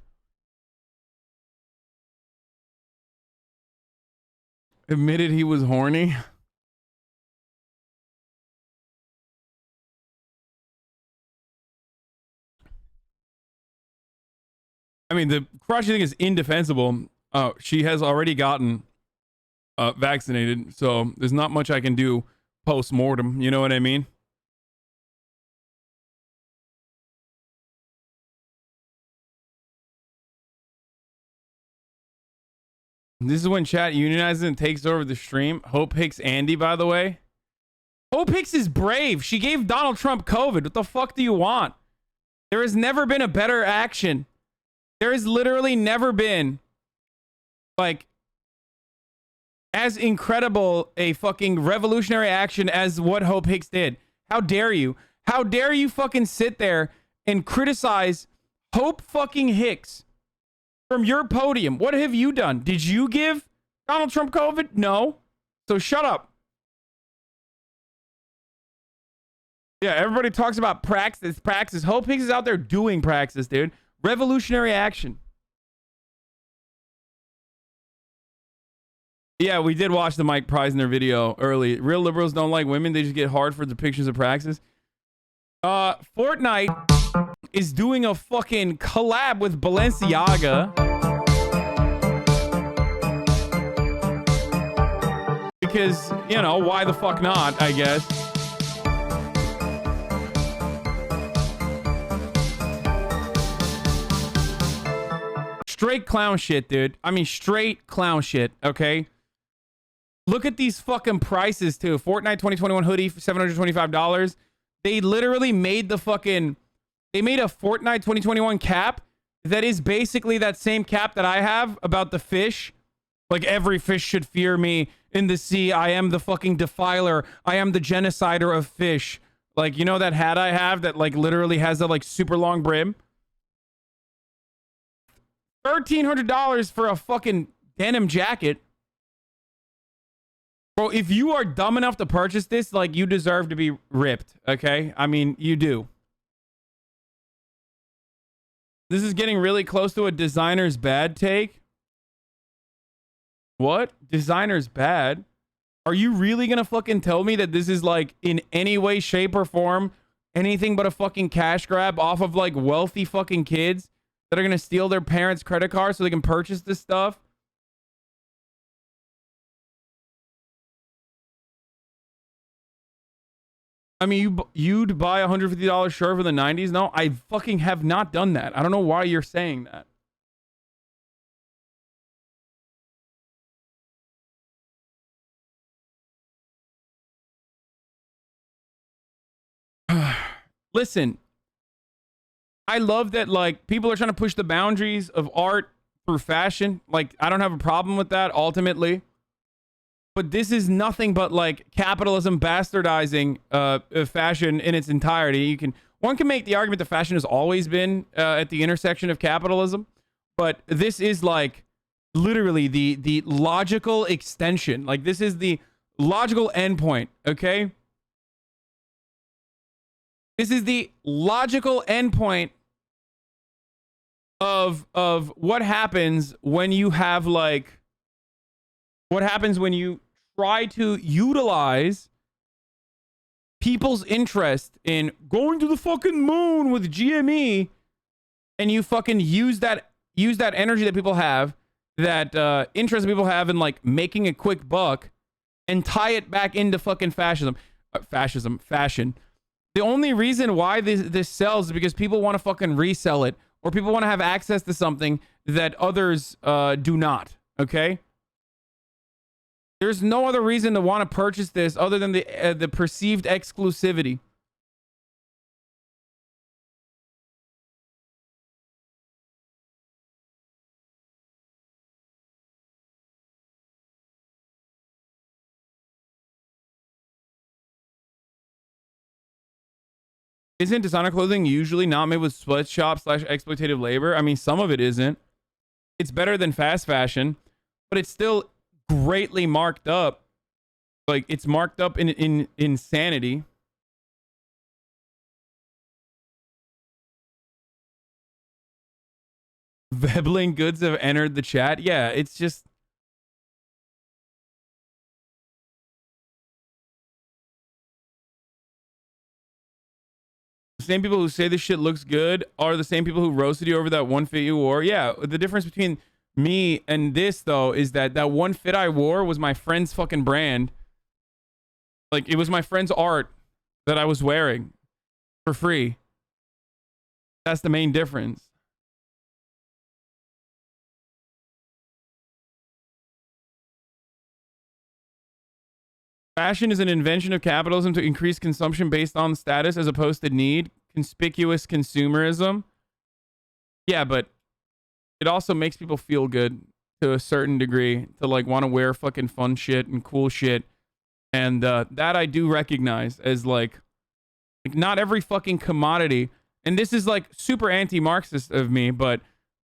Speaker 3: Admitted he was horny. I mean, the crotchety thing is indefensible. She has already gotten vaccinated, so there's not much I can do post-mortem, you know what I mean? This is when chat unionizes and takes over the stream. Hope Hicks Andy, by the way. Hope Hicks is brave. She gave Donald Trump COVID. What the fuck do you want? There has never been a better action. There has literally never been, like, as incredible a fucking revolutionary action as what Hope Hicks did. How dare you? How dare you fucking sit there and criticize Hope fucking Hicks from your podium? What have you done? Did you give Donald Trump COVID? No. So shut up. Yeah, everybody talks about praxis. Hope Hicks is out there doing praxis, dude. Revolutionary action. Yeah, we did watch the Mike Prysner video early. Real liberals don't like women. They just get hard for depictions of praxis. Fortnite is doing a fucking collab with Balenciaga. Because, you know, why the fuck not, I guess. Straight clown shit, dude. I mean, straight clown shit, okay? Look at these fucking prices, too. Fortnite 2021 hoodie for $725. They literally made the fucking... They made a Fortnite 2021 cap that is basically that same cap that I have about the fish. Like, every fish should fear me in the sea. I am the fucking defiler. I am the genocider of fish. Like, you know that hat I have that, like, literally has that, like, super long brim? $1,300 for a fucking denim jacket. Bro, if you are dumb enough to purchase this, like, you deserve to be ripped, okay? I mean, you do. This is getting really close to a designer's bad take. What? Designer's bad? Are you really gonna fucking tell me that this is, like, in any way, shape, or form anything but a fucking cash grab off of like wealthy fucking kids that are gonna steal their parents' credit cards so they can purchase this stuff. I mean, you'd buy a $150 shirt for the 90s? No, I fucking have not done that. I don't know why you're saying that. Listen, I love that, like, people are trying to push the boundaries of art through fashion. Like, I don't have a problem with that, ultimately. But this is nothing but, like, capitalism bastardizing fashion in its entirety. One can make the argument that fashion has always been at the intersection of capitalism. But this is, like, literally the logical extension. Like, this is the logical endpoint, okay? This is the logical endpoint of what happens when you have, like, what happens when you try to utilize people's interest in going to the fucking moon with GME, and you fucking use that energy that people have, that interest that people have in, like, making a quick buck, and tie it back into fucking fashion. The only reason why this sells is because people want to fucking resell it, or people want to have access to something that others do not, okay? There's no other reason to want to purchase this other than the perceived exclusivity. Isn't designer clothing usually not made with sweatshop/exploitative labor? I mean, some of it isn't. It's better than fast fashion, but it's still greatly marked up. Like, it's marked up in insanity. Vebling goods have entered the chat. Yeah, it's just... The same people who say this shit looks good are the same people who roasted you over that one fit you wore. Yeah, the difference between me and this, though, is that one fit I wore was my friend's fucking brand. Like, it was my friend's art that I was wearing for free. That's the main difference. Fashion is an invention of capitalism to increase consumption based on status as opposed to need. Conspicuous consumerism. Yeah, but it also makes people feel good to a certain degree, to, like, want to wear fucking fun shit and cool shit. And that I do recognize as, like not every fucking commodity. And this is, like, super anti-Marxist of me, but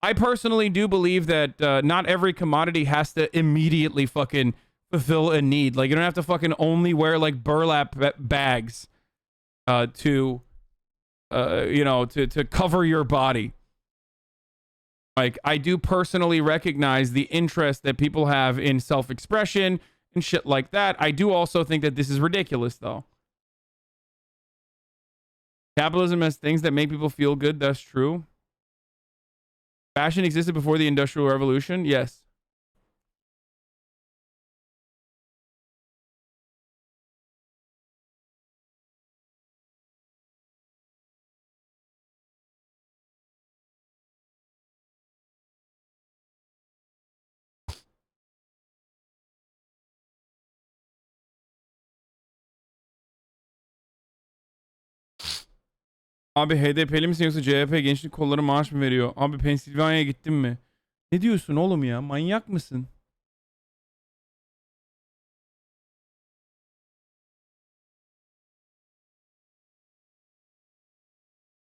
Speaker 3: I personally do believe that not every commodity has to immediately fucking fulfill a need. Like, you don't have to fucking only wear, like, burlap bags to cover your body. Like, I do personally recognize the interest that people have in self-expression and shit like that. I do also think that this is ridiculous, though. Capitalism has things that make people feel good. That's true. Fashion existed before the Industrial Revolution. Yes. Abi HDP'li misin yoksa CHP gençlik kolları maaş mı veriyor? Abi Pensilvanya'ya gittin mi? Ne diyorsun oğlum ya? Manyak mısın?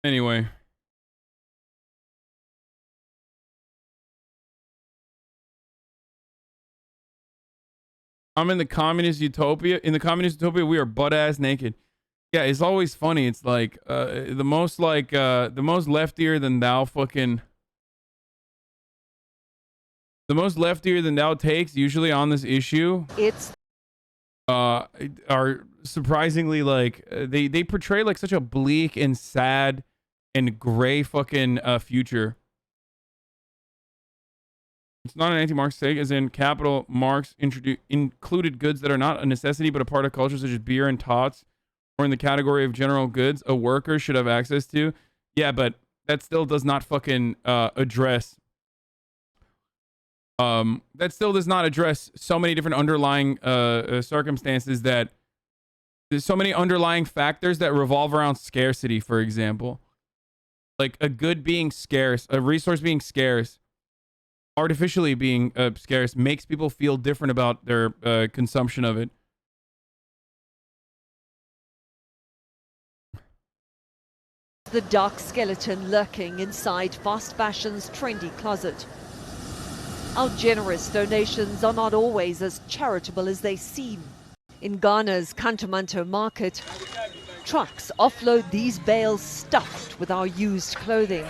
Speaker 3: Anyway. I'm in the communist utopia. In the communist utopia, we are butt-ass naked. Yeah, it's always funny. It's like the most leftier than thou fucking... The most leftier than thou takes usually on this issue are surprisingly, like they portray like such a bleak and sad and gray fucking future. It's not an anti-Marx take, as in capital Marx included goods that are not a necessity but a part of culture, such as beer and tots, or in the category of general goods a worker should have access to. Yeah, but that still does not fucking address. That still does not address so many different underlying circumstances, that there's so many underlying factors that revolve around scarcity, for example. Like a good being scarce, a resource being scarce, artificially being scarce, makes people feel different about their consumption of it.
Speaker 8: The dark skeleton lurking inside fast fashion's trendy closet. Our generous donations are not always as charitable as they seem. In Ghana's Kantamanto market, trucks offload these bales stuffed with our used clothing.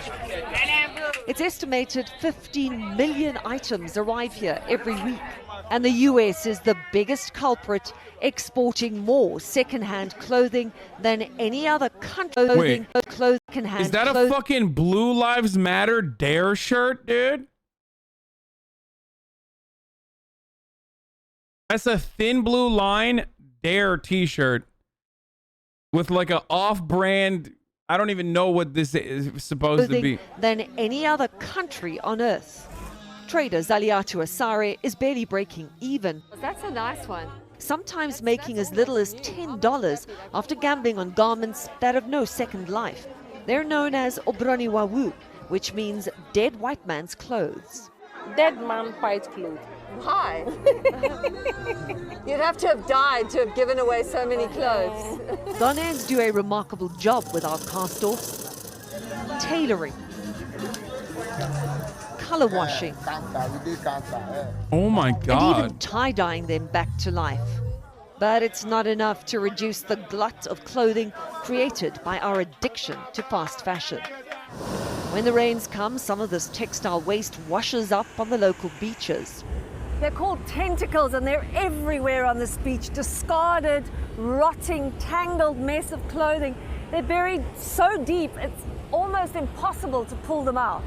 Speaker 8: It's estimated 15 million items arrive here every week. And the US is the biggest culprit, exporting more second-hand clothing than any other country.
Speaker 3: Is that a fucking Blue Lives Matter Dare shirt, dude? That's a Thin Blue Line Dare t-shirt with like a off-brand, I don't even know what this is supposed to be.
Speaker 8: Than any other country on earth. Trader Zaliatu Asare is barely breaking even.
Speaker 9: That's a nice one.
Speaker 8: Sometimes making as little as $10 after gambling on garments that have no second life. They're known as Obroni Wawu, which means dead white man's clothes.
Speaker 9: Dead man white clothes. Why? You'd have to have died to have given away so many clothes.
Speaker 8: Ghanaians do a remarkable job with our cast-offs. Tailoring. Color washing.
Speaker 3: Oh my God.
Speaker 8: And even tie-dyeing them back to life. But it's not enough to reduce the glut of clothing created by our addiction to fast fashion. When the rains come, some of this textile waste washes up on the local beaches.
Speaker 9: They're called tentacles and they're everywhere on this beach. Discarded, rotting, tangled mess of clothing. They're buried so deep, it's almost impossible to pull them out.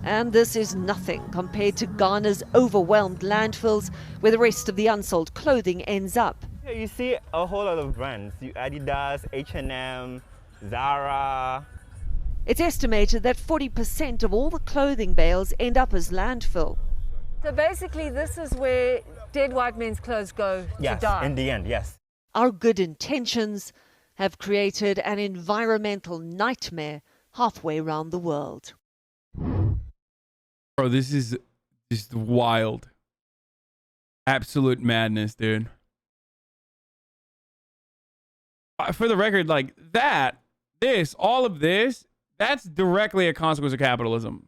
Speaker 8: And this is nothing compared to Ghana's overwhelmed landfills, where the rest of the unsold clothing ends up.
Speaker 23: You see a whole lot of brands, Adidas, H&M, Zara.
Speaker 8: It's estimated that 40% of all the clothing bales end up as landfill.
Speaker 9: So basically this is where dead white men's clothes go to die.
Speaker 23: Yes, in the end, yes.
Speaker 8: Our good intentions have created an environmental nightmare halfway around the world.
Speaker 3: Bro, this is just wild. Absolute madness, dude. For the record, like all of this, that's directly a consequence of capitalism.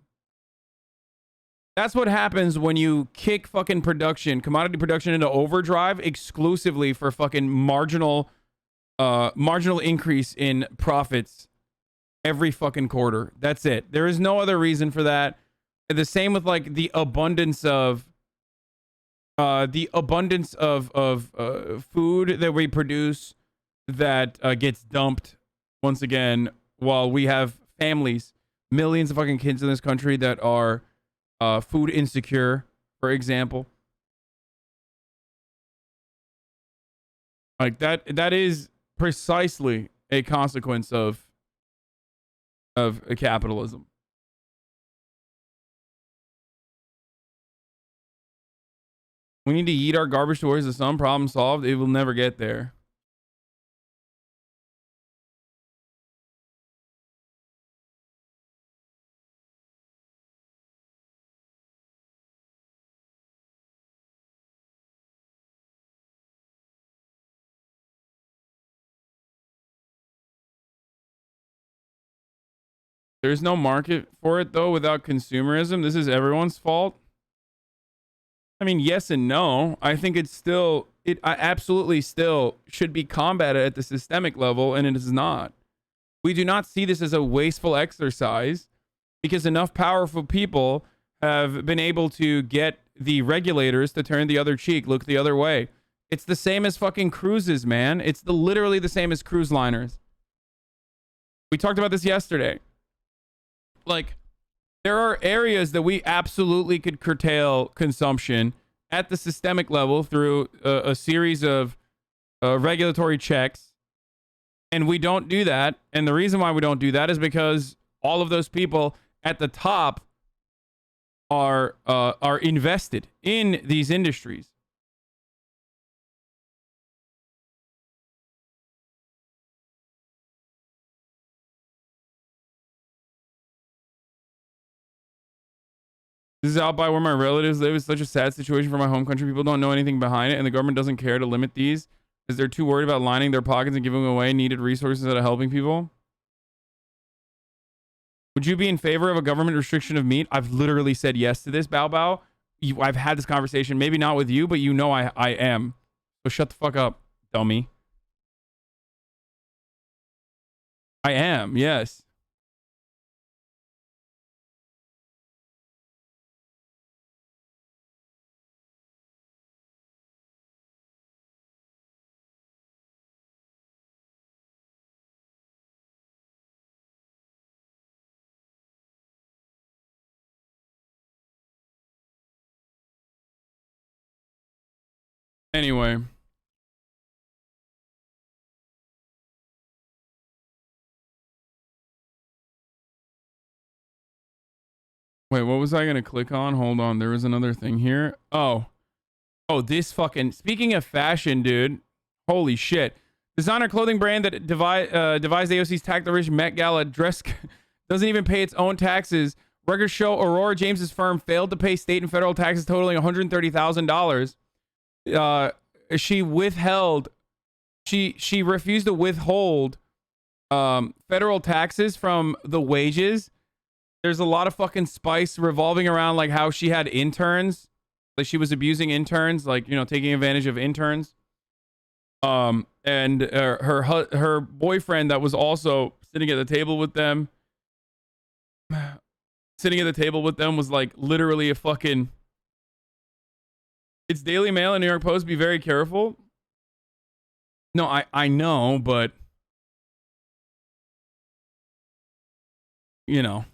Speaker 3: That's what happens when you kick fucking commodity production into overdrive exclusively for fucking marginal increase in profits every fucking quarter. That's it. There is no other reason for that. The same with like the abundance of food that we produce that gets dumped once again, while we have families, millions of fucking kids in this country that are food insecure, for example. Like that is precisely a consequence of capitalism. We need to eat our garbage towards the sun. Problem solved. It will never get there. There's no market for it, though, without consumerism. This is everyone's fault. I mean, yes and no. I think I absolutely still should be combated at the systemic level, and it is not. We do not see this as a wasteful exercise because enough powerful people have been able to get the regulators to turn the other cheek, look the other way. It's the same as fucking cruises, man. It's literally the same as cruise liners. We talked about this yesterday. Like, there are areas that we absolutely could curtail consumption at the systemic level through a series of regulatory checks. And we don't do that. And the reason why we don't do that is because all of those people at the top are invested in these industries. This is out by where my relatives live. It's such a sad situation for my home country. People don't know anything behind it, and the government doesn't care to limit these because they're too worried about lining their pockets and giving away needed resources instead of helping people. Would you be in favor of a government restriction of meat? I've literally said yes to this, Bao Bao. I've had this conversation. Maybe not with you, but you know I am. So shut the fuck up, dummy. I am, yes. Anyway. Wait, what was I going to click on? Hold on. There was another thing here. Oh, this fucking... Speaking of fashion, dude. Holy shit. Designer clothing brand that devised AOC's Tax the Rich Met Gala dress doesn't even pay its own taxes. Records show Aurora James's firm failed to pay state and federal taxes totaling $130,000. She refused to withhold federal taxes from the wages. There's a lot of fucking spice revolving around like how she had interns, like she was abusing interns, like, you know, taking advantage of interns. And her boyfriend that was also sitting at the table with them was like literally a fucking... It's Daily Mail and New York Post. Be very careful. No, I know, but you know,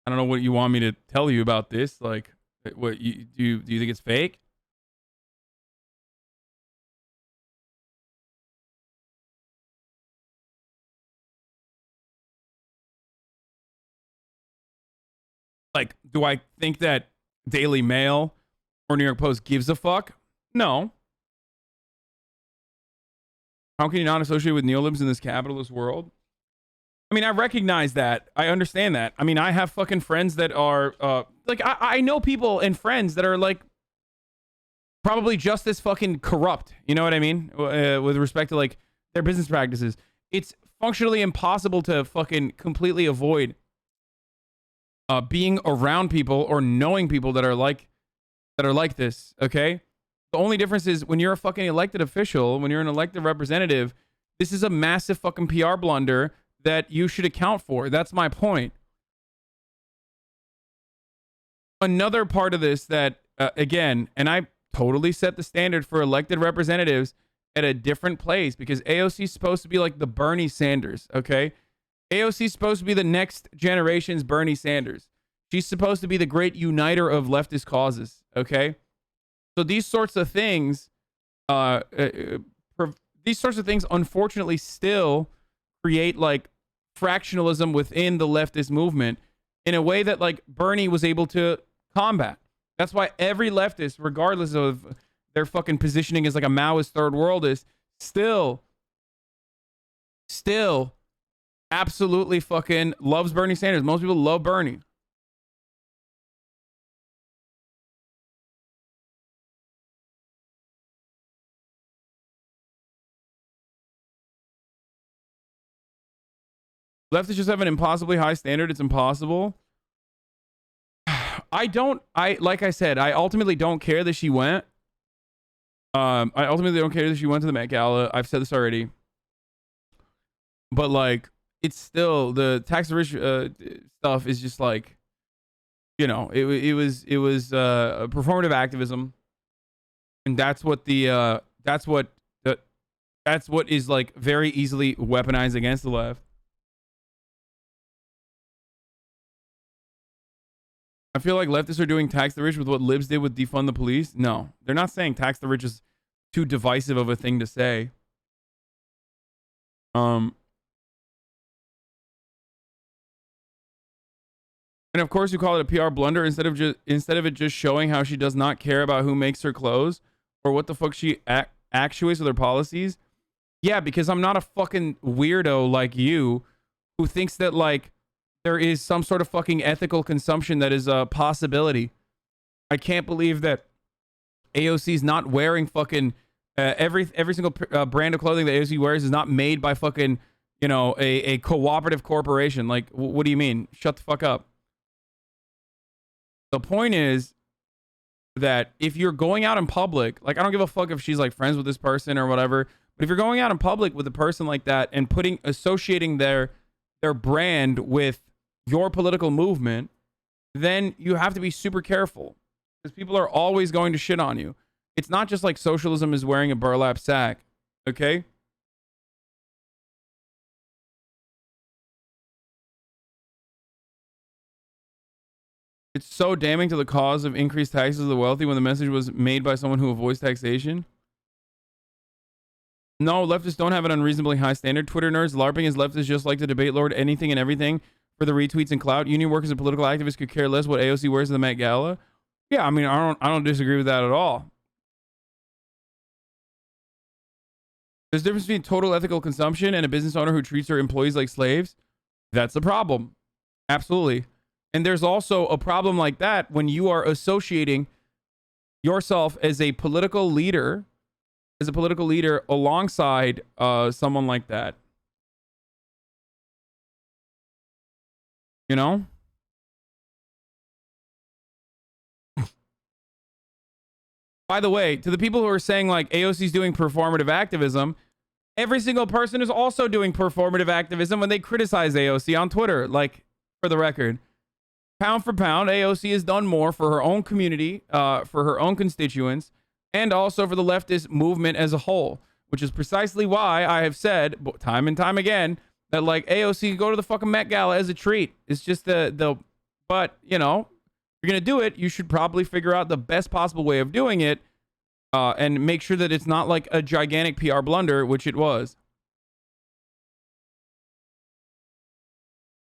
Speaker 3: I don't know what you want me to tell you about this. Like, what do you think it's fake? Like, do I think that Daily Mail or New York Post gives a fuck? No. How can you not associate with neolibs in this capitalist world? I mean, I recognize that. I understand that. I mean, I have fucking friends that are, like, I know people and friends that are, like, probably just as fucking corrupt. You know what I mean? With respect to, like, their business practices. It's functionally impossible to fucking completely avoid being around people or knowing people that are like this, okay? The only difference is when you're a fucking elected official, when you're an elected representative, this is a massive fucking PR blunder that you should account for. That's my point. Another part of this that, again, and I totally set the standard for elected representatives at a different place because AOC is supposed to be like the Bernie Sanders, okay? AOC is supposed to be the next generation's Bernie Sanders. She's supposed to be the great uniter of leftist causes, okay? So these sorts of things, unfortunately still create like fractionalism within the leftist movement in a way that like Bernie was able to combat. That's why every leftist, regardless of their fucking positioning as like a Maoist third worldist, still absolutely fucking loves Bernie Sanders. Most people love Bernie. Leftists just have an impossibly high standard. It's impossible. Like I said, I ultimately don't care that she went. I ultimately don't care that she went to the Met Gala. I've said this already. But like, it's still, the tax the rich stuff is just like, you know, it was performative activism. And that's what the that's what is like very easily weaponized against the left. I feel like leftists are doing tax the rich with what libs did with defund the police. No, they're not saying tax the rich is too divisive of a thing to say. And of course you call it a PR blunder instead of it just showing how she does not care about who makes her clothes or what the fuck she actuates with her policies. Yeah, because I'm not a fucking weirdo like you who thinks that like there is some sort of fucking ethical consumption that is a possibility. I can't believe that AOC is not wearing fucking every single brand of clothing that AOC wears is not made by fucking, you know, a cooperative corporation. Like, what do you mean? Shut the fuck up. The point is that if you're going out in public, like, I don't give a fuck if she's like friends with this person or whatever, but if you're going out in public with a person like that and associating their brand with your political movement, then you have to be super careful because people are always going to shit on you. It's not just like socialism is wearing a burlap sack, okay? It's so damning to the cause of increased taxes of the wealthy when the message was made by someone who avoids taxation. No, leftists don't have an unreasonably high standard. Twitter nerds LARPing as leftists just like to debate lord anything and everything for the retweets and clout. Union workers and political activists could care less what AOC wears to the Met Gala. Yeah, I mean, I don't disagree with that at all. There's a difference between total ethical consumption and a business owner who treats her employees like slaves. That's the problem. Absolutely. And there's also a problem like that when you are associating yourself as a political leader alongside someone like that. You know? By the way, to the people who are saying like AOC's doing performative activism, every single person is also doing performative activism when they criticize AOC on Twitter. Like, for the record, pound for pound, AOC has done more for her own community, for her own constituents, and also for the leftist movement as a whole, which is precisely why I have said time and time again that like AOC could go to the fucking Met Gala as a treat. It's just but you know, if you're going to do it, you should probably figure out the best possible way of doing it and make sure that it's not like a gigantic PR blunder, which it was.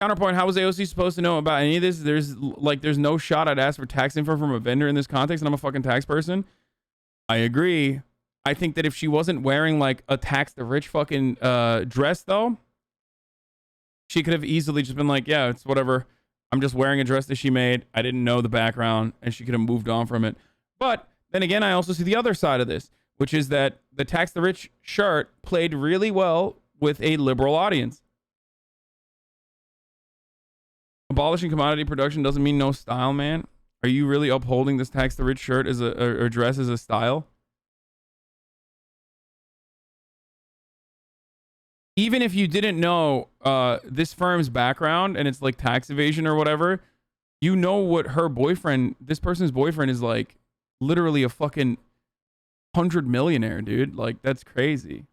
Speaker 3: Counterpoint, how was AOC supposed to know about any of this? There's no shot I'd ask for tax info from a vendor in this context, and I'm a fucking tax person. I agree. I think that if she wasn't wearing like a tax the rich fucking dress though, she could have easily just been like, yeah, it's whatever. I'm just wearing a dress that she made. I didn't know the background, and she could have moved on from it. But then again, I also see the other side of this, which is that the tax the rich shirt played really well with a liberal audience. Abolishing commodity production doesn't mean no style, man. Are you really upholding this tax the rich shirt as or dress as a style? Even if you didn't know this firm's background and it's like tax evasion or whatever, you know what this person's boyfriend is like literally a fucking 100 millionaire, dude. Like, that's crazy.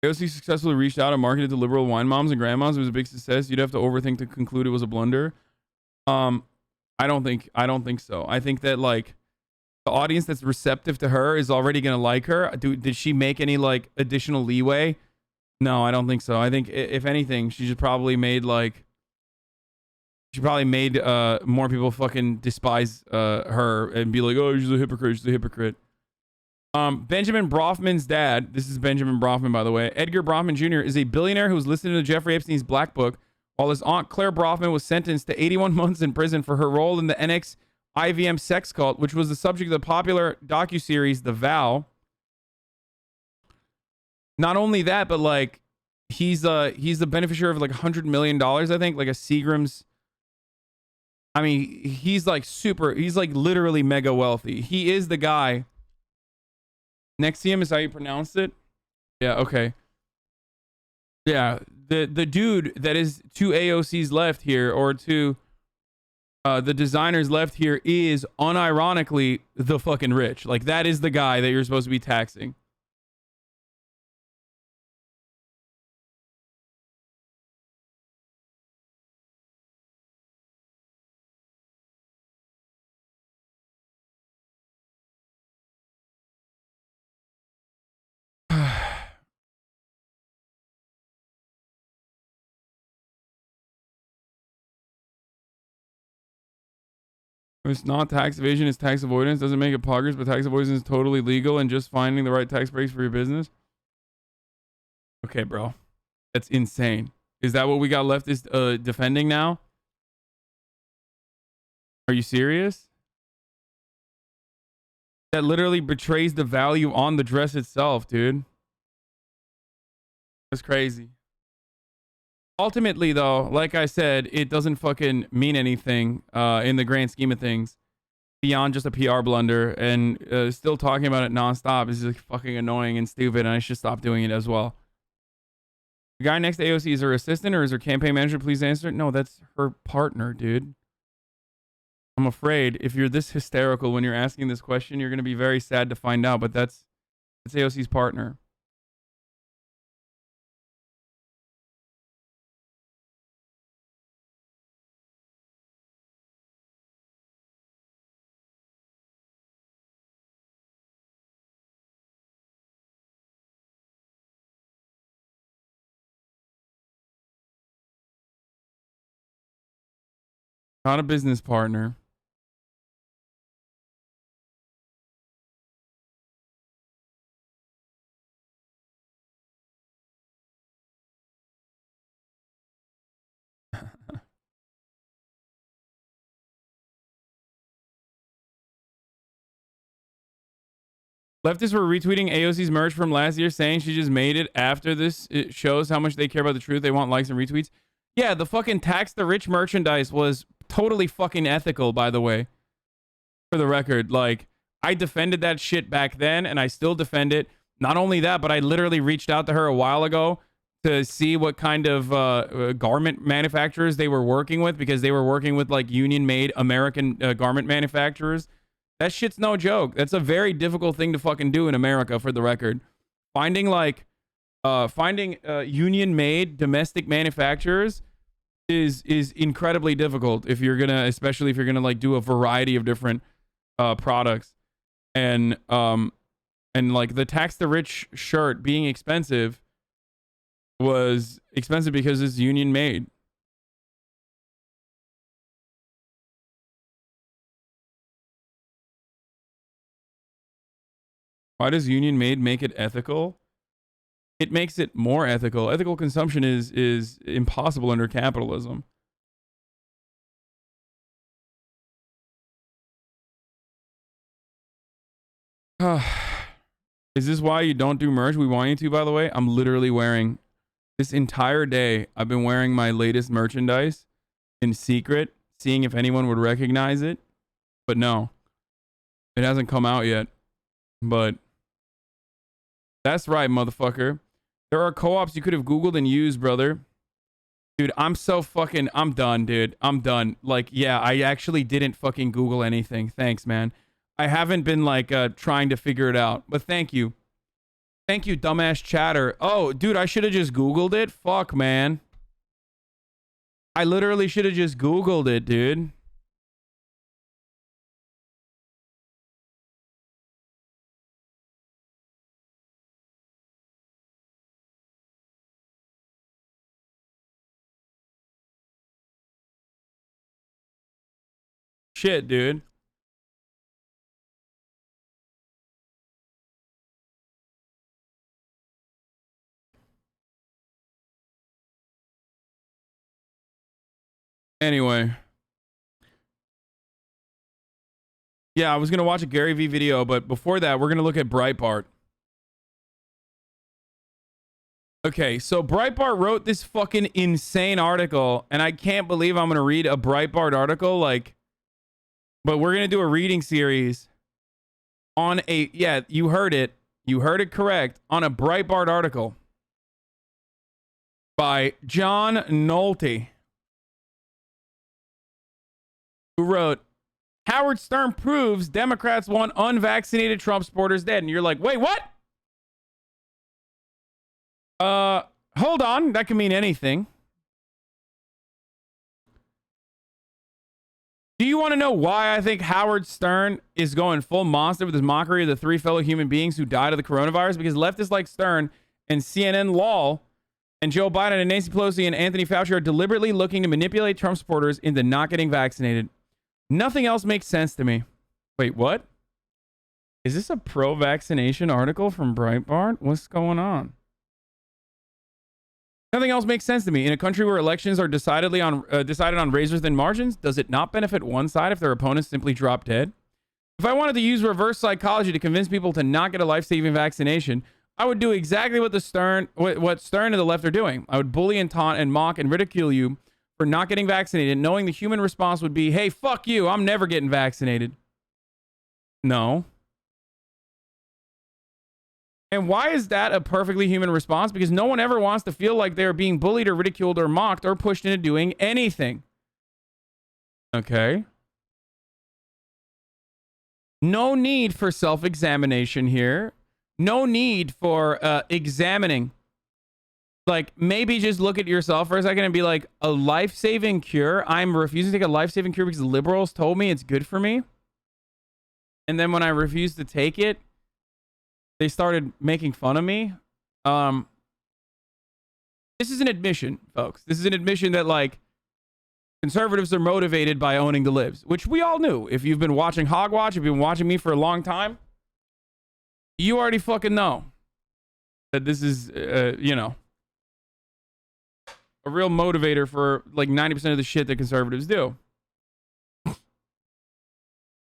Speaker 3: AOC successfully reached out and marketed to liberal wine moms and grandmas. It was a big success. You'd have to overthink to conclude it was a blunder. I don't think so. I think that like the audience that's receptive to her is already gonna like her. Did she make any like additional leeway? No, I don't think so. I think if anything, she just probably made more people fucking despise her and be like, oh, she's a hypocrite. She's a hypocrite. Benjamin Brofman's dad, this is Benjamin Brofman, by the way, Edgar Brofman Jr. is a billionaire who was listening to Jeffrey Epstein's Black Book, while his aunt Claire Brofman was sentenced to 81 months in prison for her role in the NX IVM sex cult, which was the subject of the popular docuseries The Vow. Not only that, but like he's the beneficiary of like $100 million, I think, like a Seagram's. I mean, he's like literally mega wealthy. He is the guy. Nexium is how you pronounce it. Yeah, okay. Yeah, the dude that is to AOC's left here, or to the designers left here, is unironically the fucking rich. Like, that is the guy that you're supposed to be taxing. It's not tax evasion, it's tax avoidance. Doesn't make it poggers, but tax avoidance is totally legal and just finding the right tax breaks for your business. Okay, bro. That's insane. Is that what we got left is defending now? Are you serious? That literally betrays the value on the dress itself, dude. That's crazy. Ultimately, though, like I said, it doesn't fucking mean anything in the grand scheme of things beyond just a PR blunder, and still talking about it nonstop is just fucking annoying and stupid, and I should stop doing it as well. The guy next to AOC is her assistant or is her campaign manager? Please answer. No, that's her partner, dude. I'm afraid if you're this hysterical when you're asking this question, you're going to be very sad to find out, but that's AOC's partner. Not a business partner. Leftists were retweeting AOC's merch from last year saying she just made it after this. It shows how much they care about the truth. They want likes and retweets. Yeah, the fucking tax the rich merchandise was totally fucking ethical, by the way. For the record, like, I defended that shit back then, and I still defend it. Not only that, but I literally reached out to her a while ago to see what kind of garment manufacturers they were working with, because they were working with, like, union-made American garment manufacturers. That shit's no joke. That's a very difficult thing to fucking do in America, for the record. Finding, like, union-made domestic manufacturers is incredibly difficult if you're gonna, especially if you're gonna, like, do a variety of different products. And like, the tax the rich shirt being expensive was expensive because it's union made. Why does union made make it ethical? It makes it more ethical. Ethical consumption is impossible under capitalism. Is this why you don't do merch? We want you to, by the way. I'm literally wearing, this entire day, I've been wearing my latest merchandise in secret, seeing if anyone would recognize it. But no, it hasn't come out yet. But that's right, motherfucker. There are co-ops you could have Googled and used, brother. Dude, I'm done, dude. I'm done. Like, yeah, I actually didn't fucking Google anything. Thanks, man. I haven't been, like, trying to figure it out. But thank you. Thank you, dumbass chatter. Oh, dude, I should have just Googled it? Fuck, man. I literally should have just Googled it, dude. Shit, dude. Anyway. Yeah, I was going to watch a Gary Vee video, but before that, we're going to look at Breitbart. Okay, so Breitbart wrote this fucking insane article, and I can't believe I'm going to read a Breitbart article, like, but we're going to do a reading series on a, yeah, you heard it correct, on a Breitbart article by John Nolte, who wrote, Howard Stern proves Democrats want unvaccinated Trump supporters dead. And you're like, wait, what? Hold on. That can mean anything. Do you want to know why I think Howard Stern is going full monster with his mockery of the 3 fellow human beings who died of the coronavirus? Because leftists like Stern and CNN Lol and Joe Biden and Nancy Pelosi and Anthony Fauci are deliberately looking to manipulate Trump supporters into not getting vaccinated. Nothing else makes sense to me. Wait, what? Is this a pro-vaccination article from Breitbart? What's going on? Nothing else makes sense to me. In a country where elections are decided on razor-thin margins, does it not benefit one side if their opponents simply drop dead? If I wanted to use reverse psychology to convince people to not get a life-saving vaccination, I would do exactly what Stern and the left are doing. I would bully and taunt and mock and ridicule you for not getting vaccinated, knowing the human response would be, hey, fuck you, I'm never getting vaccinated. No. And why is that a perfectly human response? Because no one ever wants to feel like they're being bullied or ridiculed or mocked or pushed into doing anything. Okay. No need for self-examination here. No need for examining. Like, maybe just look at yourself for a second and be like, a life-saving cure? I'm refusing to take a life-saving cure because liberals told me it's good for me. And then when I refused to take it, they started making fun of me. This is an admission, folks. This is an admission that, like, conservatives are motivated by owning the libs, which we all knew. If you've been watching Hogwatch, if you've been watching me for a long time, you already fucking know that this is, you know, a real motivator for, like, 90% of the shit that conservatives do.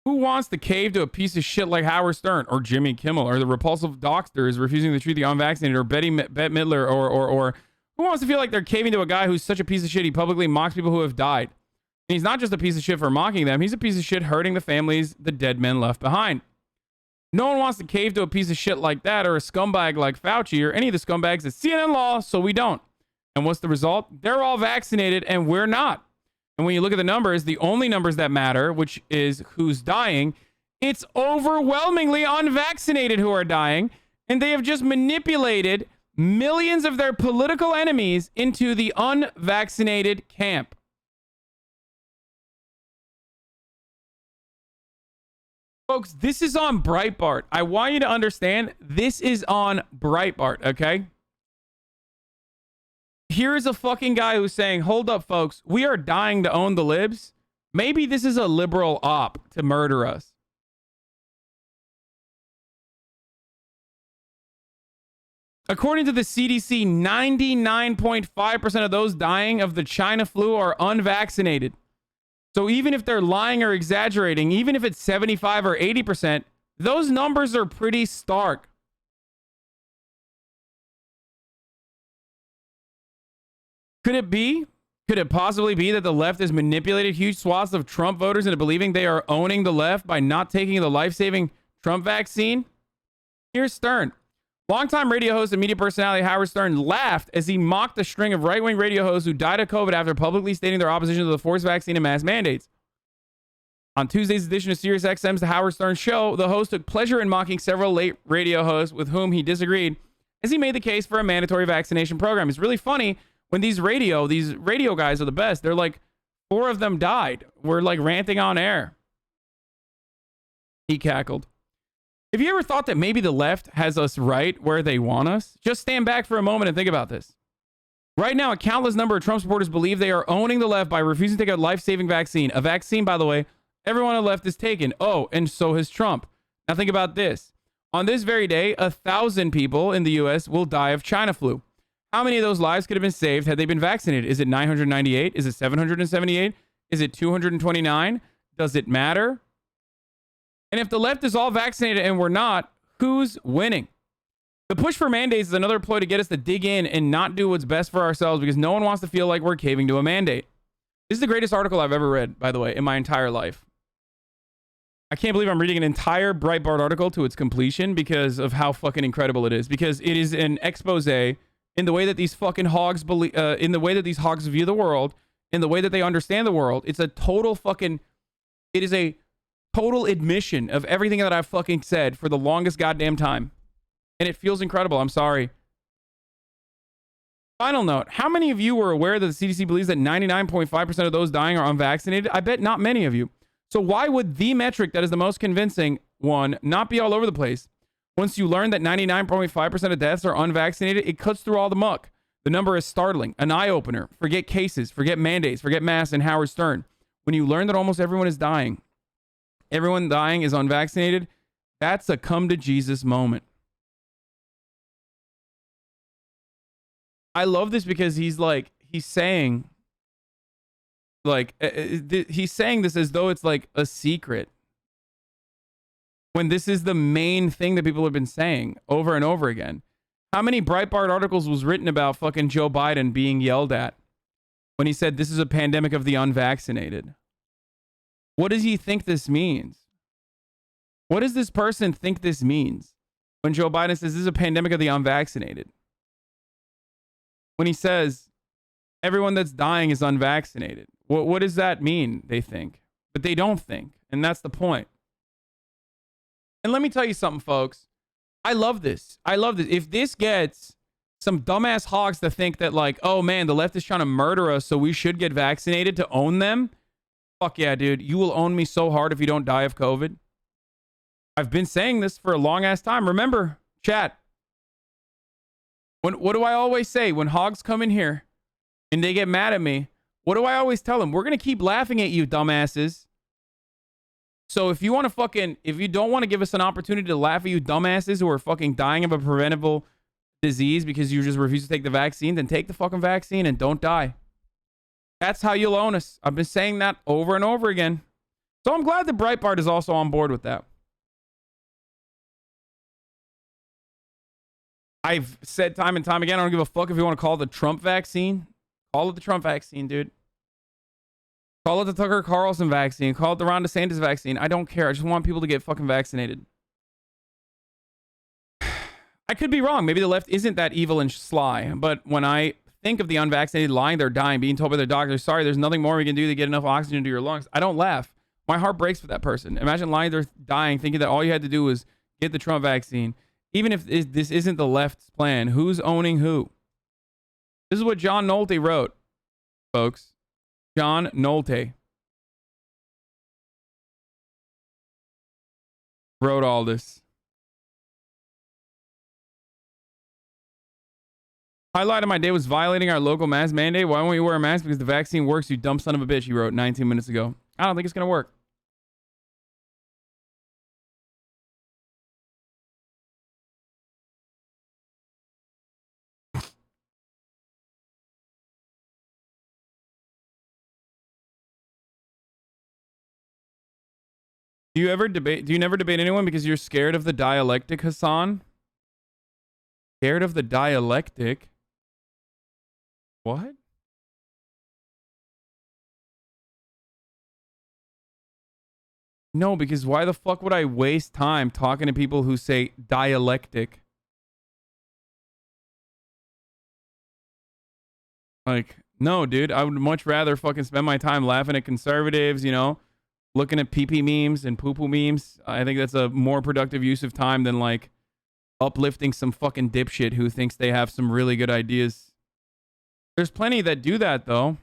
Speaker 3: Who wants to cave to a piece of shit like Howard Stern or Jimmy Kimmel or the repulsive doctors refusing to treat the unvaccinated or Bette Midler or who wants to feel like they're caving to a guy who's such a piece of shit he publicly mocks people who have died? And he's not just a piece of shit for mocking them. He's a piece of shit hurting the families the dead men left behind. No one wants to cave to a piece of shit like that or a scumbag like Fauci or any of the scumbags at CNN Law, so we don't. And what's the result? They're all vaccinated and we're not. And when you look at the numbers, the only numbers that matter, which is who's dying, it's overwhelmingly unvaccinated who are dying. And they have just manipulated millions of their political enemies into the unvaccinated camp. Folks, this is on Breitbart. I want you to understand, this is on Breitbart, okay? Here's a fucking guy who's saying, hold up, folks, we are dying to own the libs. Maybe this is a liberal op to murder us. According to the CDC, 99.5% of those dying of the China flu are unvaccinated. So even if they're lying or exaggerating, even if it's 75 or 80%, those numbers are pretty stark. Could it possibly be that the left has manipulated huge swaths of Trump voters into believing they are owning the left by not taking the life-saving Trump vaccine? Here's Stern. Longtime radio host and media personality Howard Stern laughed as he mocked the string of right-wing radio hosts who died of COVID after publicly stating their opposition to the forced vaccine and mass mandates. On Tuesday's edition of SiriusXM's The Howard Stern Show, the host took pleasure in mocking several late radio hosts with whom he disagreed as he made the case for a mandatory vaccination program. It's really funny when these radio guys are the best. They're like, 4 of them died. We're like ranting on air. He cackled. Have you ever thought that maybe the left has us right where they want us? Just stand back for a moment and think about this. Right now, a countless number of Trump supporters believe they are owning the left by refusing to take a life-saving vaccine. A vaccine, by the way, everyone on the left is taken. Oh, and so has Trump. Now think about this. On this very day, 1,000 people in the U.S. will die of China flu. How many of those lives could have been saved had they been vaccinated? Is it 998? Is it 778? Is it 229? Does it matter? And if the left is all vaccinated and we're not, who's winning? The push for mandates is another ploy to get us to dig in and not do what's best for ourselves because no one wants to feel like we're caving to a mandate. This is the greatest article I've ever read, by the way, in my entire life. I can't believe I'm reading an entire Breitbart article to its completion because of how fucking incredible it is. Because it is an expose in the way that these fucking hogs believe, in the way that these hogs view the world, in the way that they understand the world. It's a total fucking, it is a total admission of everything that I've fucking said for the longest goddamn time. And it feels incredible. I'm sorry. Final note. How many of you were aware that the CDC believes that 99.5% of those dying are unvaccinated? I bet not many of you. So why would the metric that is the most convincing one not be all over the place? Once you learn that 99.5% of deaths are unvaccinated, it cuts through all the muck. The number is startling, an eye-opener. Forget cases, forget mandates, forget masks and Howard Stern. When you learn that almost everyone is dying, everyone dying is unvaccinated, that's a come to Jesus moment. I love this because he's saying this as though it's like a secret, when this is the main thing that people have been saying over and over again. How many Breitbart articles was written about fucking Joe Biden being yelled at when he said this is a pandemic of the unvaccinated? What does he think this means? What does this person think this means when Joe Biden says this is a pandemic of the unvaccinated? When he says everyone that's dying is unvaccinated. What does that mean, they think? But they don't think. And that's the point. And let me tell you something, folks. I love this. I love this. If this gets some dumbass hogs to think that, like, oh man, the left is trying to murder us, so we should get vaccinated to own them. Fuck yeah, dude. You will own me so hard if you don't die of COVID. I've been saying this for a long ass time. Remember, chat. What do I always say when hogs come in here and they get mad at me? What do I always tell them? We're going to keep laughing at you, dumbasses. So if you want to fucking, if you don't want to give us an opportunity to laugh at you dumbasses who are fucking dying of a preventable disease because you just refuse to take the vaccine, then take the fucking vaccine and don't die. That's how you'll own us. I've been saying that over and over again. So I'm glad that Breitbart is also on board with that. I've said time and time again, I don't give a fuck if you want to call it the Trump vaccine. Call it the Trump vaccine, dude. Call it the Tucker Carlson vaccine. Call it the Ron DeSantis vaccine. I don't care. I just want people to get fucking vaccinated. I could be wrong. Maybe the left isn't that evil and sly. But when I think of the unvaccinated lying, they're dying, being told by their doctors, sorry, there's nothing more we can do to get enough oxygen to your lungs, I don't laugh. My heart breaks for that person. Imagine lying, they're dying, thinking that all you had to do was get the Trump vaccine. Even if this isn't the left's plan, who's owning who? This is what John Nolte wrote, folks. John Nolte wrote all this. Highlight of my day was violating our local mask mandate. Why won't you wear a mask? Because the vaccine works, you dumb son of a bitch, he wrote 19 minutes ago. I don't think it's going to work. Do you never debate anyone because you're scared of the dialectic, Hasan? Scared of the dialectic? What? No, because why the fuck would I waste time talking to people who say dialectic? Like, no, dude, I would much rather fucking spend my time laughing at conservatives, you know? Looking at pee-pee memes and poo-poo memes. I think that's a more productive use of time than, like, uplifting some fucking dipshit who thinks they have some really good ideas. There's plenty that do that, though.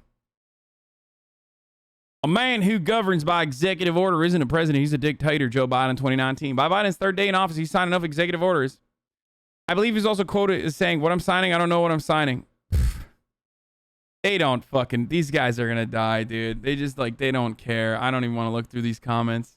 Speaker 3: A man who governs by executive order isn't a president. He's a dictator, Joe Biden, 2019. By Biden's third day in office, he's signed enough executive orders. I believe he's also quoted as saying, what I'm signing, I don't know what I'm signing. They don't fucking, these guys are gonna die, dude. They just, like, they don't care. I don't even want to look through these comments.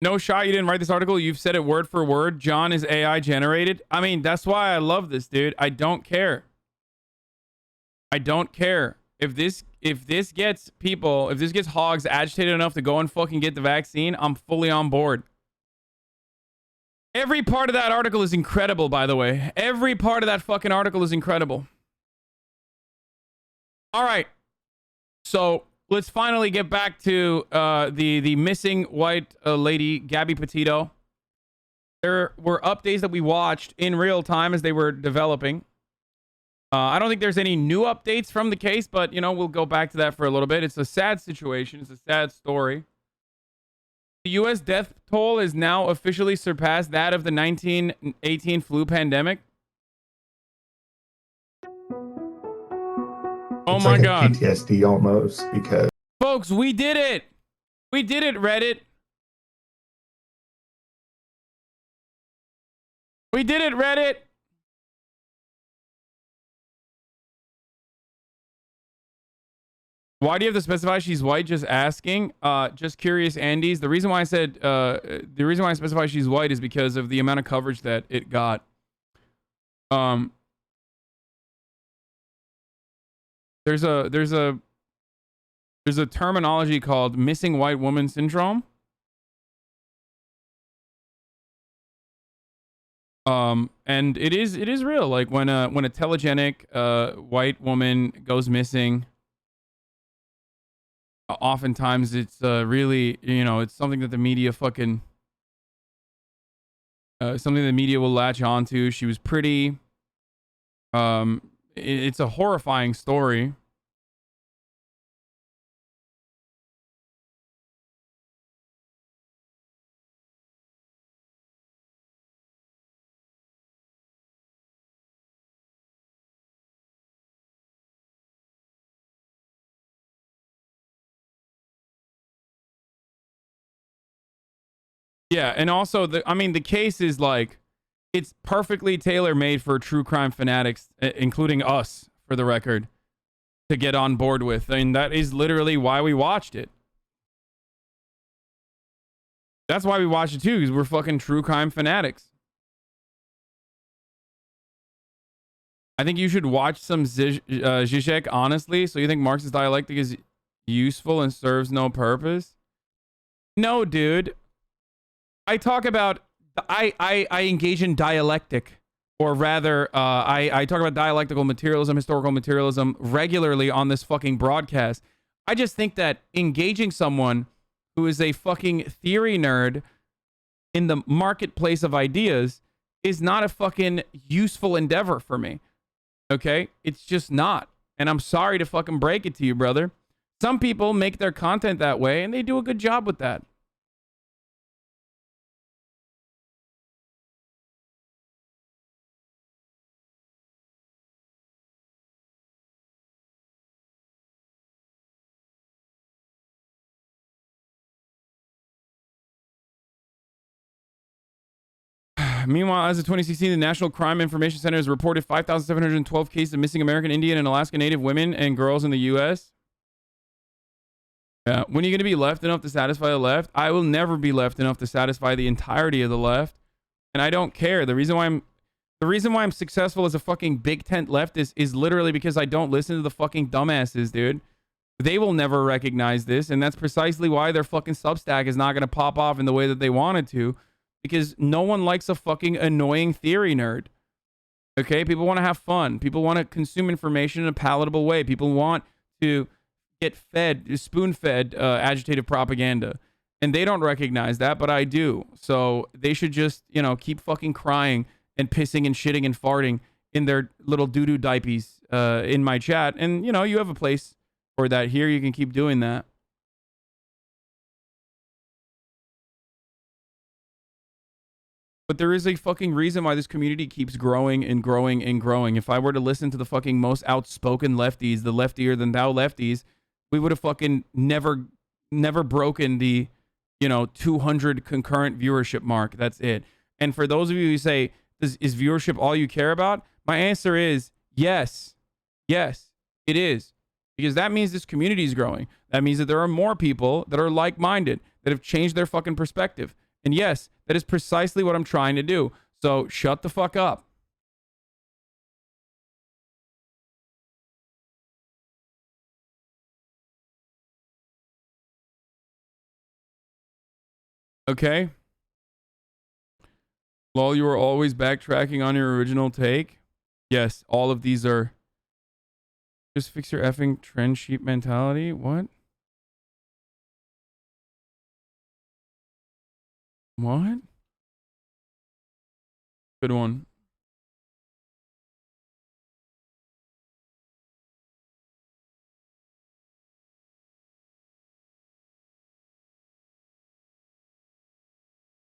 Speaker 3: No shot, you didn't write this article. You've said it word for word. John is AI generated. I mean, that's why I love this, dude. I don't care. I don't care. if this gets people, if this gets hogs agitated enough to go and fucking get the vaccine, I'm fully on board. Every part of that article is incredible, by the way. Every part of that fucking article is incredible. All right. So let's finally get back to the missing white lady, Gabby Petito. There were updates that we watched in real time as they were developing. I don't think there's any new updates from the case, but, you know, we'll go back to that for a little bit. It's a sad situation. It's a sad story. The U.S. death toll is now officially surpassed that of the 1918 flu pandemic. Oh my God.
Speaker 7: PTSD almost, because...
Speaker 3: Folks, we did it. We did it, Reddit. We did it, Reddit. Why do you have to specify she's white? Just asking. Just curious, Andes. The reason why I said the reason why I specify she's white is because of the amount of coverage that it got. There's a terminology called missing white woman syndrome. And it is real. Like when a telegenic white woman goes missing, oftentimes it's really, you know, it's something that the media fucking something the media will latch onto. She was pretty. It's a horrifying story. Yeah, and also the case is like, it's perfectly tailor-made for true crime fanatics, including us, for the record, to get on board with. I mean, that is literally why we watched it. That's why we watched it too, because we're fucking true crime fanatics. I think you should watch some Zizek, honestly. So you think Marxist dialectic is useful and serves no purpose? No, dude. I talk about, I engage in dialectic, or rather, I talk about dialectical materialism, historical materialism regularly on this fucking broadcast. I just think that engaging someone who is a fucking theory nerd in the marketplace of ideas is not a fucking useful endeavor for me. Okay? It's just not. And I'm sorry to fucking break it to you, brother. Some people make their content that way, and they do a good job with that. Meanwhile, as of 2016, the National Crime Information Center has reported 5,712 cases of missing American Indian and Alaska Native women and girls in the U.S. Yeah. When are you going to be left enough to satisfy the left? I will never be left enough to satisfy the entirety of the left. And I don't care. The reason why I'm successful as a fucking big tent leftist is literally because I don't listen to the fucking dumbasses, dude. They will never recognize this. And that's precisely why their fucking Substack is not going to pop off in the way that they wanted to. Because no one likes a fucking annoying theory nerd. Okay? People want to have fun. People want to consume information in a palatable way. People want to get fed, spoon-fed agitative propaganda. And they don't recognize that, but I do. So they should just, you know, keep fucking crying and pissing and shitting and farting in their little doo-doo diapies in my chat. And, you know, you have a place for that here. You can keep doing that. But there is a fucking reason why this community keeps growing and growing and growing. If I were to listen to the fucking most outspoken lefties, the leftier than thou lefties, we would have fucking never broken the, you know, 200 concurrent viewership mark. That's it. And for those of you who say, is viewership all you care about? My answer is yes. Yes, it is. Because that means this community is growing. That means that there are more people that are like-minded, that have changed their fucking perspective. And yes, that is precisely what I'm trying to do. So shut the fuck up. Okay. Lol, you are always backtracking on your original take. Yes, all of these are. Just fix your effing trend sheet mentality. What? What? Good one.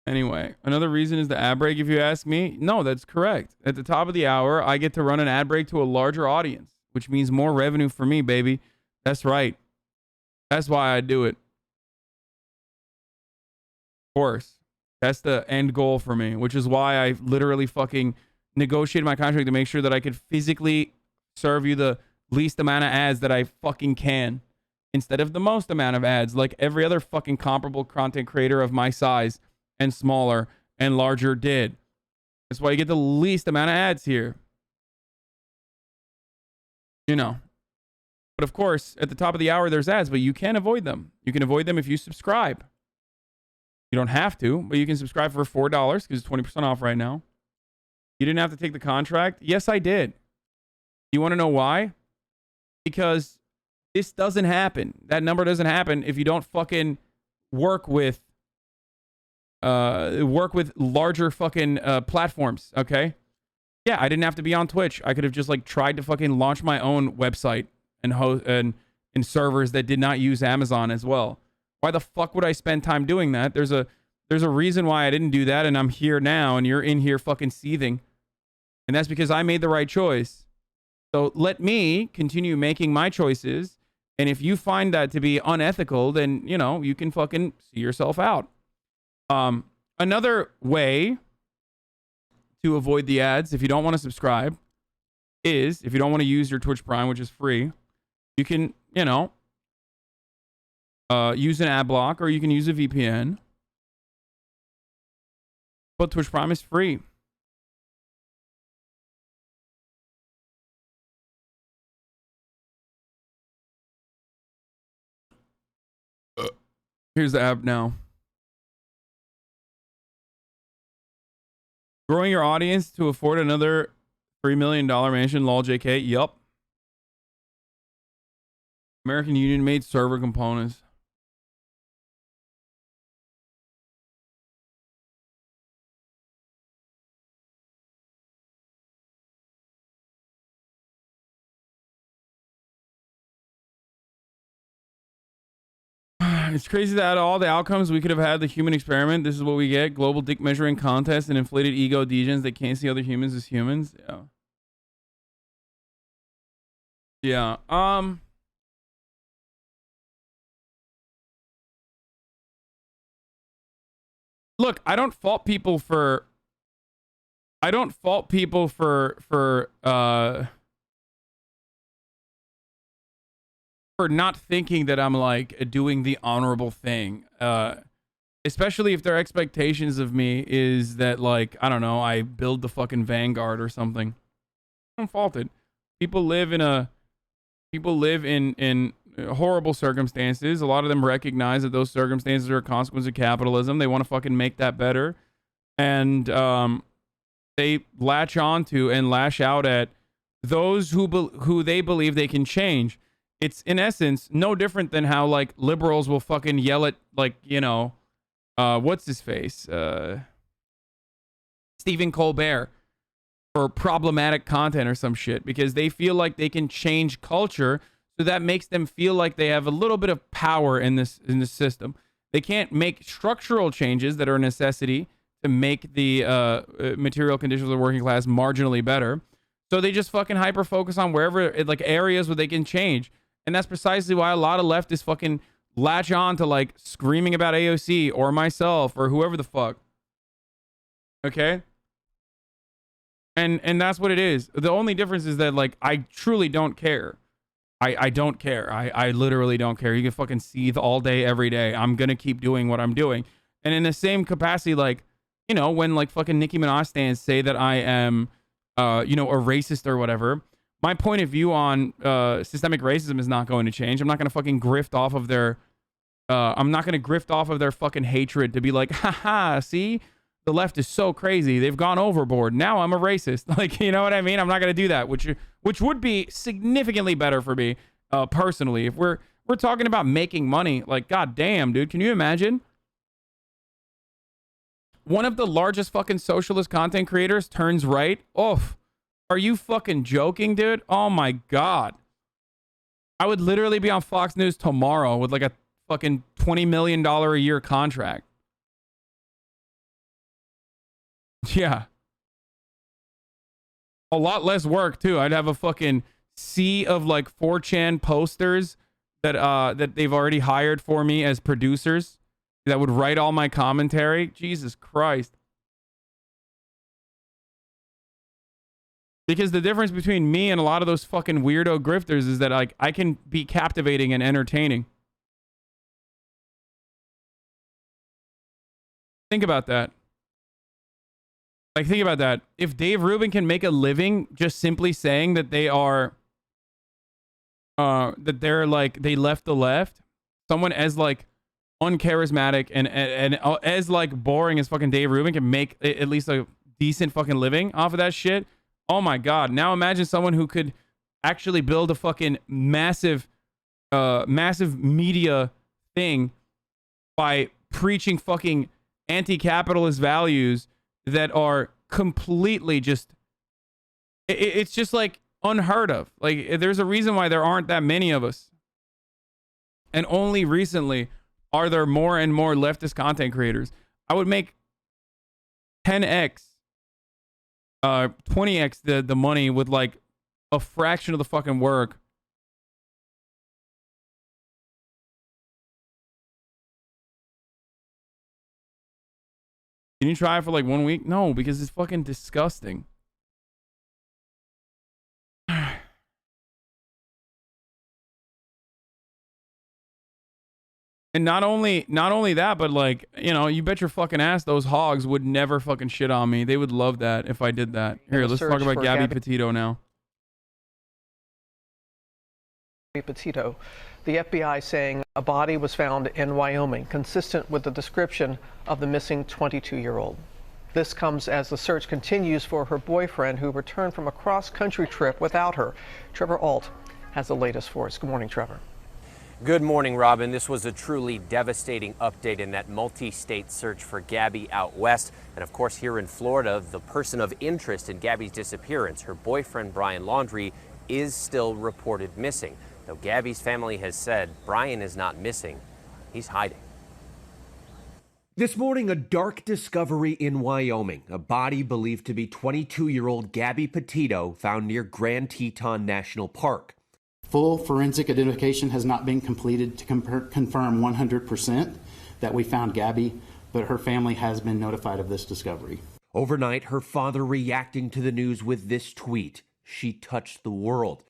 Speaker 3: Anyway, another reason is the ad break, if you ask me. No, that's correct. At the top of the hour, I get to run an ad break to a larger audience, which means more revenue for me, baby. That's right. That's why I do it. Of course. That's the end goal for me, which is why I literally fucking negotiated my contract to make sure that I could physically serve you the least amount of ads that I fucking can, instead of the most amount of ads, like every other fucking comparable content creator of my size and smaller and larger did. That's why you get the least amount of ads here. You know. But of course, at the top of the hour, there's ads, but you can avoid them. You can avoid them if you subscribe. You don't have to, but you can subscribe for $4 because it's 20% off right now. You didn't have to take the contract. Yes, I did. You want to know why? Because this doesn't happen. That number doesn't happen if you don't fucking work with larger fucking platforms, okay? Yeah, I didn't have to be on Twitch. I could have just like tried to fucking launch my own website and host and in servers that did not use Amazon as well. Why the fuck would I spend time doing that? There's a reason why I didn't do that, and I'm here now, and you're in here fucking seething. And that's because I made the right choice. So let me continue making my choices, and if you find that to be unethical, then, you know, you can fucking see yourself out. Another way to avoid the ads, if you don't want to subscribe, is if you don't want to use your Twitch Prime, which is free, you can, you know, use an ad block, or you can use a VPN. But Twitch Prime is free. Here's the app now. Growing your audience to afford another $3 million mansion, lol JK. Yup. American Union made server components. It's crazy that out of all the outcomes we could have had the human experiment, this is what we get. Global dick measuring contest and inflated ego degens that can't see other humans as humans. Yeah. Look, I don't fault people for not thinking that I'm like doing the honorable thing, especially if their expectations of me is that, like, I don't know, I build the fucking Vanguard or something. I don't fault it. People live in horrible circumstances. A lot of them recognize that those circumstances are a consequence of capitalism. They want to fucking make that better, and they latch on to and lash out at those who they believe they can change. It's, in essence, no different than how, like, liberals will fucking yell at, like, you know, what's his face? Stephen Colbert for problematic content or some shit, because they feel like they can change culture, so that makes them feel like they have a little bit of power in this system. They can't make structural changes that are a necessity to make the material conditions of the working class marginally better. So they just fucking hyper focus on wherever, like, areas where they can change. And that's precisely why a lot of leftists fucking latch on to, like, screaming about AOC or myself or whoever the fuck. Okay? And that's what it is. The only difference is that, like, I truly don't care. I don't care. I literally don't care. You can fucking seethe all day, every day. I'm gonna keep doing what I'm doing. And in the same capacity, like, you know, when, like, fucking Nicki Minaj stands say that I am, you know, a racist or whatever, my point of view on systemic racism is not going to change. I'm not going to fucking grift off of their I'm not going to grift off of their fucking hatred to be like, haha, see? The left is so crazy. They've gone overboard. Now I'm a racist. Like, you know what I mean? I'm not going to do that, which would be significantly better for me personally. If we're talking about making money, like, god damn, dude, can you imagine? One of the largest fucking socialist content creators turns right. Oh, are you fucking joking, dude? Oh my god. I would literally be on Fox News tomorrow with like a fucking $20 million a year contract. Yeah. A lot less work too. I'd have a fucking sea of like 4chan posters that they've already hired for me as producers that would write all my commentary. Jesus Christ. Because the difference between me and a lot of those fucking weirdo grifters is that like I can be captivating and entertaining. Think about that. Like, think about that. If Dave Rubin can make a living just simply saying that they are, that they're like, they left the left, someone as like uncharismatic and as like boring as fucking Dave Rubin can make at least a decent fucking living off of that shit. Oh my god. Now imagine someone who could actually build a fucking massive media thing by preaching fucking anti-capitalist values that are completely just, it's just like unheard of. Like, there's a reason why there aren't that many of us. And only recently are there more and more leftist content creators. I would make 10x, 20x the money with like a fraction of the fucking work. Can you try it for like 1 week? No, because it's fucking disgusting. And not only that, but like, you know, you bet your fucking ass those hogs would never fucking shit on me. They would love that if I did that. Here, let's talk about Gabby Petito now.
Speaker 5: Gabby Petito. The FBI saying a body was found in Wyoming, consistent with the description of the missing 22-year-old. This comes as the search continues for her boyfriend, who returned from a cross-country trip without her. Trevor Alt has the latest for us. Good morning, Trevor.
Speaker 10: Good morning, Robin. This was a truly devastating update in that multi-state search for Gabby out west. And of course, here in Florida, the person of interest in Gabby's disappearance, her boyfriend, Brian Laundrie, is still reported missing. Though Gabby's family has said Brian is not missing, he's hiding.
Speaker 18: This morning, a dark discovery in Wyoming. A body believed to be 22-year-old Gabby Petito found near Grand Teton National Park.
Speaker 14: Full forensic identification has not been completed to confirm 100% that we found Gabby, but her family has been notified of this discovery.
Speaker 18: Overnight, her father reacting to the news with this tweet: "She touched the world."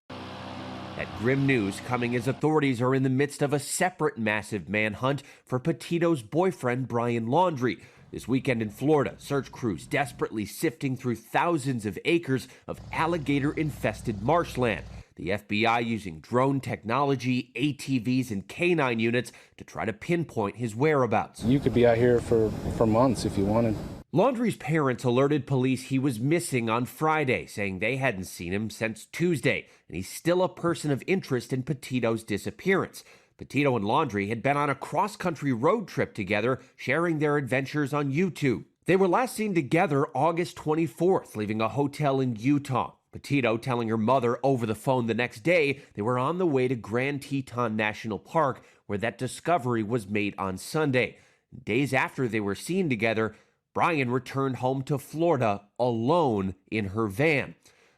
Speaker 18: That grim news coming as authorities are in the midst of a separate massive manhunt for Petito's boyfriend, Brian Laundrie. This weekend in Florida, search crews desperately sifting through thousands of acres of alligator-infested marshland. The FBI using drone technology, ATVs, and canine units to try to pinpoint his whereabouts.
Speaker 24: You could be out here for months if you wanted.
Speaker 18: Laundrie's parents alerted police he was missing on Friday, saying they hadn't seen him since Tuesday, and he's still a person of interest in Petito's disappearance. Petito and Laundrie had been on a cross-country road trip together, sharing their adventures on YouTube. They were last seen together August 24th, leaving a hotel in Utah. Petito telling her mother over the phone the next day they were on the way to Grand Teton National Park, where that discovery was made on Sunday. Days after they were seen together, Brian returned home to Florida alone in her van.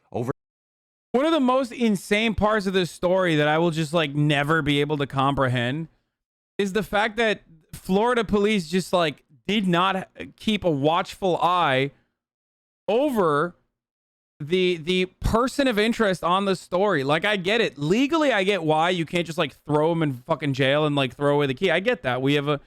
Speaker 3: One of the most insane parts of this story that I will just like never be able to comprehend is the fact that Florida police just like did not keep a watchful eye over the person of interest on the story. Like, I get it. Legally, I get why you can't just like throw him in fucking jail and like throw away the key. I get that. We have a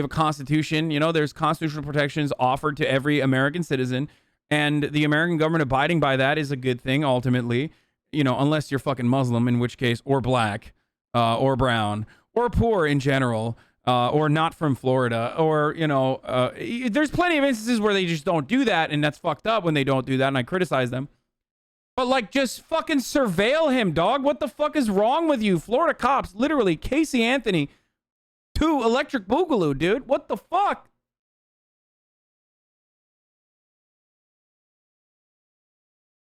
Speaker 3: constitution, you know, there's constitutional protections offered to every American citizen, and the American government abiding by that is a good thing ultimately, you know, unless you're fucking Muslim, in which case, or black, or brown, or poor in general. or not from Florida, or, you know, there's plenty of instances where they just don't do that, and that's fucked up when they don't do that, and I criticize them. But, like, just fucking surveil him, dog. What the fuck is wrong with you? Florida cops, literally, Casey Anthony to Electric Boogaloo, dude. What the fuck?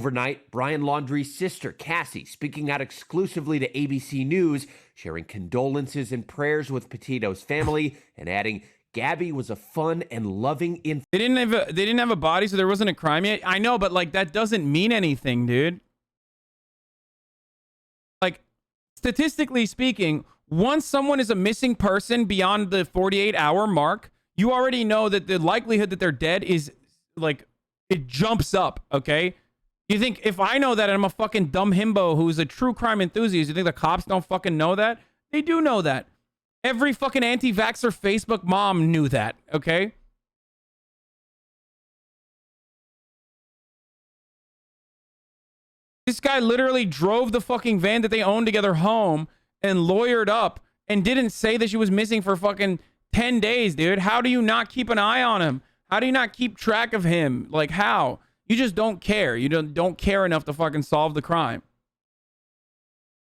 Speaker 18: Overnight, Brian Laundrie's sister, Cassie, speaking out exclusively to ABC News, sharing condolences and prayers with Petito's family, and adding, Gabby was a fun and loving
Speaker 3: They didn't have a body, so there wasn't a crime yet. I know, but, like, that doesn't mean anything, dude. Like, statistically speaking, once someone is a missing person beyond the 48-hour mark, you already know that the likelihood that they're dead is, like, it jumps up, okay? You think if I know that and I'm a fucking dumb himbo who's a true crime enthusiast, you think the cops don't fucking know that? They do know that. Every fucking anti-vaxxer Facebook mom knew that, okay? This guy literally drove the fucking van that they owned together home and lawyered up and didn't say that she was missing for fucking 10 days, dude. How do you not keep an eye on him? How do you not keep track of him? Like, how? You just don't care. You don't care enough to fucking solve the crime.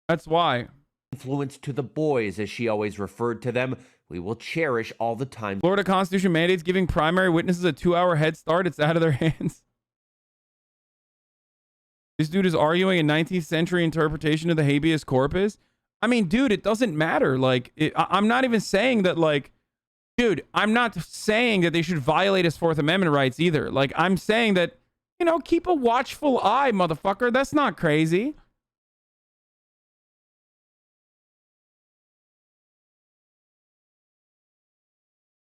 Speaker 3: That's why.
Speaker 18: Influence to the boys, as she always referred to them, we will cherish all the time.
Speaker 3: Florida Constitution mandates giving primary witnesses a 2-hour head start. It's out of their hands. This dude is arguing a 19th century interpretation of the habeas corpus. I mean, dude, it doesn't matter. Like, I'm not even saying that, like, dude, I'm not saying that they should violate his Fourth Amendment rights either. Like, I'm saying that, you know, keep a watchful eye, motherfucker. That's not crazy.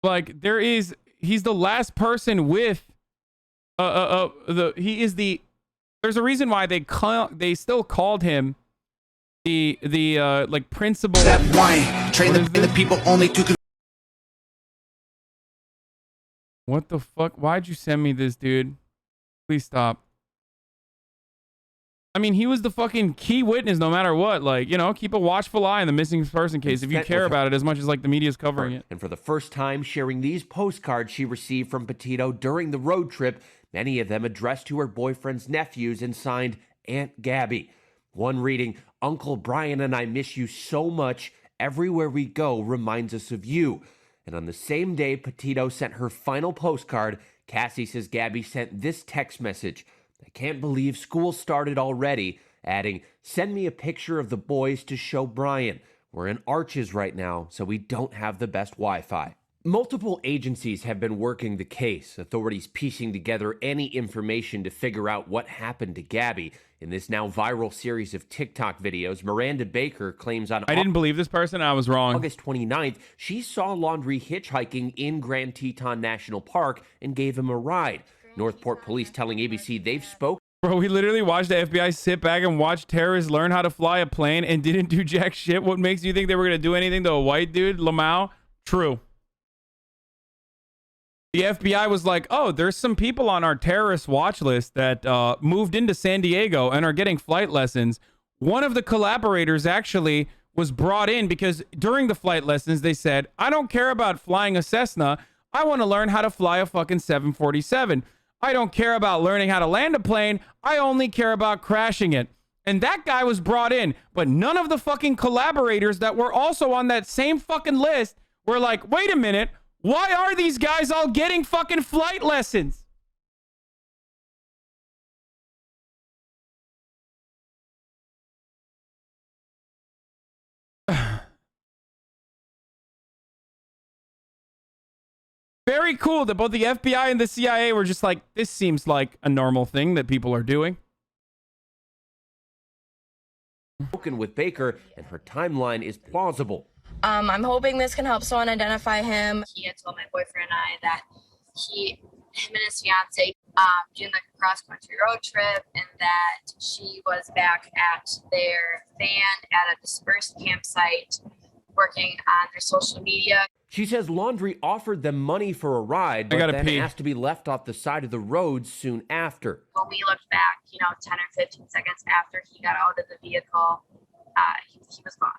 Speaker 3: Like, he's the last person with, there's a reason why they still called him the like, principal.
Speaker 4: Step one, train the people only to.
Speaker 3: What the fuck? Why'd you send me this, dude? Please stop. I mean, he was the fucking key witness no matter what. Like, you know, keep a watchful eye on the missing person case if you care about it as much as, like, the media's covering it.
Speaker 18: And for the first time, sharing these postcards she received from Petito during the road trip, many of them addressed to her boyfriend's nephews and signed Aunt Gabby. One reading, Uncle Brian and I miss you so much. Everywhere we go reminds us of you. And on the same day Petito sent her final postcard, Cassie says Gabby sent this text message. I can't believe school started already, adding, send me a picture of the boys to show Brian. We're in Arches right now, so we don't have the best Wi-Fi. Multiple agencies have been working the case, authorities piecing together any information to figure out what happened to Gabby. In this now viral series of TikTok videos, Miranda Baker claims on
Speaker 3: I didn't believe this person. I was wrong.
Speaker 18: August 29th, she saw Laundrie hitchhiking in Grand Teton National Park and gave him a ride. Northport police telling ABC they've spoken.
Speaker 3: Bro, we literally watched the FBI sit back and watch terrorists learn how to fly a plane and didn't do jack shit. What makes you think they were going to do anything to a white dude? Lamau? True. The FBI was like, oh, there's some people on our terrorist watch list that moved into San Diego and are getting flight lessons. One of the collaborators actually was brought in because during the flight lessons, they said, I don't care about flying a Cessna. I want to learn how to fly a fucking 747. I don't care about learning how to land a plane. I only care about crashing it. And that guy was brought in, but none of the fucking collaborators that were also on that same fucking list were like, wait a minute. Why are these guys all getting fucking flight lessons? Very cool that both the FBI and the CIA were just like, this seems like a normal thing that people are doing.
Speaker 18: Spoken with Baker, and her timeline is plausible.
Speaker 12: I'm hoping this can help someone identify him. He had told my boyfriend and I that him and his fiance doing like a cross-country road trip, and that she was back at their van at a dispersed campsite working on their social media.
Speaker 18: She says Laundrie offered them money for a ride, but then asked to be left off the side of the road soon after.
Speaker 12: When we looked back, 10 or 15 seconds after he got out of the vehicle, he was gone.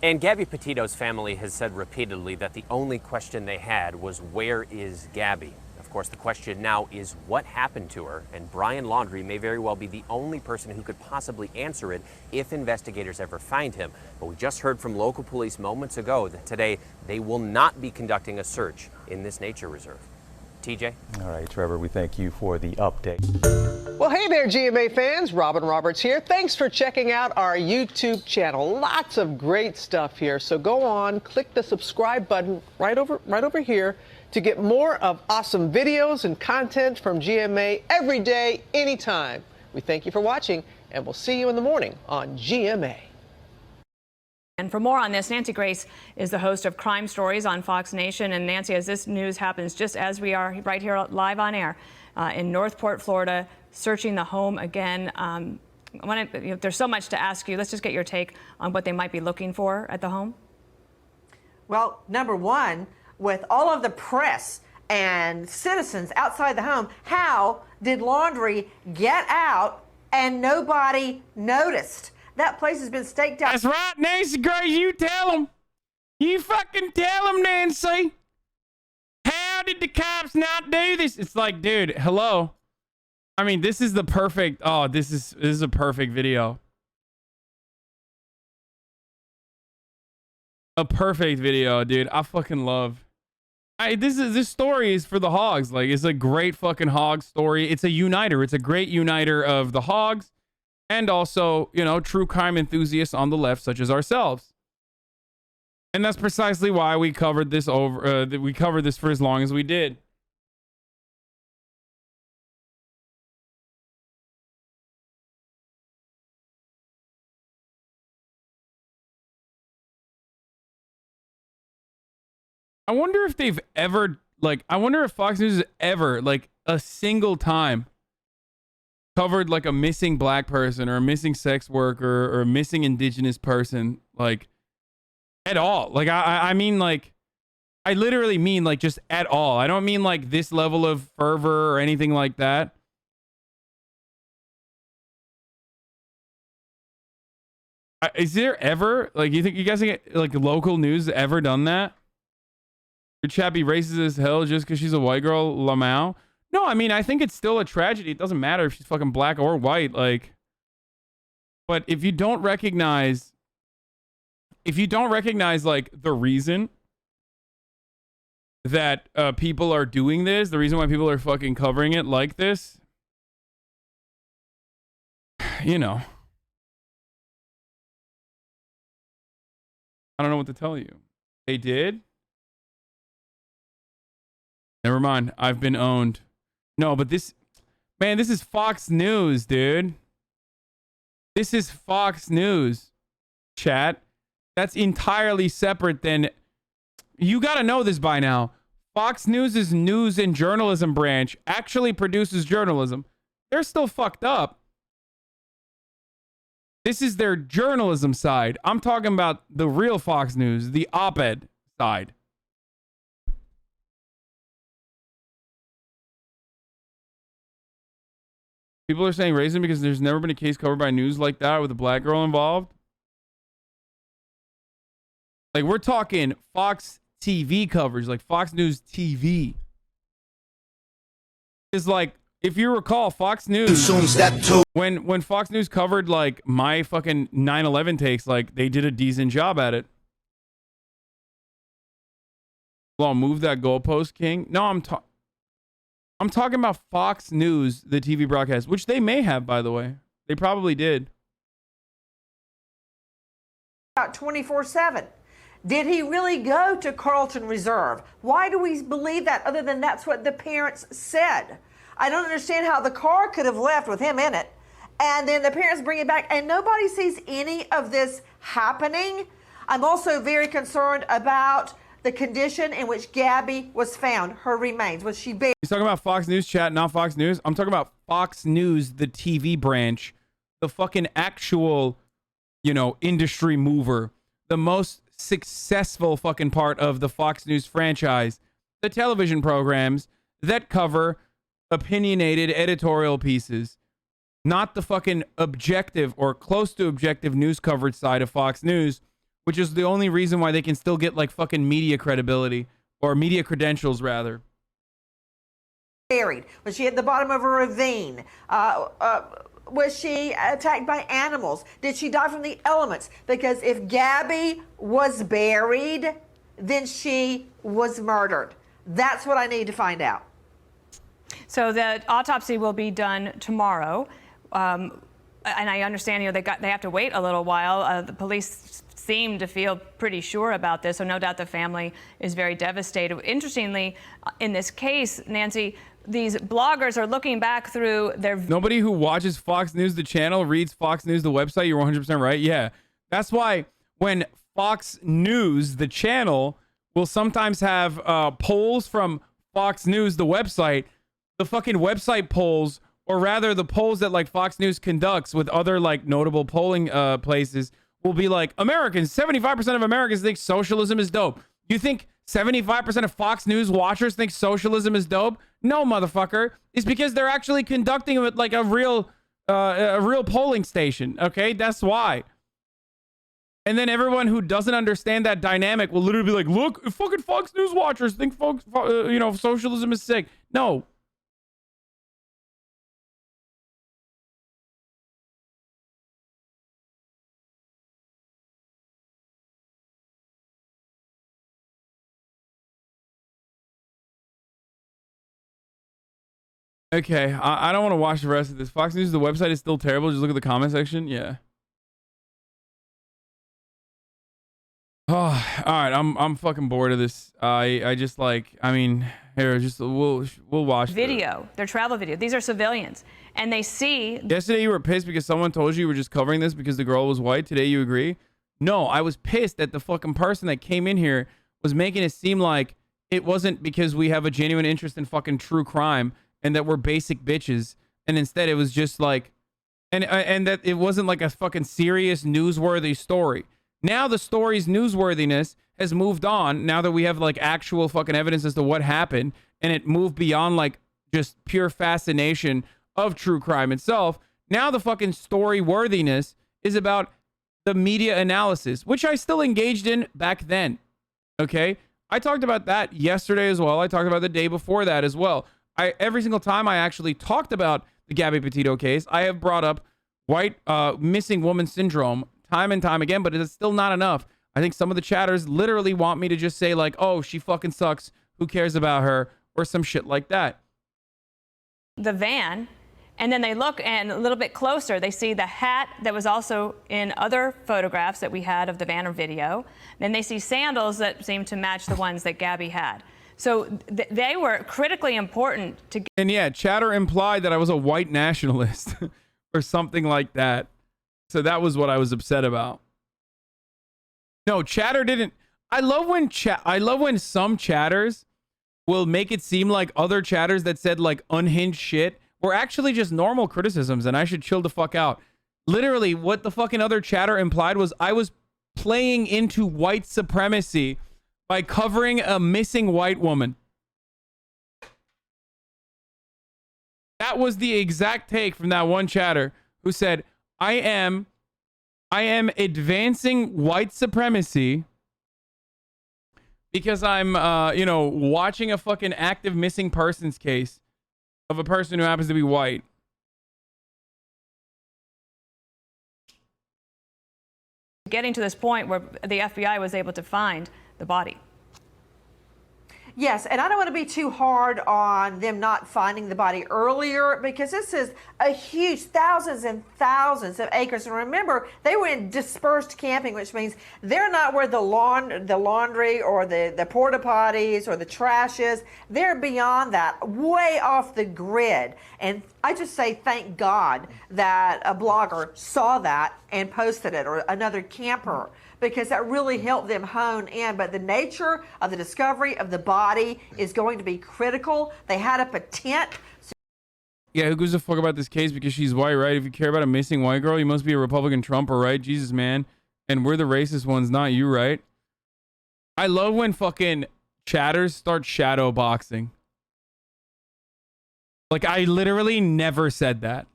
Speaker 10: And Gabby Petito's family has said repeatedly that the only question they had was, where is Gabby? Of course, the question now is, what happened to her? And Brian Laundrie may very well be the only person who could possibly answer it if investigators ever find him. But we just heard from local police moments ago that today they will not be conducting a search in this nature reserve. TJ?
Speaker 13: All right, Trevor, we thank you for the update.
Speaker 5: Well, hey there, GMA fans. Robin Roberts here. Thanks for checking out our YouTube channel. Lots of great stuff here. So go on, click the subscribe button right over here to get more of awesome videos and content from GMA every day, anytime. We thank you for watching, and we'll see you in the morning on GMA.
Speaker 15: And for more on this, Nancy Grace is the host of Crime Stories on Fox Nation. And Nancy, as this news happens just as we are right here live on air in Northport, Florida, searching the home again. There's so much to ask you. Let's just get your take on what they might be looking for at the home.
Speaker 16: Well, number one, with all of the press and citizens outside the home, how did Laundrie get out and nobody noticed? That place has been staked out.
Speaker 3: That's right, Nancy Grace. You tell them. You fucking tell them, Nancy. How did the cops not do this? It's like, dude, hello. I mean, this is the perfect. Oh, this is a perfect video. A perfect video, dude. I fucking love. This story is for the hogs. Like, it's a great fucking hog story. It's a uniter. It's a great uniter of the hogs. And also, you know, true crime enthusiasts on the left, such as ourselves. And that's precisely why we covered this we covered this for as long as we did. I wonder if they've ever, like, I wonder if Fox News has ever, like, a single time covered like a missing black person or a missing sex worker or a missing indigenous person, like, at all. Like, I mean, like, I literally mean, like, just at all. I don't mean like this level of fervor or anything like that. Is there ever, like, you think you guys think like local news ever done that? Your chappy racist as hell just because she's a white girl, Lamau? No, I mean, I think it's still a tragedy. It doesn't matter if she's fucking black or white, like. But if you don't recognize, like, the reason that people are doing this, the reason why people are fucking covering it like this, you know, I don't know what to tell you. They did? Never mind. I've been owned. No, but this, man, this is Fox News, dude. This is Fox News, chat. That's entirely separate than, you got to know this by now. Fox News' news and journalism branch actually produces journalism. They're still fucked up. This is their journalism side. I'm talking about the real Fox News, the op-ed side. People are saying racism because there's never been a case covered by news like that with a black girl involved. Like, we're talking Fox TV coverage, like Fox News TV. Is like, if you recall, Fox News, when Fox News covered like my fucking 9/11 takes, like, they did a decent job at it. Well, move that goalpost, King. No, I'm talking about Fox News, the TV broadcast, which they may have, by the way. They probably did.
Speaker 16: 24/7. Did he really go to Carlton Reserve? Why do we believe that, other than that's what the parents said? I don't understand how the car could have left with him in it, and then the parents bring it back, and nobody sees any of this happening. I'm also very concerned about the condition in which Gabby was found, her remains. Was she buried?
Speaker 3: He's talking about Fox News, chat, not Fox News. I'm talking about Fox News, the TV branch, the fucking actual, you know, industry mover, the most successful fucking part of the Fox News franchise, the television programs that cover opinionated editorial pieces, not the fucking objective or close to objective news coverage side of Fox News, which is the only reason why they can still get like fucking media credibility or media credentials rather.
Speaker 16: Buried? Was she at the bottom of a ravine? Was she attacked by animals? Did she die from the elements? Because if Gabby was buried, then she was murdered. That's what I need to find out.
Speaker 15: So the autopsy will be done tomorrow. And I understand, they have to wait a little while. The police seem to feel pretty sure about this, so no doubt the family is very devastated. Interestingly, in this case, Nancy, these bloggers are looking back through their...
Speaker 3: Nobody who watches Fox News, the channel, reads Fox News, the website. You're 100% right. Yeah. That's why when Fox News, the channel, will sometimes have polls from Fox News, the website, the fucking website polls, or rather the polls that like Fox News conducts with other like notable polling places will be like, Americans, 75% of Americans think socialism is dope. You think 75% of Fox News watchers think socialism is dope? No, motherfucker. It's because they're actually conducting it like a real polling station. Okay, that's why. And then everyone who doesn't understand that dynamic will literally be like, look, fucking Fox News watchers think socialism is sick. No. Okay, I don't want to watch the rest of this. Fox News, the website is still terrible. Just look at the comment section. Yeah. Oh, all right. I'm fucking bored of this. I just like. I mean, here, just we'll watch
Speaker 15: video. Their travel video. These are civilians, and they see.
Speaker 3: Yesterday you were pissed because someone told you were just covering this because the girl was white. Today you agree? No, I was pissed that the fucking person that came in here was making it seem like it wasn't because we have a genuine interest in fucking true crime and that we're basic bitches, and instead it was just like, and that it wasn't like a fucking serious newsworthy story. Now the story's newsworthiness has moved on now that we have like actual fucking evidence as to what happened, and it moved beyond like just pure fascination of true crime itself. Now the fucking story worthiness is about the media analysis, which I still engaged in back then. Okay, I talked about that yesterday as well. I talked about the day before that as well. Every single time I actually talked about the Gabby Petito case, I have brought up white missing woman syndrome time and time again, but it's still not enough. I think some of the chatters literally want me to just say like, oh, she fucking sucks, who cares about her, or some shit like that.
Speaker 15: The van, and then they look and a little bit closer, they see the hat that was also in other photographs that we had of the van or video. Then they see sandals that seem to match the ones that Gabby had. So they were critically important to.
Speaker 3: And yeah, chatter implied that I was a white nationalist or something like that. So that was what I was upset about. No, chatter didn't. I love when some chatters will make it seem like other chatters that said like unhinged shit were actually just normal criticisms and I should chill the fuck out. Literally, what the fucking other chatter implied was I was playing into white supremacy by covering a missing white woman. That was the exact take from that one chatter who said, I am advancing white supremacy because I'm, watching a fucking active missing persons case of a person who happens to be white.
Speaker 15: Getting to this point where the FBI was able to find the body.
Speaker 16: Yes, and I don't want to be too hard on them not finding the body earlier because this is a huge thousands and thousands of acres. And remember, they were in dispersed camping, which means they're not where the laundry or the porta potties or the trash is. They're beyond that, way off the grid. And I just say thank God that a blogger saw that and posted it, or another camper, because that really helped them hone in. But the nature of the discovery of the body is going to be critical. They had up a tent.
Speaker 3: Yeah, who gives a fuck about this case because she's white, right? If you care about a missing white girl, you must be a Republican Trumper, right? Jesus, man. And we're the racist ones, not you, right? I love when fucking chatters start shadow boxing. Like, I literally never said that.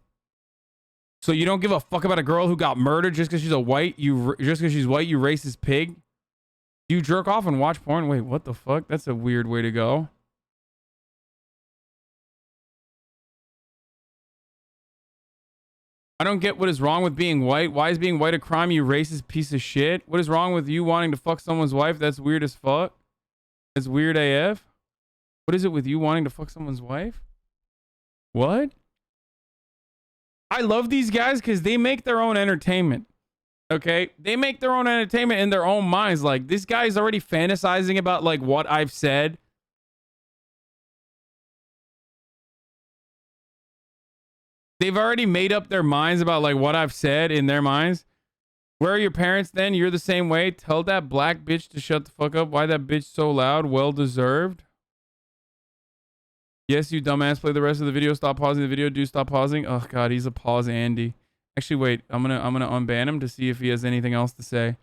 Speaker 3: So you don't give a fuck about a girl who got murdered just because she's white, you racist pig? You jerk off and watch porn? Wait, what the fuck? That's a weird way to go. I don't get what is wrong with being white. Why is being white a crime, you racist piece of shit? What is wrong with you wanting to fuck someone's wife? That's weird as fuck. That's weird AF. What is it with you wanting to fuck someone's wife? What? I love these guys because they make their own entertainment. Okay? They make their own entertainment in their own minds. Like, this guy's already fantasizing about, like, what I've said. They've already made up their minds about, like, what I've said in their minds. Where are your parents then? You're the same way. Tell that black bitch to shut the fuck up. Why that bitch so loud? Well deserved. Yes, you dumbass. Play the rest of the video. Stop pausing the video. Do stop pausing. Oh god, he's a pause Andy. Actually, wait. I'm gonna unban him to see if he has anything else to say.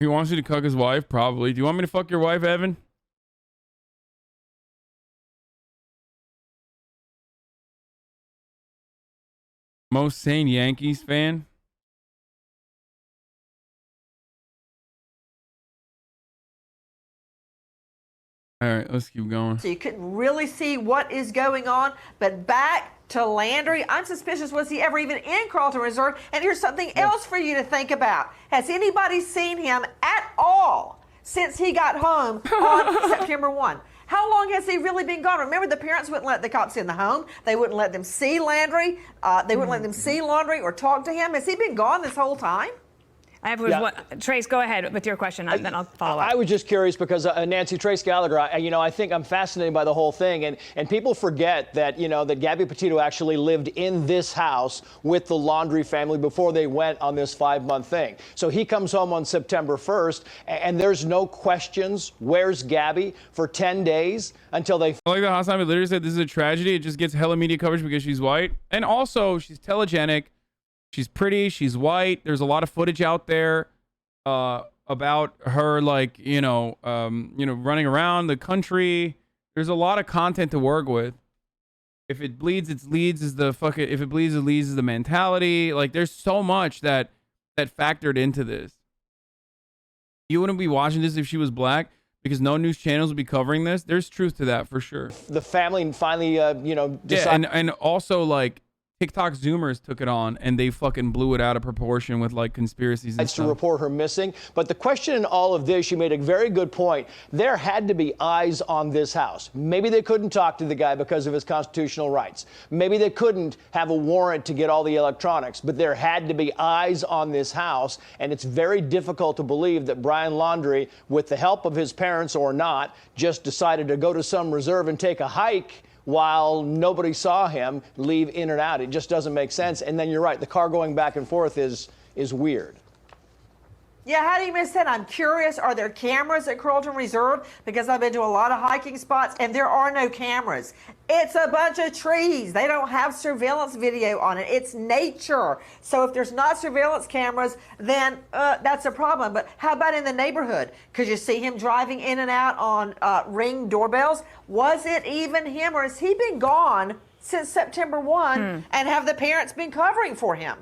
Speaker 3: He wants you to cuck his wife? Probably. Do you want me to fuck your wife, Evan? Most sane Yankees fan? All right, let's keep going.
Speaker 16: So you couldn't really see what is going on. But back to Laundrie, I'm suspicious, was he ever even in Carlton Reserve? And here's something else for you to think about. Has anybody seen him at all since he got home on September 1? How long has he really been gone? Remember, the parents wouldn't let the cops in the home. They wouldn't let them see Laundrie. They wouldn't let them see Laundrie or talk to him. Has he been gone this whole time?
Speaker 15: I have one. Trace, go ahead with your question, and then I'll follow up.
Speaker 17: I was just curious because Nancy, Trace Gallagher, I think I'm fascinated by the whole thing, and people forget that that Gabby Petito actually lived in this house with the Laundrie family before they went on this 5-month thing. So he comes home on September 1st, and there's no questions. Where's Gabby for 10 days until they?
Speaker 3: I like that HasanAbi literally said this is a tragedy. It just gets hella media coverage because she's white, and also she's telegenic. She's pretty. She's white. There's a lot of footage out there about her, like running around the country. There's a lot of content to work with. If it bleeds, it leads is the fucking. If it bleeds, it leads is the mentality. Like, there's so much that factored into this. You wouldn't be watching this if she was black because no news channels would be covering this. There's truth to that for sure.
Speaker 17: The family finally, decided.
Speaker 3: Yeah, and also like. TikTok Zoomers took it on and they fucking blew it out of proportion with like conspiracies and stuff.
Speaker 17: To report her missing. But the question in all of this, you made a very good point. There had to be eyes on this house. Maybe they couldn't talk to the guy because of his constitutional rights. Maybe they couldn't have a warrant to get all the electronics, but there had to be eyes on this house. And it's very difficult to believe that Brian Laundrie, with the help of his parents or not, just decided to go to some reserve and take a hike while nobody saw him leave in and out. It just doesn't make sense. And then you're right, the car going back and forth is weird.
Speaker 16: Yeah, how do you miss that? I'm curious, are there cameras at Carlton Reserve? Because I've been to a lot of hiking spots and there are no cameras. It's a bunch of trees. They don't have surveillance video on it. It's nature. So if there's not surveillance cameras, then that's a problem. But how about in the neighborhood? Could you see him driving in and out on Ring doorbells? Was it even him, or has he been gone since September 1 and have the parents been covering for him?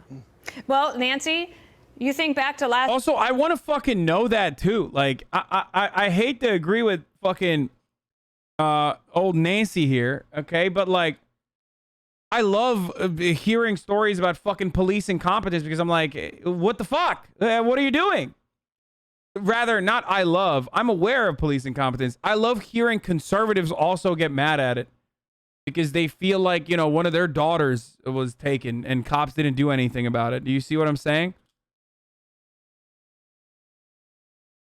Speaker 15: Well, Nancy, you think back to last.
Speaker 3: Also, I want to fucking know that too. Like, I hate to agree with fucking old Nancy here, okay? But like, I love hearing stories about fucking police incompetence because I'm like, what the fuck? What are you doing? Rather, not I'm aware of police incompetence. I love hearing conservatives also get mad at it because they feel like, one of their daughters was taken and cops didn't do anything about it. Do you see what I'm saying?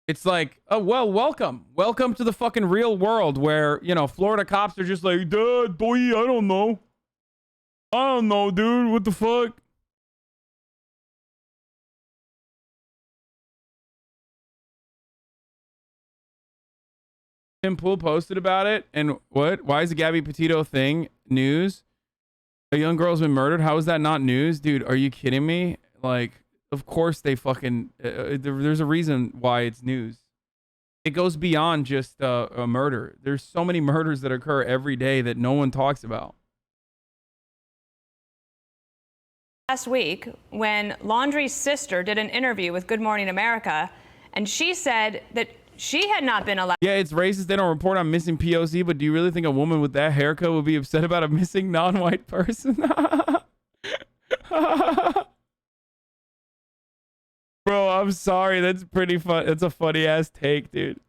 Speaker 3: It's like, oh, well, welcome to the fucking real world where, Florida cops are just like, dude, boy, I don't know, dude, what the fuck? Tim Pool posted about it, and what? Why is the Gabby Petito thing news? A young girl's been murdered. How is that not news? Dude, are you kidding me? Like, of course they fucking... there's a reason why it's news. It goes beyond just a murder. There's so many murders that occur every day that no one talks about.
Speaker 15: Last week, when Laundrie's sister did an interview with Good Morning America, and she said that she had not been allowed.
Speaker 3: Yeah, it's racist. They don't report on missing POC, but do you really think a woman with that haircut would be upset about a missing non-white person? Bro, I'm sorry. That's pretty fun. That's a funny ass take, dude.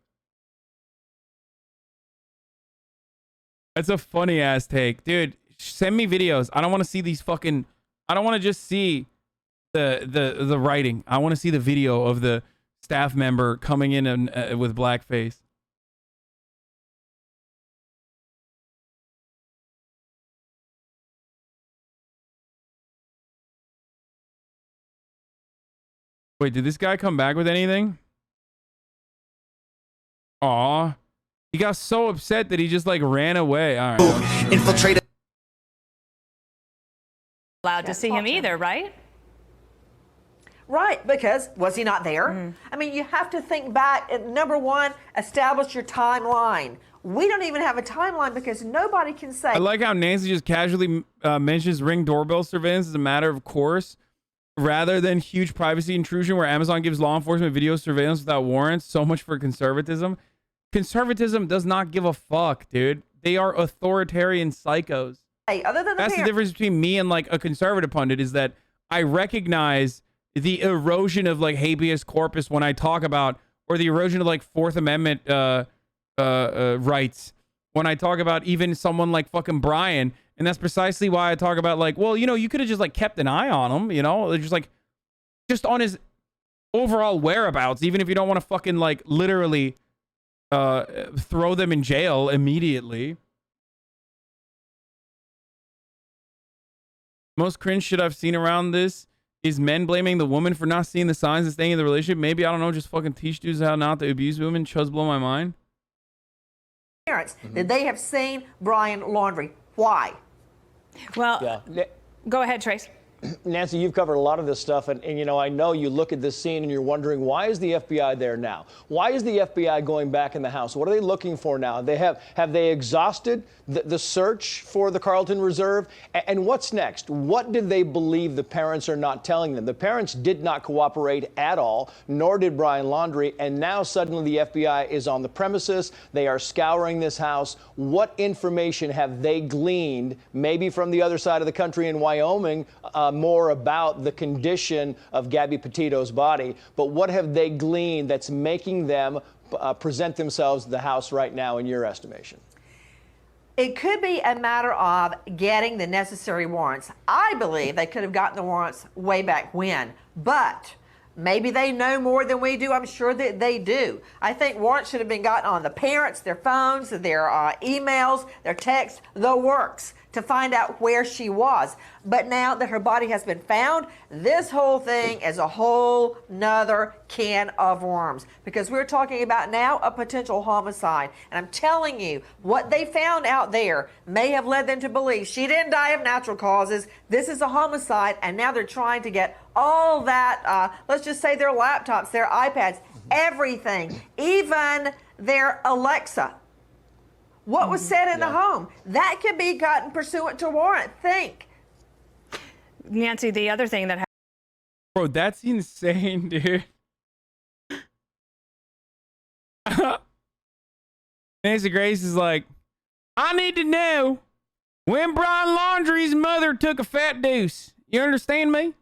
Speaker 3: That's a funny ass take, dude. Send me videos. I don't want to see these fucking. I don't want to just see the writing. I want to see the video of the staff member coming in and with blackface. Wait, did this guy come back with anything? Aw. He got so upset that he just like ran away. All right.
Speaker 4: Infiltrated.
Speaker 15: Allowed to see him either, right?
Speaker 16: Right, because was he not there? I mean, you have to think back. Number one, establish your timeline. We don't even have a timeline because nobody can say.
Speaker 3: I like how Nancy just casually mentions Ring doorbell surveillance as a matter of course, rather than huge privacy intrusion where Amazon gives law enforcement video surveillance without warrants. So much for conservatism. Conservatism does not give a fuck, dude. They are authoritarian psychos.
Speaker 16: Hey, other than
Speaker 3: that's the difference between me and like a conservative pundit, is that I recognize the erosion of like habeas corpus when I talk about, or the erosion of like Fourth Amendment rights when I talk about even someone like fucking Brian. And that's precisely why I talk about like, well, you know, you could have just like kept an eye on him, you know, just like just on his overall whereabouts, even if you don't want to fucking like literally throw them in jail immediately. Most cringe shit I've seen around this is men blaming the woman for not seeing the signs and staying in the relationship. Maybe, I don't know, just fucking teach dudes how not to abuse women. Chuz blow my mind.
Speaker 16: Parents, that they have seen Brian Laundrie. Why?
Speaker 15: Well, go ahead, Trace.
Speaker 17: Nancy, you've covered a lot of this stuff, and you know, I know you look at this scene and you're wondering, why is the FBI there now? Why is the FBI going back in the house? What are they looking for now? Have they exhausted the search for the Carlton Reserve? And what's next? What did they believe the parents are not telling them? The parents did not cooperate at all, nor did Brian Laundrie, and now suddenly the FBI is on the premises. They are scouring this house. What information have they gleaned, maybe from the other side of the country in Wyoming, more about the condition of Gabby Petito's body, but what have they gleaned that's making them present themselves to the house right now, in your estimation?
Speaker 16: It could be a matter of getting the necessary warrants. I believe they could have gotten the warrants way back when, but maybe they know more than we do. I'm sure that they do. I think warrants should have been gotten on the parents, their phones, their emails, their texts, the works, to find out where she was. But now that her body has been found, this whole thing is a whole nother can of worms, because we're talking about now a potential homicide. And I'm telling you, what they found out there may have led them to believe she didn't die of natural causes. This is a homicide, and now they're trying to get all that, let's just say their laptops, their iPads, everything, even their Alexa. What was said in the home, that can be gotten pursuant to warrant. Think.
Speaker 15: Nancy, the other thing that
Speaker 3: bro, that's insane, dude. Nancy Grace is like, I need to know when Brian Laundrie's mother took a fat deuce. You understand me?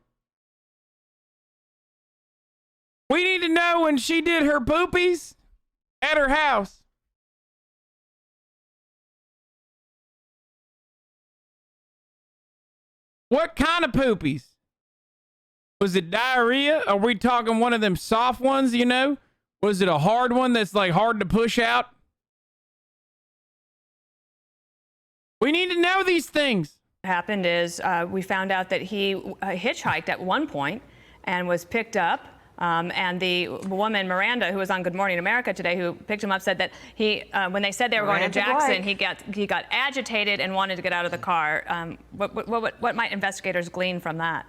Speaker 3: We need to know when she did her poopies at her house. What kind of poopies? Was it diarrhea? Are we talking one of them soft ones, you know? Was it a hard one that's like hard to push out? We need to know these things.
Speaker 15: What happened is we found out that he hitchhiked at one point and was picked up And the woman, Miranda, who was on Good Morning America today, who picked him up, said that he, when they said they were going to Jackson, he got agitated and wanted to get out of the car. What might investigators glean from that?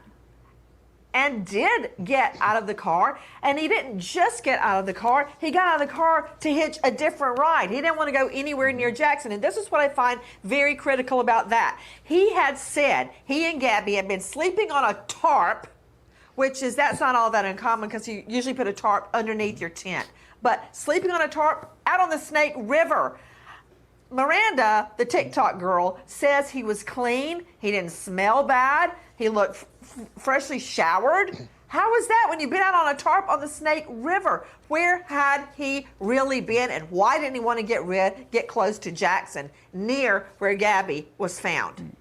Speaker 16: And did get out of the car, and he didn't just get out of the car, he got out of the car to hitch a different ride. He didn't want to go anywhere near Jackson, and this is what I find very critical about that. He had said he and Gabby had been sleeping on a tarp, which is, that's not all that uncommon because you usually put a tarp underneath your tent, but sleeping on a tarp out on the Snake River. Miranda, the TikTok girl, says he was clean, he didn't smell bad, he looked freshly showered. How is that when you've been out on a tarp on the Snake River? Where had he really been, and why didn't he want to get close to Jackson, near where Gabby was found?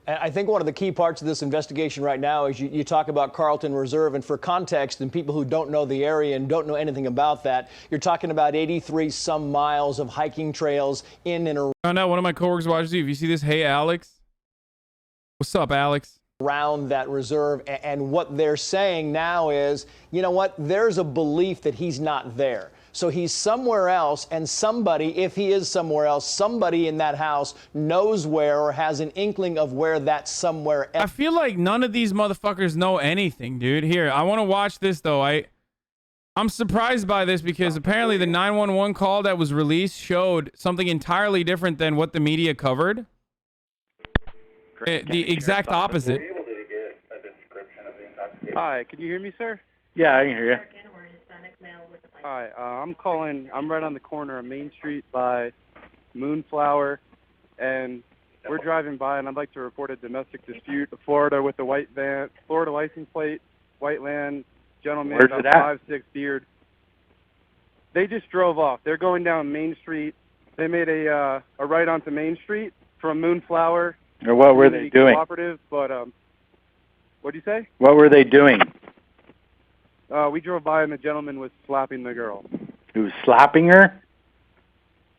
Speaker 17: I think one of the key parts of this investigation right now is you talk about Carlton Reserve, and for context and people who don't know the area and don't know anything about that, you're talking about 83 some miles of hiking trails in and around.
Speaker 3: Found out one of my coworkers watches you. If you see this, hey Alex. What's up, Alex?
Speaker 17: Around that reserve, and what they're saying now is, you know what, there's a belief that he's not there. So he's somewhere else, and somebody, if he is somewhere else, somebody in that house knows where or has an inkling of where that somewhere else.
Speaker 3: I feel like none of these motherfuckers know anything, dude. Here, I want to watch this, though. I'm surprised by this because apparently the 911 call that was released showed something entirely different than what the media covered. The exact opposite.
Speaker 11: Hi, can you hear me, sir?
Speaker 24: Yeah, I can hear you.
Speaker 11: Hi, I'm calling. I'm right on the corner of Main Street by Moonflower, and we're driving by, and I'd like to report a domestic dispute. Florida with a white van, Florida license plate, white land, gentleman,
Speaker 24: Where's
Speaker 11: about
Speaker 24: it at?
Speaker 11: 5'6" beard. They just drove off. They're going down Main Street. They made a right onto Main Street from Moonflower.
Speaker 24: Or what were they doing?
Speaker 11: Cooperative, but what do you say?
Speaker 24: What were they doing?
Speaker 11: We drove by and the gentleman was slapping the girl.
Speaker 24: He was slapping her?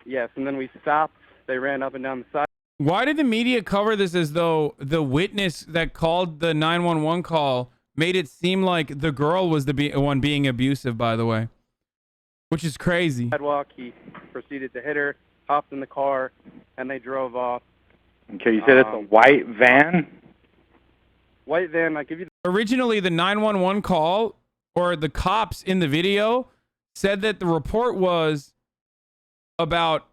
Speaker 11: Yes, and then we stopped. They ran up and down the side.
Speaker 3: Why did the media cover this as though the witness that called the 911 call made it seem like the girl was the one being abusive, by the way? Which is crazy.
Speaker 11: Sidewalk, he proceeded to hit her, hopped in the car, and they drove off.
Speaker 24: Okay, you said it's a white van?
Speaker 11: White van, I give you...
Speaker 3: Originally, the 911 call, or the cops in the video, said that the report was about,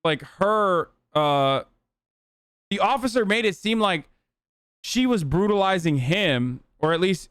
Speaker 3: like, her... the officer made it seem like she was brutalizing him, or at least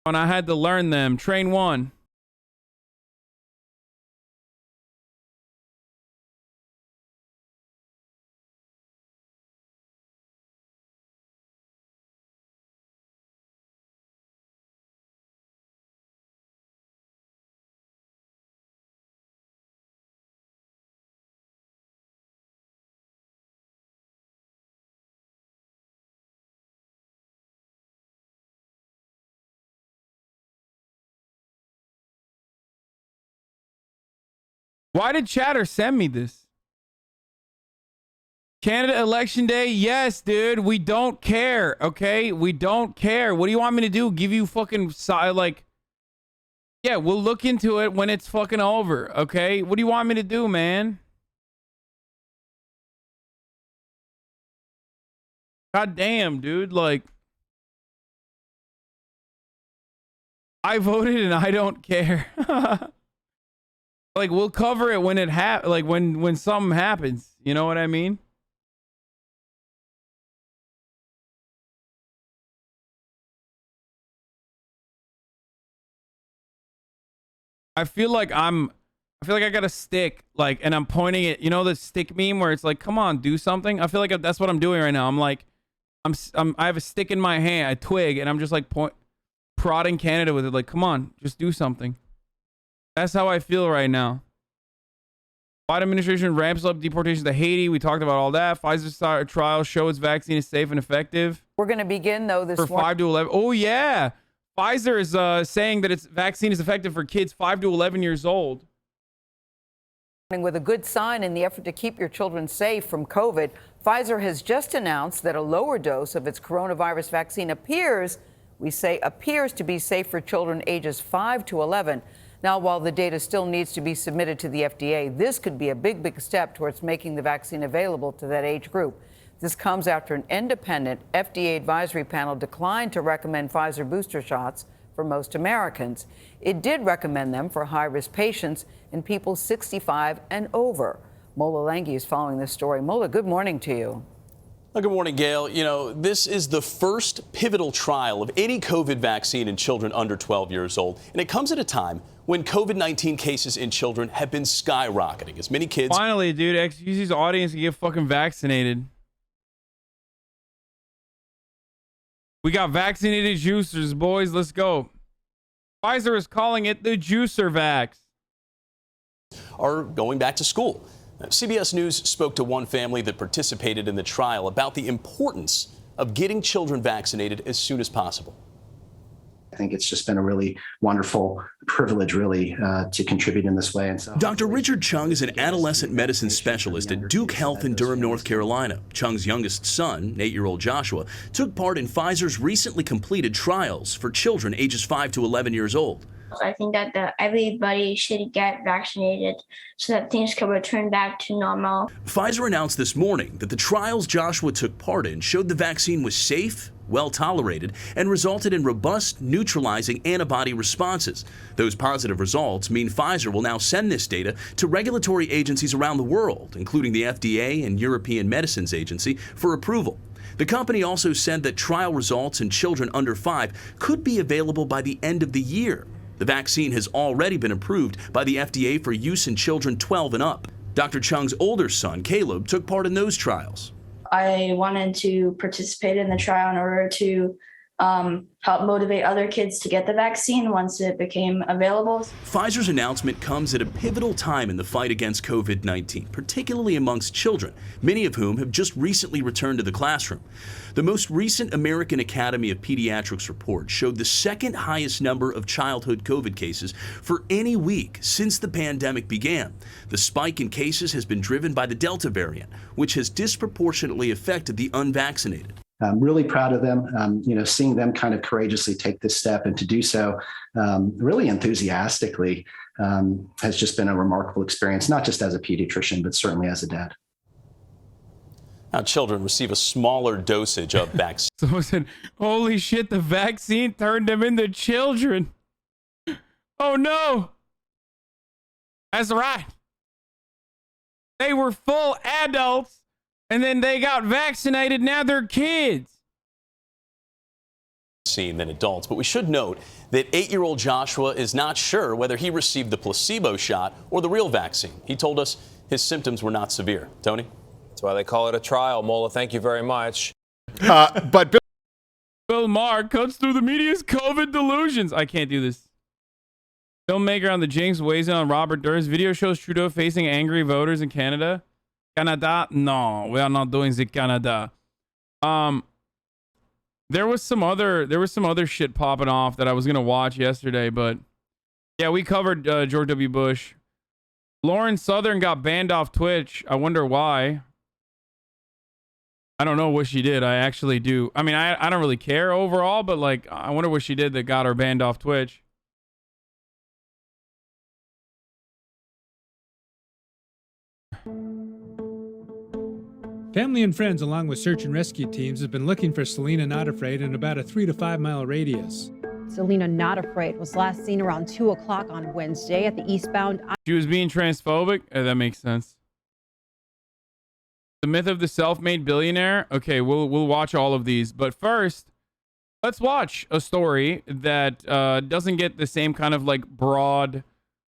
Speaker 3: And I had to learn them. Train 1. Why did Chatter send me this? Canada election day? Yes, dude. We don't care, okay? We don't care. What do you want me to do? Give you fucking, like... Yeah, we'll look into it when it's fucking over, okay? What do you want me to do, man? God damn, dude. Like... I voted and I don't care. Like, we'll cover it when it like when something happens. You know what I mean? I feel like I got a stick, like, and I'm pointing it, you know, the stick meme where it's like, come on, do something. I feel like that's what I'm doing right now. I'm like, I have a stick in my hand, a twig, and I'm just like prodding Canada with it. Like, come on, just do something. That's how I feel right now. Biden administration ramps up deportations to Haiti. We talked about all that. Pfizer trial show its vaccine is safe and effective.
Speaker 19: We're going to begin, though, this
Speaker 3: for 5 to 11. Oh, yeah. Pfizer is saying that its vaccine is effective for kids 5 to 11 years old.
Speaker 19: With a good sign in the effort to keep your children safe from COVID, Pfizer has just announced that a lower dose of its coronavirus vaccine appears to be safe for children ages 5 to 11. Now, while the data still needs to be submitted to the FDA, this could be a big step towards making the vaccine available to that age group. This comes after an independent FDA advisory panel declined to recommend Pfizer booster shots for most Americans. It did recommend them for high-risk patients and people 65 and over. Mola Lenghi is following this story. Mola, good morning to you.
Speaker 20: Well, good morning, Gail. You know, this is the first pivotal trial of any COVID vaccine in children under 12 years old, and it comes at a time when COVID-19 cases in children have been skyrocketing. As many kids... Finally,
Speaker 3: dude, XQC's audience can get fucking vaccinated. We got vaccinated juicers, boys. Let's go. Pfizer is calling it the juicer vax.
Speaker 20: Are going back to school. CBS News spoke to one family that participated in the trial about the importance of getting children vaccinated as soon as possible.
Speaker 21: I think it's just been a really wonderful privilege, really, to contribute in this way. And so,
Speaker 20: Dr. Richard Chung is an adolescent medicine specialist at Duke Health in Durham, North Carolina. Chung's youngest son, 8-year-old Joshua, took part in Pfizer's recently completed trials for children ages 5 to 11 years old.
Speaker 12: I think that everybody should get vaccinated so that things can return back to normal.
Speaker 20: Pfizer announced this morning that the trials Joshua took part in showed the vaccine was safe, well tolerated, and resulted in robust neutralizing antibody responses. Those positive results mean Pfizer will now send this data to regulatory agencies around the world, including the FDA and European Medicines Agency, for approval. The company also said that trial results in children under 5 could be available by the end of the year. The vaccine has already been approved by the FDA for use in children 12 and up. Dr. Chung's older son, Caleb, took part in those trials.
Speaker 12: I wanted to participate in the trial in order to help motivate other kids to get the vaccine once it became available.
Speaker 20: Pfizer's announcement comes at a pivotal time in the fight against COVID-19, particularly amongst children, many of whom have just recently returned to the classroom. The most recent American Academy of Pediatrics report showed the second highest number of childhood COVID cases for any week since the pandemic began. The spike in cases has been driven by the Delta variant, which has disproportionately affected the unvaccinated.
Speaker 21: I'm really proud of them, seeing them kind of courageously take this step and to do so really enthusiastically has just been a remarkable experience, not just as a pediatrician, but certainly as a dad.
Speaker 20: Now, children receive a smaller dosage of vaccine.
Speaker 3: Someone said, holy shit, the vaccine turned them into children. Oh, no. That's right. They were full adults, and then they got vaccinated. Now they're kids.
Speaker 20: vaccine than adults. But we should note that 8-year-old Joshua is not sure whether he received the placebo shot or the real vaccine. He told us his symptoms were not severe. Tony?
Speaker 1: That's why they call it a trial. Mola, thank you very much.
Speaker 3: But Bill Maher cuts through the media's COVID delusions. I can't do this. Filmmaker on the Jinx weighs in on Robert Durst. Video shows Trudeau facing angry voters in Canada. Canada? No, we are not doing the Canada. There was some other shit popping off that I was gonna watch yesterday, but yeah, we covered George W. Bush. Lauren Southern got banned off Twitch. I wonder why. I don't know what she did. I actually do. I mean, I don't really care overall, but like, I wonder what she did that got her banned off Twitch.
Speaker 2: Family and friends, along with search and rescue teams, have been looking for Selena Not Afraid in about a 3 to 5 mile radius.
Speaker 6: Selena Not Afraid was last seen around 2 o'clock on Wednesday at the eastbound.
Speaker 3: She was being transphobic? That makes sense. The myth of the self-made billionaire. Okay, we'll watch all of these. But first, let's watch a story that doesn't get the same kind of like broad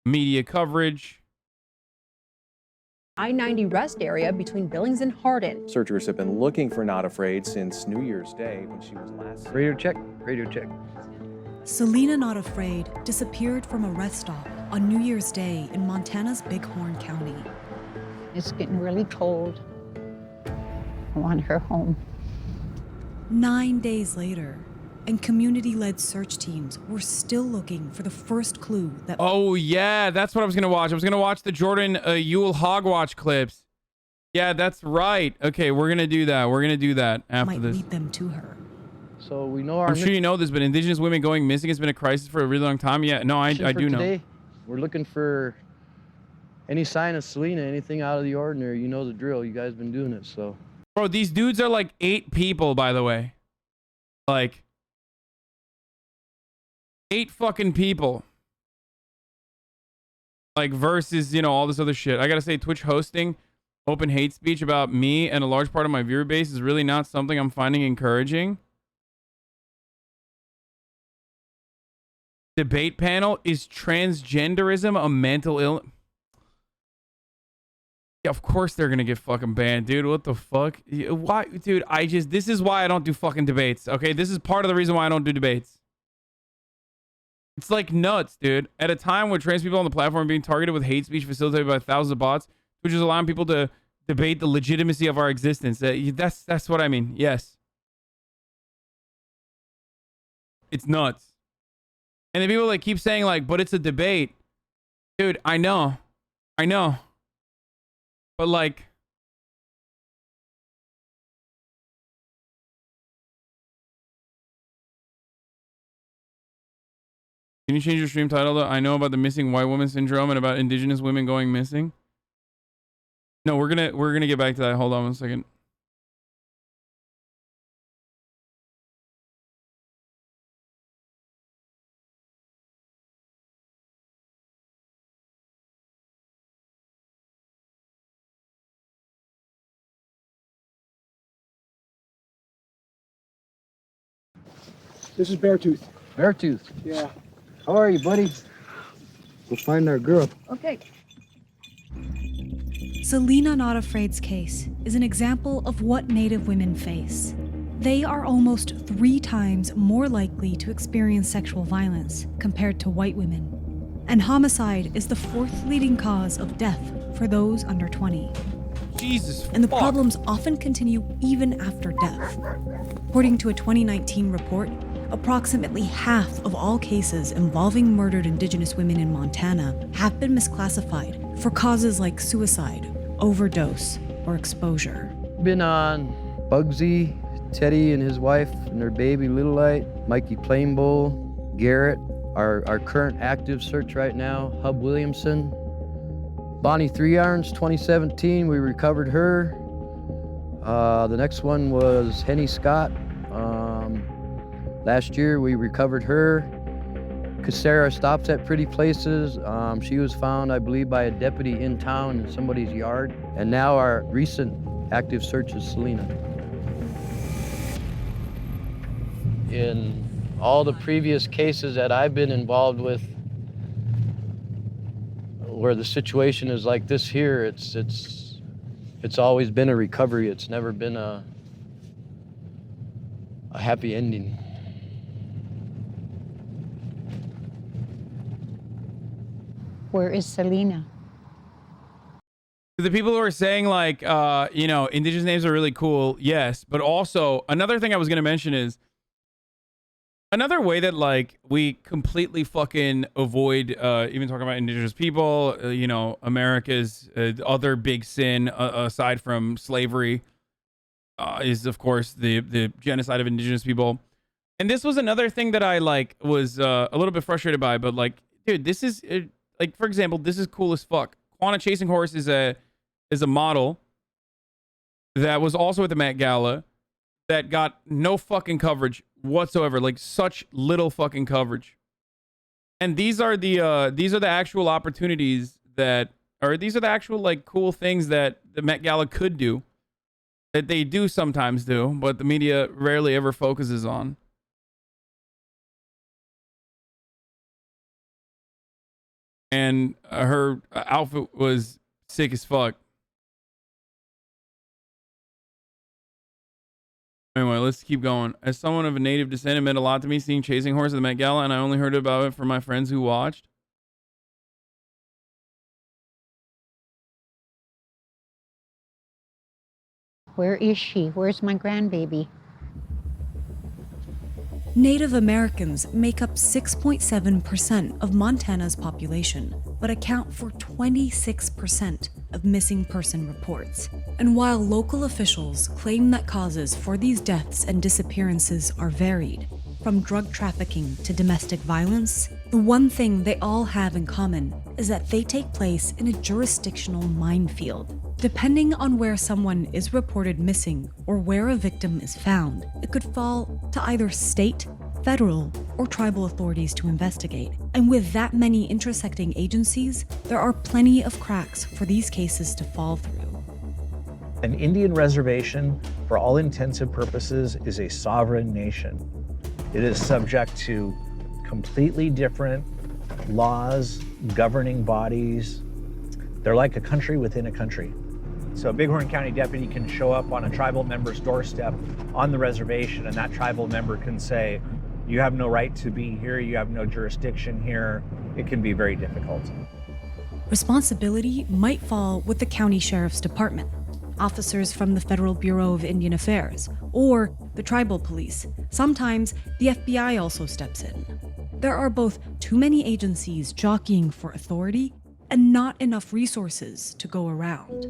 Speaker 3: media coverage.
Speaker 6: I-90 rest area between Billings and Hardin.
Speaker 13: Searchers have been looking for Not Afraid since New Year's Day when she was last.
Speaker 22: Radio check, radio check.
Speaker 25: Selena Not Afraid disappeared from a rest stop on New Year's Day in Montana's Bighorn County.
Speaker 26: It's getting really cold. I want her home.
Speaker 25: 9 days later, and community-led search teams were still looking for the first clue that...
Speaker 3: Oh, yeah, that's what I was going to watch. I was going to watch the Jordan Yule Hogwatch clips. Yeah, that's right. Okay, we're going to do that. We're going to do that after
Speaker 25: might
Speaker 3: this.
Speaker 25: lead them to her.
Speaker 22: So we know our...
Speaker 3: I'm sure you know this, but Indigenous women going missing has been a crisis for a really long time. Yeah, no, I do know.
Speaker 22: Today, we're looking for any sign of Selena, anything out of the ordinary. You know the drill. You guys been doing it, so...
Speaker 3: Bro, these dudes are like 8 people, by the way. Like... 8 fucking people. Like, versus, you know, all this other shit. I gotta say, Twitch hosting open hate speech about me and a large part of my viewer base is really not something I'm finding encouraging. Debate panel, is transgenderism a mental illness? Yeah, of course they're gonna get fucking banned, dude. What the fuck? Why, dude? This is why I don't do fucking debates. Okay, this is part of the reason why I don't do debates. It's like nuts, dude. At a time when trans people on the platform are being targeted with hate speech facilitated by thousands of bots, which is allowing people to debate the legitimacy of our existence. That's what I mean. Yes. It's nuts. And then people like keep saying like, but it's a debate. Dude, I know. But like, can you change your stream title to I know about the missing white woman syndrome and about Indigenous women going missing? No, we're gonna get back to that. Hold on 1 second.
Speaker 22: This is Beartooth. Beartooth? Yeah. How are you, buddy? We'll find our girl.
Speaker 25: Okay. Selena Not Afraid's case is an example of what Native women face. They are almost 3 times more likely to experience sexual violence compared to white women. And homicide is the 4th leading cause of death for those under 20.
Speaker 3: Jesus.
Speaker 25: And the problems often continue even after death. According to a 2019 report, approximately half of all cases involving murdered Indigenous women in Montana have been misclassified for causes like suicide, overdose, or exposure.
Speaker 22: Been on Bugsy, Teddy and his wife and their baby Little Light, Mikey Plainbowl, Garrett, our current active search right now, Hub Williamson, Bonnie 3 Irons, 2017, we recovered her. The next one was Henny Scott. Last year we recovered her. Casera stops at Pretty Places. She was found, I believe, by a deputy in town in somebody's yard. And now our recent active search is Selena. In All the previous cases that I've been involved with, where the situation is like this here, it's always been a recovery. It's never been a happy ending.
Speaker 26: Where is Selena?
Speaker 3: The people who are saying like, you know, indigenous names are really cool. Yes. But also another thing I was going to mention is another way that like we completely fucking avoid even talking about indigenous people, you know, America's other big sin aside from slavery is of course the genocide of indigenous people. And this was another thing that I like was a little bit frustrated by, but like, dude, this is like, for example, this is cool as fuck. Quanah Chasing Horse is a model that was also at the Met Gala that got no fucking coverage whatsoever, like such little fucking coverage. And these are the actual opportunities that, or these are the actual like cool things that the Met Gala could do, that they do sometimes do, but the media rarely ever focuses on. And her outfit was sick as fuck. Anyway, let's keep going. As someone of a native descent, it meant a lot to me seeing Chasing Horse at the Met Gala, and I only heard about it from my friends who watched.
Speaker 26: Where is she? Where's my grandbaby?
Speaker 25: Native Americans make up 6.7% of Montana's population, but account for 26% of missing person reports. And while local officials claim that causes for these deaths and disappearances are varied, from drug trafficking to domestic violence, the one thing they all have in common is that they take place in a jurisdictional minefield. Depending on where someone is reported missing or where a victim is found, it could fall to either state, federal, or tribal authorities to investigate. And with that many intersecting agencies, there are plenty of cracks for these cases to fall through.
Speaker 7: An Indian reservation, for all intents and purposes, is a sovereign nation. It is subject to completely different laws, governing bodies. They're like a country within a country. So a Bighorn County deputy can show up on a tribal member's doorstep on the reservation, and that tribal member can say, you have no right to be here, you have no jurisdiction here. It can be very difficult.
Speaker 25: Responsibility might fall with the county sheriff's department, officers from the Federal Bureau of Indian Affairs, or the tribal police. Sometimes the FBI also steps in. There are both too many agencies jockeying for authority and not enough resources to go around.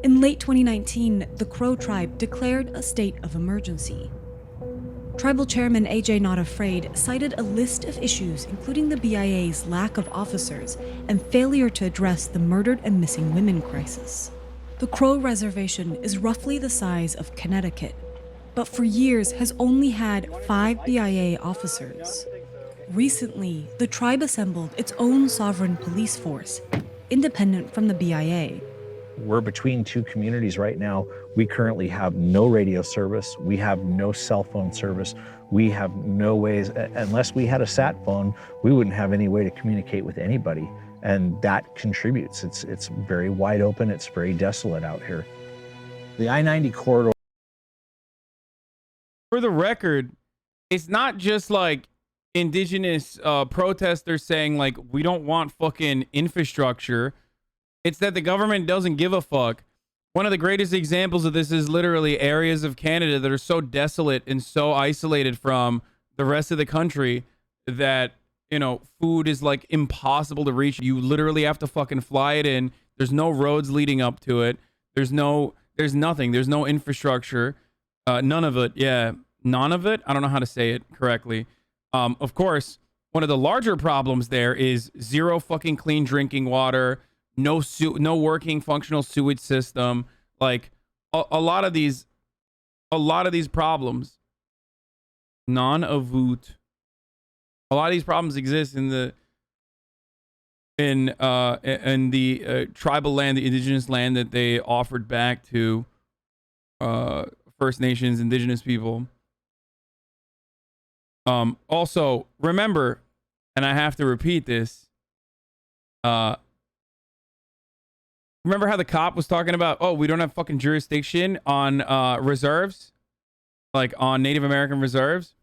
Speaker 25: In late 2019, the Crow tribe declared a state of emergency. Tribal Chairman AJ Not Afraid cited a list of issues, including the BIA's lack of officers and failure to address the murdered and missing women crisis. The Crow Reservation is roughly the size of Connecticut, but for years has only had 5 BIA officers. Recently, the tribe assembled its own sovereign police force, independent from the BIA.
Speaker 7: We're between two communities right now. We currently have no radio service. We have no cell phone service. We have no ways, unless we had a sat phone, we wouldn't have any way to communicate with anybody. And that contributes. It's very wide open. It's very desolate out here. The I-90 corridor.
Speaker 3: For the record, it's not just like indigenous protesters saying like, we don't want fucking infrastructure. It's that the government doesn't give a fuck. One of the greatest examples of this is literally areas of Canada that are so desolate and so isolated from the rest of the country that, you know, food is like impossible to reach. You literally have to fucking fly it in. There's no roads leading up to it. There's nothing. There's no infrastructure. None of it. Yeah. None of it. I don't know how to say it correctly. Of course, one of the larger problems there is zero fucking clean drinking water, no working functional sewage system. Like a lot of these problems, non-avut. A lot of these problems exist in the tribal land, the indigenous land that they offered back to First Nations, indigenous people. Also, remember, and I have to repeat this, remember how the cop was talking about, oh, we don't have fucking jurisdiction on reserves? Like on Native American reserves?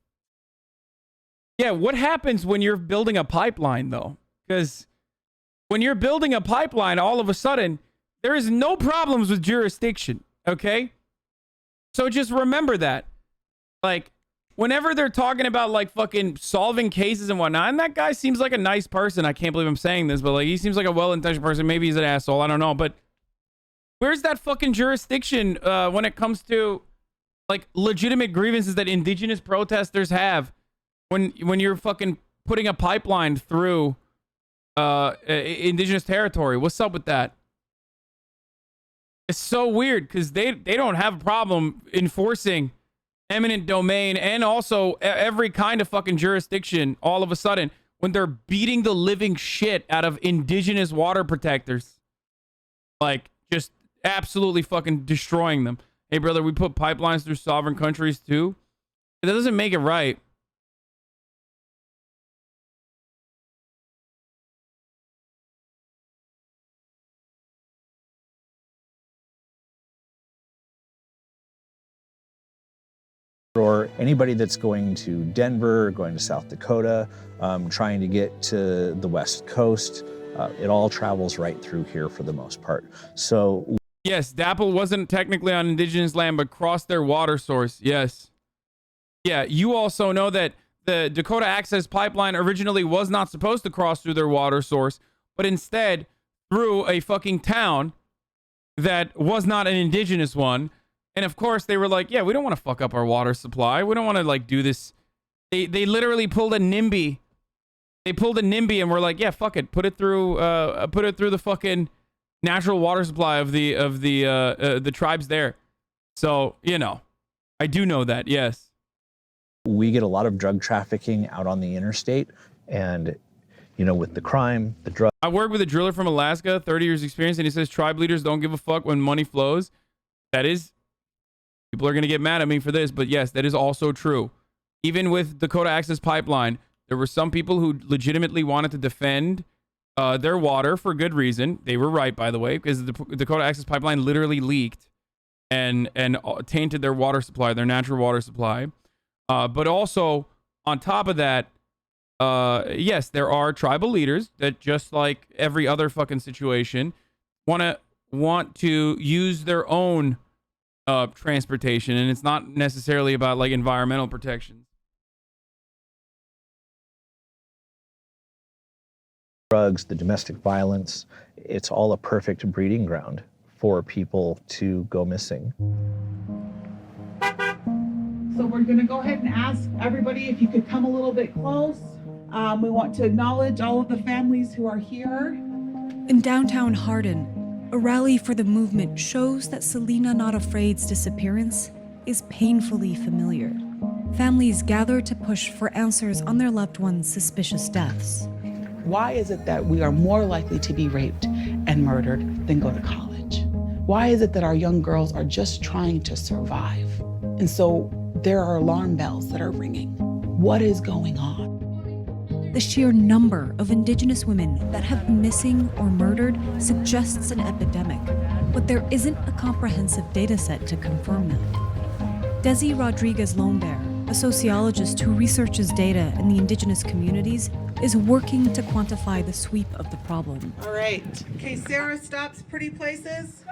Speaker 3: Yeah, what happens when you're building a pipeline, though? Because when you're building a pipeline, all of a sudden, there is no problems with jurisdiction, okay? So just remember that. Like, whenever they're talking about, like, fucking solving cases and whatnot, and that guy seems like a nice person. I can't believe I'm saying this, but, like, he seems like a well-intentioned person. Maybe he's an asshole. I don't know. But where's that fucking jurisdiction when it comes to, like, legitimate grievances that indigenous protesters have when you're fucking putting a pipeline through indigenous territory? What's up with that? It's so weird because they don't have a problem enforcing eminent domain and also every kind of fucking jurisdiction all of a sudden when they're beating the living shit out of indigenous water protectors. Like, just absolutely fucking destroying them. Hey, brother, we put pipelines through sovereign countries too. That doesn't make it right.
Speaker 7: Or anybody that's going to Denver, going to South Dakota, trying to get to the West Coast, it all travels right through here for the most part. So
Speaker 3: yes, DAPL wasn't technically on indigenous land, but crossed their water source. Yes. Yeah, you also know that the Dakota Access Pipeline originally was not supposed to cross through their water source, but instead through a fucking town that was not an indigenous one. And of course, they were like, yeah, we don't want to fuck up our water supply. We don't want to, like, do this. They literally pulled a NIMBY. They pulled a NIMBY and were like, yeah, fuck it. Put it through the fucking natural water supply of the tribes there. So, you know, I do know that, yes.
Speaker 7: We get a lot of drug trafficking out on the interstate, and, you know, with the crime, the drug.
Speaker 3: I work with a driller from Alaska, 30 years experience, and he says tribe leaders don't give a fuck when money flows. That is, people are going to get mad at me for this, but yes, that is also true. Even with Dakota Access Pipeline, there were some people who legitimately wanted to defend their water for good reason. They were right, by the way, because the Dakota Access Pipeline literally leaked and tainted their water supply, their natural water supply. But also, on top of that, yes, there are tribal leaders that, just like every other fucking situation, want to use their own transportation, and it's not necessarily about, like, environmental protections.
Speaker 7: Drugs, the domestic violence, it's all a perfect breeding ground for people to go missing.
Speaker 8: So we're going to go ahead and ask everybody if you could come a little bit close. We want to acknowledge all of the families who are here.
Speaker 25: In downtown Hardin, a rally for the movement shows that Selena Not Afraid's disappearance is painfully familiar. Families gather to push for answers on their loved ones' suspicious deaths.
Speaker 9: Why is it that we are more likely to be raped and murdered than go to college? Why is it that our young girls are just trying to survive? And so there are alarm bells that are ringing. What is going on?
Speaker 25: The sheer number of Indigenous women that have been missing or murdered suggests an epidemic, but there isn't a comprehensive data set to confirm that. Desi Rodriguez-Lombert, a sociologist who researches data in the Indigenous communities, is working to quantify the sweep of the problem.
Speaker 8: All right. Okay, Sarah stops Pretty Places.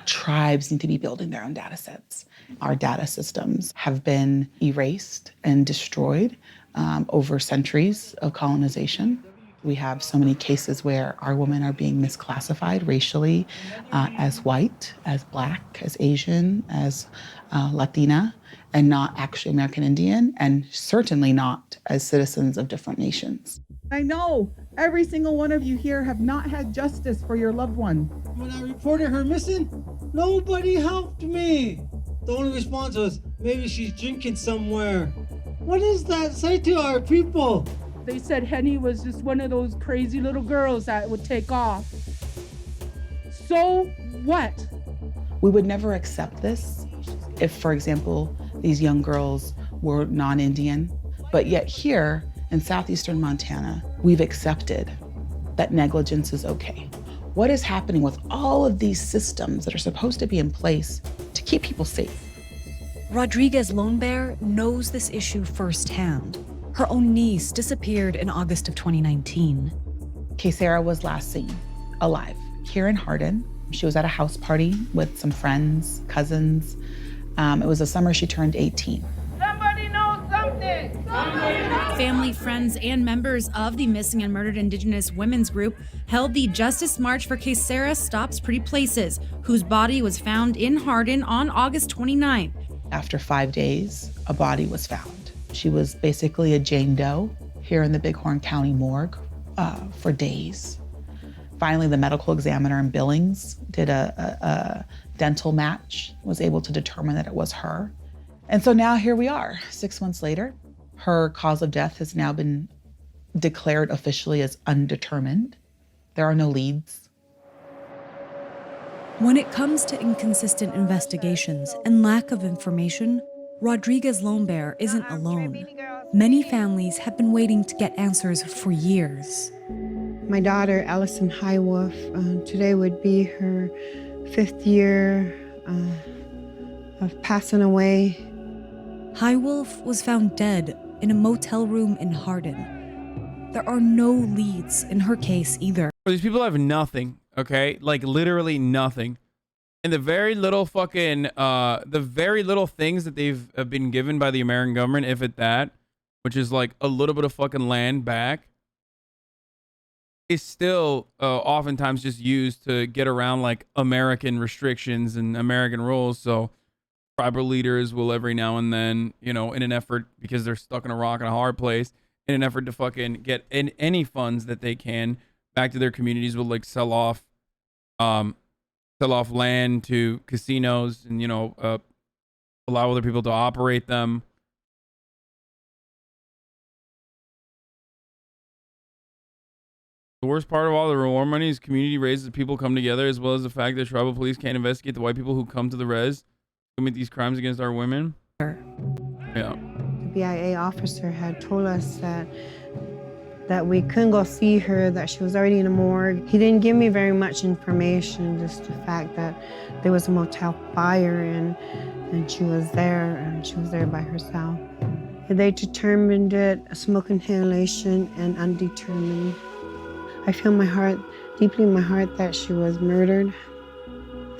Speaker 9: Tribes need to be building their own data sets. Our data systems have been erased and destroyed over centuries of colonization. We have so many cases where our women are being misclassified racially as white, as Black, as Asian, as Latina, and not actually American Indian, and certainly not as citizens of different nations.
Speaker 8: I know every single one of you here have not had justice for your loved one.
Speaker 10: When I reported her missing, nobody helped me. The only response was, maybe she's drinking somewhere. What does that say to our people?
Speaker 8: They said Henny was just one of those crazy little girls that would take off. So what?
Speaker 9: We would never accept this if, for example, these young girls we're non-Indian. But yet here in southeastern Montana, we've accepted that negligence is okay. What is happening with all of these systems that are supposed to be in place to keep people safe?
Speaker 25: Rodriguez Lone Bear knows this issue firsthand. Her own niece disappeared in August of 2019.
Speaker 9: KEKW was last seen alive here in Hardin. She was at a house party with some friends, cousins. It was the summer she turned 18.
Speaker 4: Somebody knows something! Family, friends, and members of the missing and murdered Indigenous women's group held the Justice March for KEKW Stops Pretty Places, whose body was found in Hardin on August 29th.
Speaker 9: After 5 days, a body was found. She was basically a Jane Doe here in the Bighorn County morgue for days. Finally, the medical examiner in Billings did a dental match, was able to determine that it was her. And so now here we are, 6 months later. Her cause of death has now been declared officially as undetermined. There are no leads.
Speaker 25: When it comes to inconsistent investigations and lack of information, Rodriguez Lone Bear isn't alone. Many families have been waiting to get answers for years.
Speaker 5: My daughter, Allison Highwolf, today would be her 5th year of passing away.
Speaker 25: Highwolf was found dead in a motel room in Hardin. There are no leads in her case either.
Speaker 3: These people have nothing, okay? Like literally nothing. And the very little fucking, the very little things that they've been given by the American government, if at that, which is like a little bit of fucking land back, is still oftentimes just used to get around like American restrictions and American rules. So tribal leaders will every now and then, you know, in an effort, because they're stuck in a rock and a hard place, in an effort to fucking get any funds that they can back to their communities, will like sell off land to casinos and, you know, allow other people to operate them. The worst part of all the reward money is community raises people come together, as well as the fact that tribal police can't investigate the white people who come to the res commit these crimes against our women. Yeah.
Speaker 5: The BIA officer had told us that we couldn't go see her, that she was already in a morgue. He didn't give me very much information, just the fact that there was a motel fire and she was there, and she was there by herself. They determined it smoke inhalation and undetermined. I feel my heart, deeply in my heart, that she was murdered,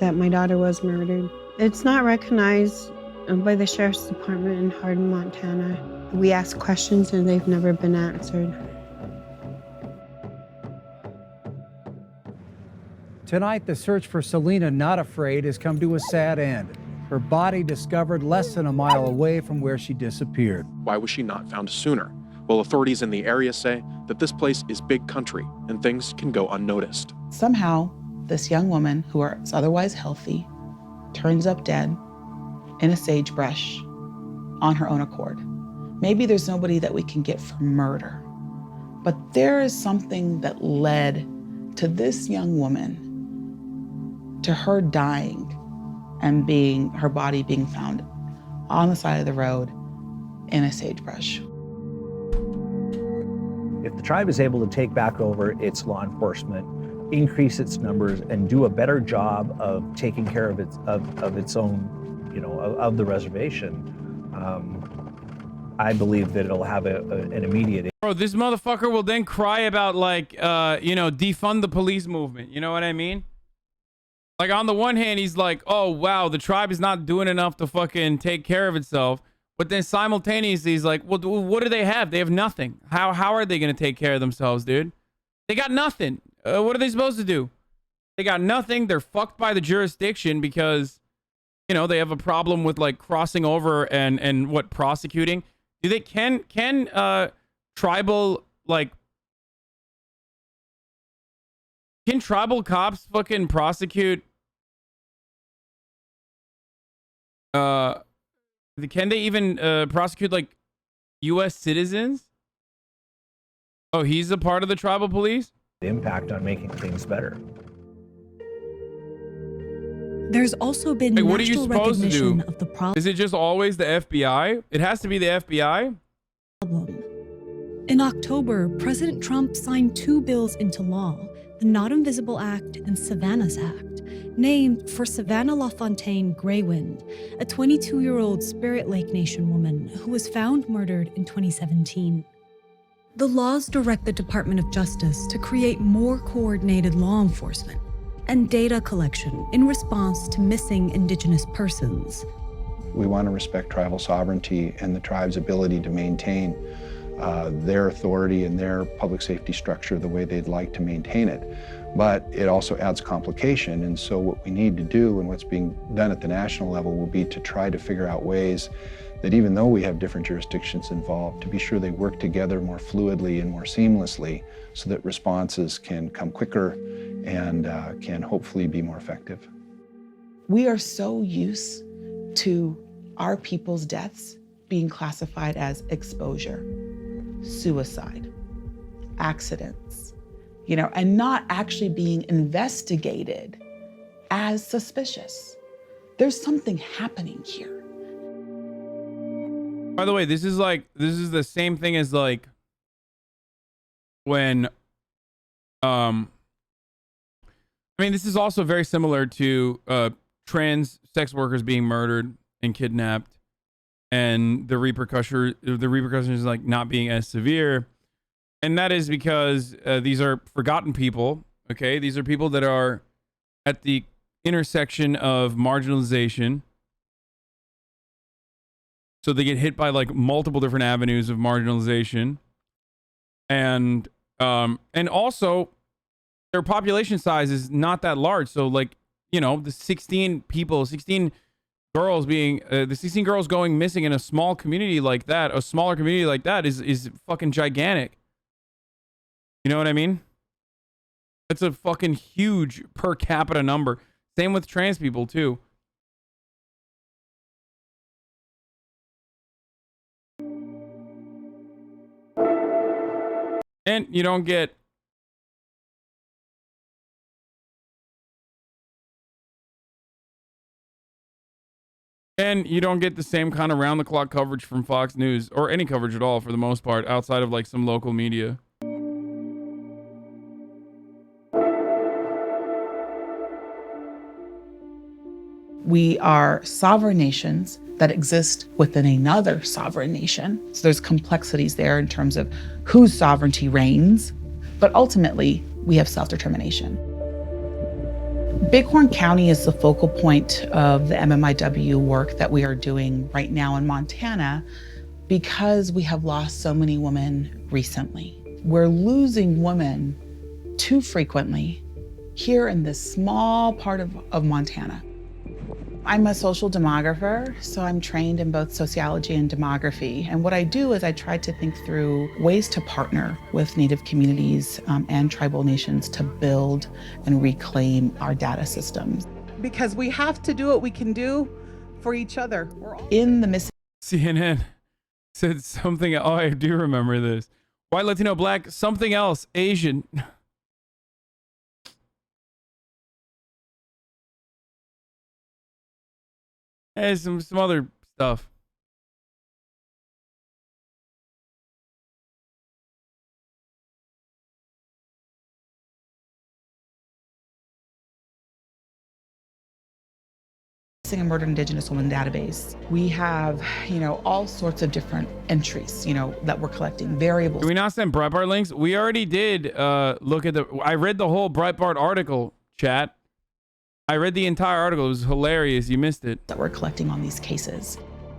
Speaker 5: that my daughter was murdered. It's not recognized by the Sheriff's Department in Hardin, Montana. We ask questions and they've never been answered.
Speaker 14: Tonight, the search for Selena Not Afraid has come to a sad end. Her body discovered less than a mile away from where she disappeared.
Speaker 13: Why was she not found sooner? Well, authorities in the area say that this place is big country and things can go unnoticed.
Speaker 9: Somehow, this young woman who is otherwise healthy turns up dead in a sagebrush on her own accord. Maybe there's nobody that we can get for murder, but there is something that led to this young woman, to her dying and her body being found on the side of the road in a sagebrush.
Speaker 7: If the tribe is able to take back over its law enforcement, increase its numbers, and do a better job of taking care of its own, you know, of the reservation, I believe that it'll have an immediate.
Speaker 3: Bro, this motherfucker will then cry about like, you know, defund the police movement. You know what I mean? Like on the one hand, he's like, oh wow, the tribe is not doing enough to fucking take care of itself. But then simultaneously, he's like, well, what do they have? They have nothing. How are they going to take care of themselves, dude? They got nothing. What are they supposed to do? They got nothing. They're fucked by the jurisdiction because, you know, they have a problem with like crossing over and what, prosecuting. Do they can tribal like can tribal cops fucking prosecute? Can they even prosecute like U.S. citizens? Oh, he's a part of the tribal police?
Speaker 7: Impact on making things better.
Speaker 25: There's also been
Speaker 3: Like, what are you
Speaker 25: national
Speaker 3: supposed to
Speaker 25: recognition
Speaker 3: do?
Speaker 25: of the problem.
Speaker 3: Is it just always the FBI? It has to be the FBI?
Speaker 25: In October, President Trump signed 2 bills into law, the Not Invisible Act and Savannah's Act, named for Savannah LaFontaine Greywind, a 22-year-old Spirit Lake Nation woman who was found murdered in 2017. The laws direct the Department of Justice to create more coordinated law enforcement and data collection in response to missing Indigenous persons.
Speaker 15: We want to respect tribal sovereignty and the tribe's ability to maintain their authority and their public safety structure the way they'd like to maintain it. But it also adds complication, and so what we need to do and what's being done at the national level will be to try to figure out ways that even though we have different jurisdictions involved, to be sure they work together more fluidly and more seamlessly so that responses can come quicker and can hopefully be more effective.
Speaker 9: We are so used to our people's deaths being classified as exposure, suicide, accidents, and not actually being investigated as suspicious. There's something happening here.
Speaker 3: By the way, this is the same thing as like when I mean, this is also very similar to trans sex workers being murdered and kidnapped, and the repercussions like not being as severe. And that is because these are forgotten people. Okay, these are people that are at the intersection of marginalization. So they get hit by like multiple different avenues of marginalization, and also their population size is not that large. So like, the 16 girls going missing in a small community like that, a smaller community like that is fucking gigantic. You know what I mean? That's a fucking huge per capita number. Same with trans people too. And you don't get the same kind of round-the-clock coverage from Fox News, or any coverage at all for the most part, outside of like some local media.
Speaker 9: We are sovereign nations that exist within another sovereign nation. So there's complexities there in terms of whose sovereignty reigns, but ultimately we have self-determination. Bighorn County is the focal point of the MMIW work that we are doing right now in Montana because we have lost so many women recently. We're losing women too frequently here in this small part of Montana. I'm a social demographer, so I'm trained in both sociology and demography. And what I do is I try to think through ways to partner with Native communities and tribal nations to build and reclaim our data systems.
Speaker 8: Because we have to do what we can do for each other. We're all
Speaker 9: in the missing.
Speaker 3: CNN said something. Oh, I do remember this. White, Latino, Black, something else, Asian. Hey, some other stuff.
Speaker 9: Missing and Murdered Indigenous Women database. We have, all sorts of different entries, that we're collecting, variables.
Speaker 3: Can we not send Breitbart links? We already did look at I read the whole Breitbart article, chat. I read the entire article. It was hilarious. You missed it.
Speaker 9: That we're collecting on these cases.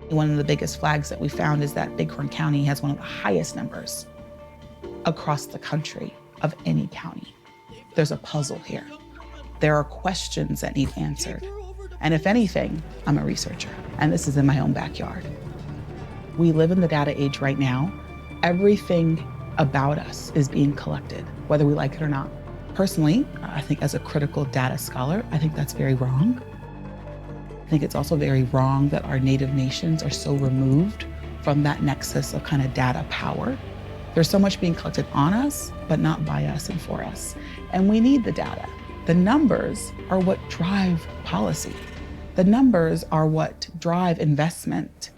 Speaker 9: One of the biggest flags that we found is that Bighorn County has one of the highest numbers across the country of any county. There's a puzzle here. There are questions that need answered. And if anything, I'm a researcher, and this is in my own backyard. We live in the data age right now. Everything about us is being collected, whether we like it or not. Personally, I think as a critical data scholar, I think that's very wrong. I think it's also very wrong that our native nations are so removed from that nexus of kind of data power. There's so much being collected on us, but not by us and for us. And we need the data. The numbers are what drive policy. The numbers are what drive investment.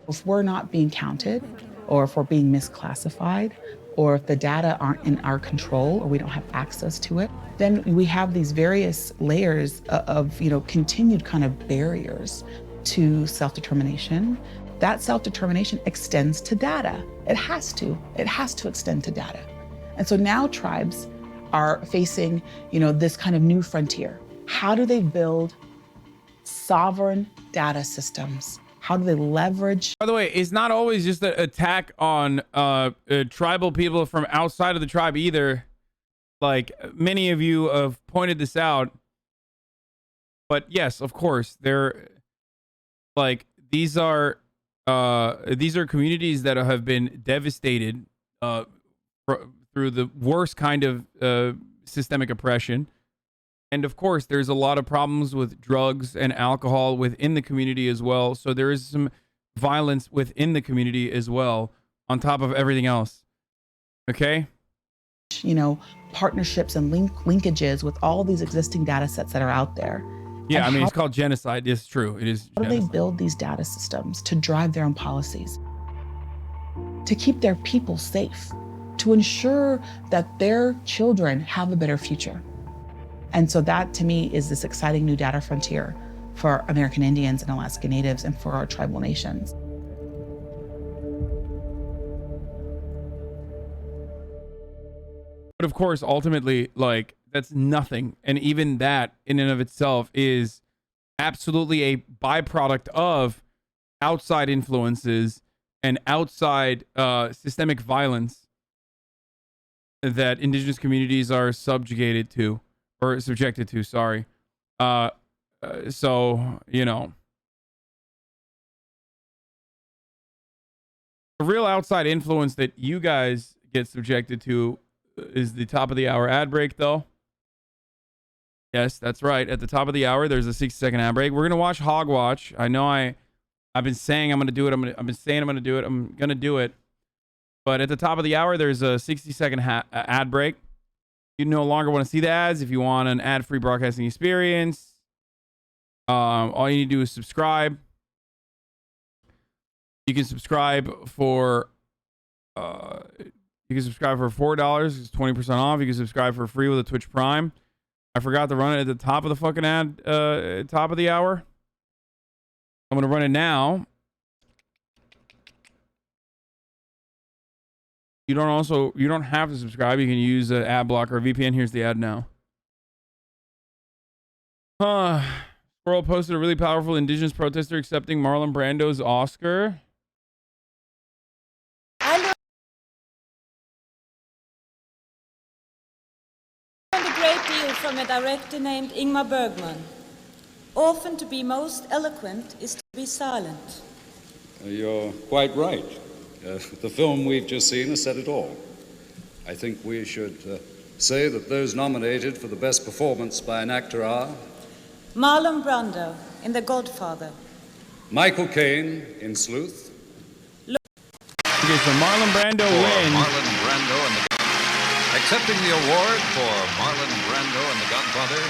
Speaker 9: If we're not being counted, or if we're being misclassified, or if the data aren't in our control, or we don't have access to it, then we have these various layers of continued kind of barriers to self-determination. That self-determination extends to data. It has to extend to data. And so now tribes are facing, this kind of new frontier. How do they build sovereign data systems? How do they leverage?
Speaker 3: By the way, it's not always just an attack on tribal people from outside of the tribe either. Like many of you have pointed this out. But yes, of course, they're like these are communities that have been devastated through the worst kind of systemic oppression. And of course, there's a lot of problems with drugs and alcohol within the community as well. So there is some violence within the community as well, on top of everything else. Okay?
Speaker 9: Partnerships and linkages with all these existing data sets that are out there.
Speaker 3: Yeah, I mean, it's called genocide. It's true. It is.
Speaker 9: How do they build these data systems to drive their own policies, to keep their people safe, to ensure that their children have a better future? And so that, to me, is this exciting new data frontier for American Indians and Alaska Natives and for our tribal nations.
Speaker 3: But of course, ultimately, like, that's nothing. And even that in and of itself is absolutely a byproduct of outside influences and outside systemic violence that indigenous communities are subjected to. Sorry. So, the real outside influence that you guys get subjected to is the top of the hour ad break, though. Yes, that's right. At the top of the hour, there's a 60-second ad break. We're going to watch Hogwatch. I know I've been saying I'm going to do it. I've been saying I'm going to do it. I'm going to do it. But at the top of the hour, there's a 60-second ad break. You no longer want to see the ads. If you want an ad-free broadcasting experience, all you need to do is subscribe. You can subscribe for $4. It's 20% off. You can subscribe for free with a Twitch Prime. I forgot to run it at the top of the fucking ad, top of the hour. I'm gonna run it now. You don't have to subscribe. You can use an ad blocker or VPN. Here's the ad now. Squirrel posted a really powerful indigenous protester accepting Marlon Brando's Oscar.
Speaker 11: I learned a great deal from a director named Ingmar Bergman. Often to be most eloquent is to be silent.
Speaker 16: You're quite right. The film we've just seen has said it all. I think we should say that those nominated for the best performance by an actor are
Speaker 11: Marlon Brando in The Godfather.
Speaker 16: Michael Caine in Sleuth.
Speaker 3: Okay, so Marlon Brando wins.
Speaker 17: Marlon Brando and accepting the award for Marlon Brando and The Godfather,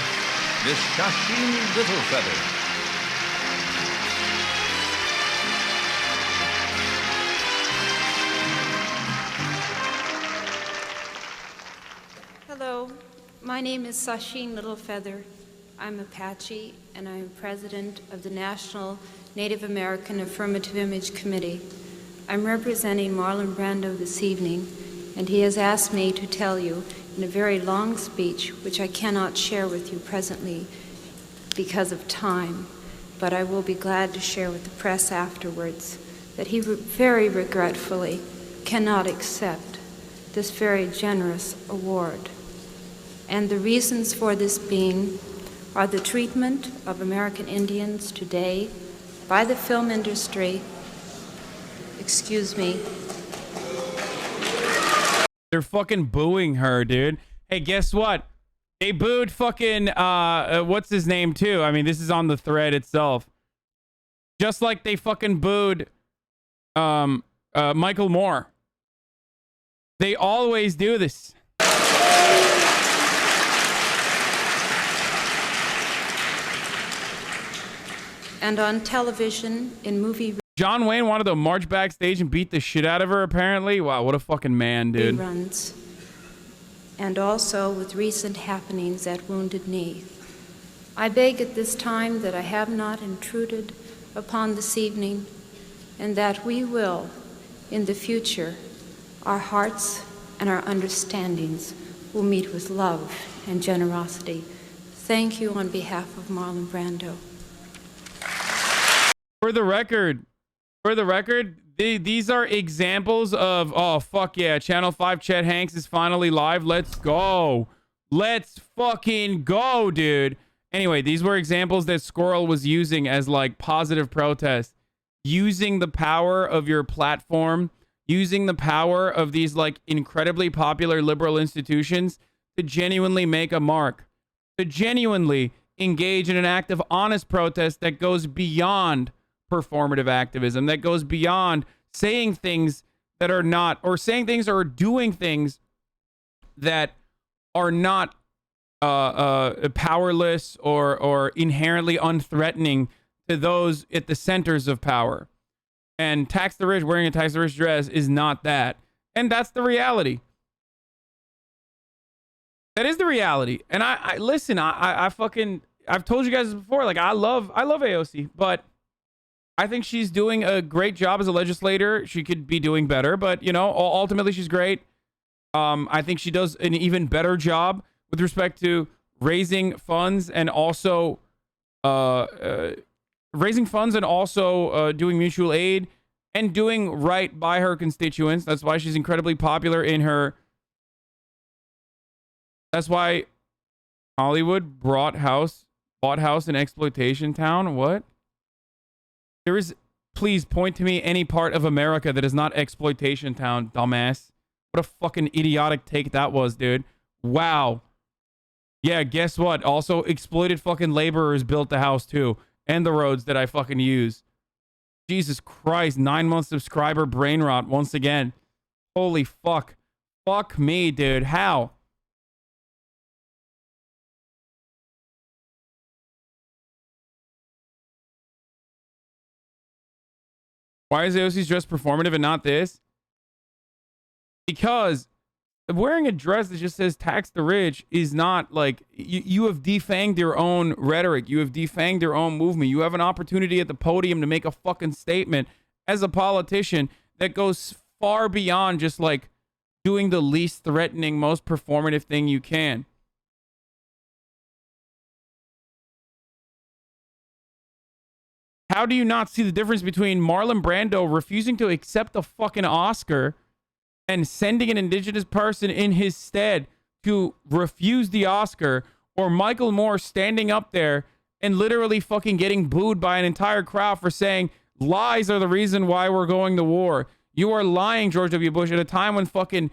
Speaker 17: Miss Shasheen Littlefeather.
Speaker 18: Hello, my name is Shasheen Littlefeather. I'm Apache, and I'm president of the National Native American Affirmative Image Committee. I'm representing Marlon Brando this evening, and he has asked me to tell you in a very long speech, which I cannot share with you presently because of time, but I will be glad to share with the press afterwards, that he very regretfully cannot accept this very generous award. And the reasons for this being are the treatment of American Indians today by the film industry. Excuse me.
Speaker 3: They're fucking booing her, dude. Hey, guess what? They booed fucking, what's his name, too? I mean, this is on the thread itself. Just like they fucking booed Michael Moore. They always do this.
Speaker 18: and on television in movie
Speaker 3: John Wayne wanted to march backstage and beat the shit out of her, apparently. Wow, what a fucking man, dude.
Speaker 18: reruns, and also with recent happenings at Wounded Knee. I beg at this time that I have not intruded upon this evening, and that we will, in the future, our hearts and our understandings will meet with love and generosity. Thank you on behalf of Marlon Brando.
Speaker 3: For the record, these are examples of, oh, fuck yeah, Channel 5 Chet Hanks is finally live. Let's go. Let's fucking go, dude. Anyway, these were examples that Squirrel was using as, like, positive protest. Using the power of your platform, using the power of these, like, incredibly popular liberal institutions to genuinely make a mark. To genuinely engage in an act of honest protest that goes beyond performative activism, that goes beyond saying things that are not, or saying things or doing things that are not powerless or inherently unthreatening to those at the centers of power. And Tax the Rich wearing a Tax the Rich dress is not that. And that's the reality. That is the reality. And I listen, I fucking, I've told you guys before, like, I love AOC, but I think she's doing a great job as a legislator. She could be doing better, but, you know, ultimately she's great. I think she does an even better job with respect to raising funds and also doing mutual aid and doing right by her constituents. That's why she's incredibly popular in her. That's why Hollywood bought house in Exploitation Town. What? There is, please point to me any part of America that is not Exploitation Town, dumbass. What a fucking idiotic take that was, dude. Wow. Yeah, guess what? Also, exploited fucking laborers built the house too. And the roads that I fucking use. Jesus Christ, 9-month subscriber brain rot once again. Holy fuck. Fuck me, dude. How? Why is AOC's dress performative and not this? Because wearing a dress that just says tax the rich is not like, you have defanged your own rhetoric. You have defanged your own movement. You have an opportunity at the podium to make a fucking statement as a politician that goes far beyond just like doing the least threatening, most performative thing you can. How do you not see the difference between Marlon Brando refusing to accept the fucking Oscar and sending an indigenous person in his stead to refuse the Oscar, or Michael Moore standing up there and literally fucking getting booed by an entire crowd for saying lies are the reason why we're going to war? You are lying, George W. Bush, at a time when fucking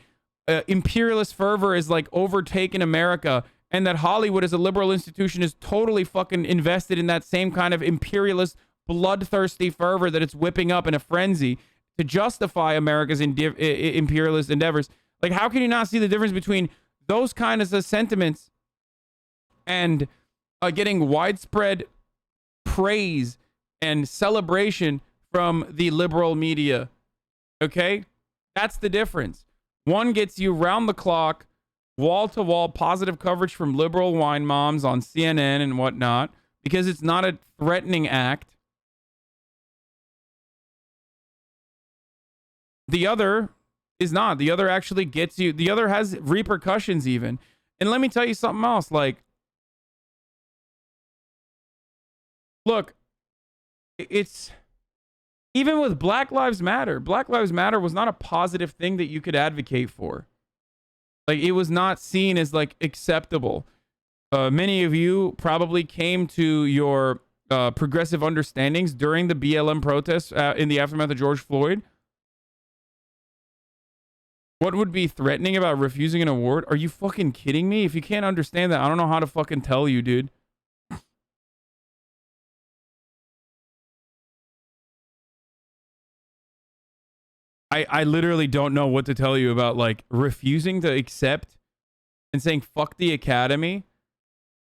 Speaker 3: imperialist fervor is like overtaken America, and that Hollywood as a liberal institution is totally fucking invested in that same kind of imperialist bloodthirsty fervor that it's whipping up in a frenzy to justify America's imperialist endeavors. Like, how can you not see the difference between those kinds of sentiments and getting widespread praise and celebration from the liberal media? Okay? That's the difference. One gets you round the clock, wall-to-wall positive coverage from liberal wine moms on CNN and whatnot, because it's not a threatening act. The other is not. The other actually gets you. The other has repercussions even. And let me tell you something else. Like, look, it's even with Black Lives Matter. Black Lives Matter was not a positive thing that you could advocate for. Like, it was not seen as like acceptable. Many of you probably came to your progressive understandings during the BLM protests in the aftermath of George Floyd. What would be threatening about refusing an award? Are you fucking kidding me? If you can't understand that, I don't know how to fucking tell you, dude. I literally don't know what to tell you about, like, refusing to accept and saying fuck the Academy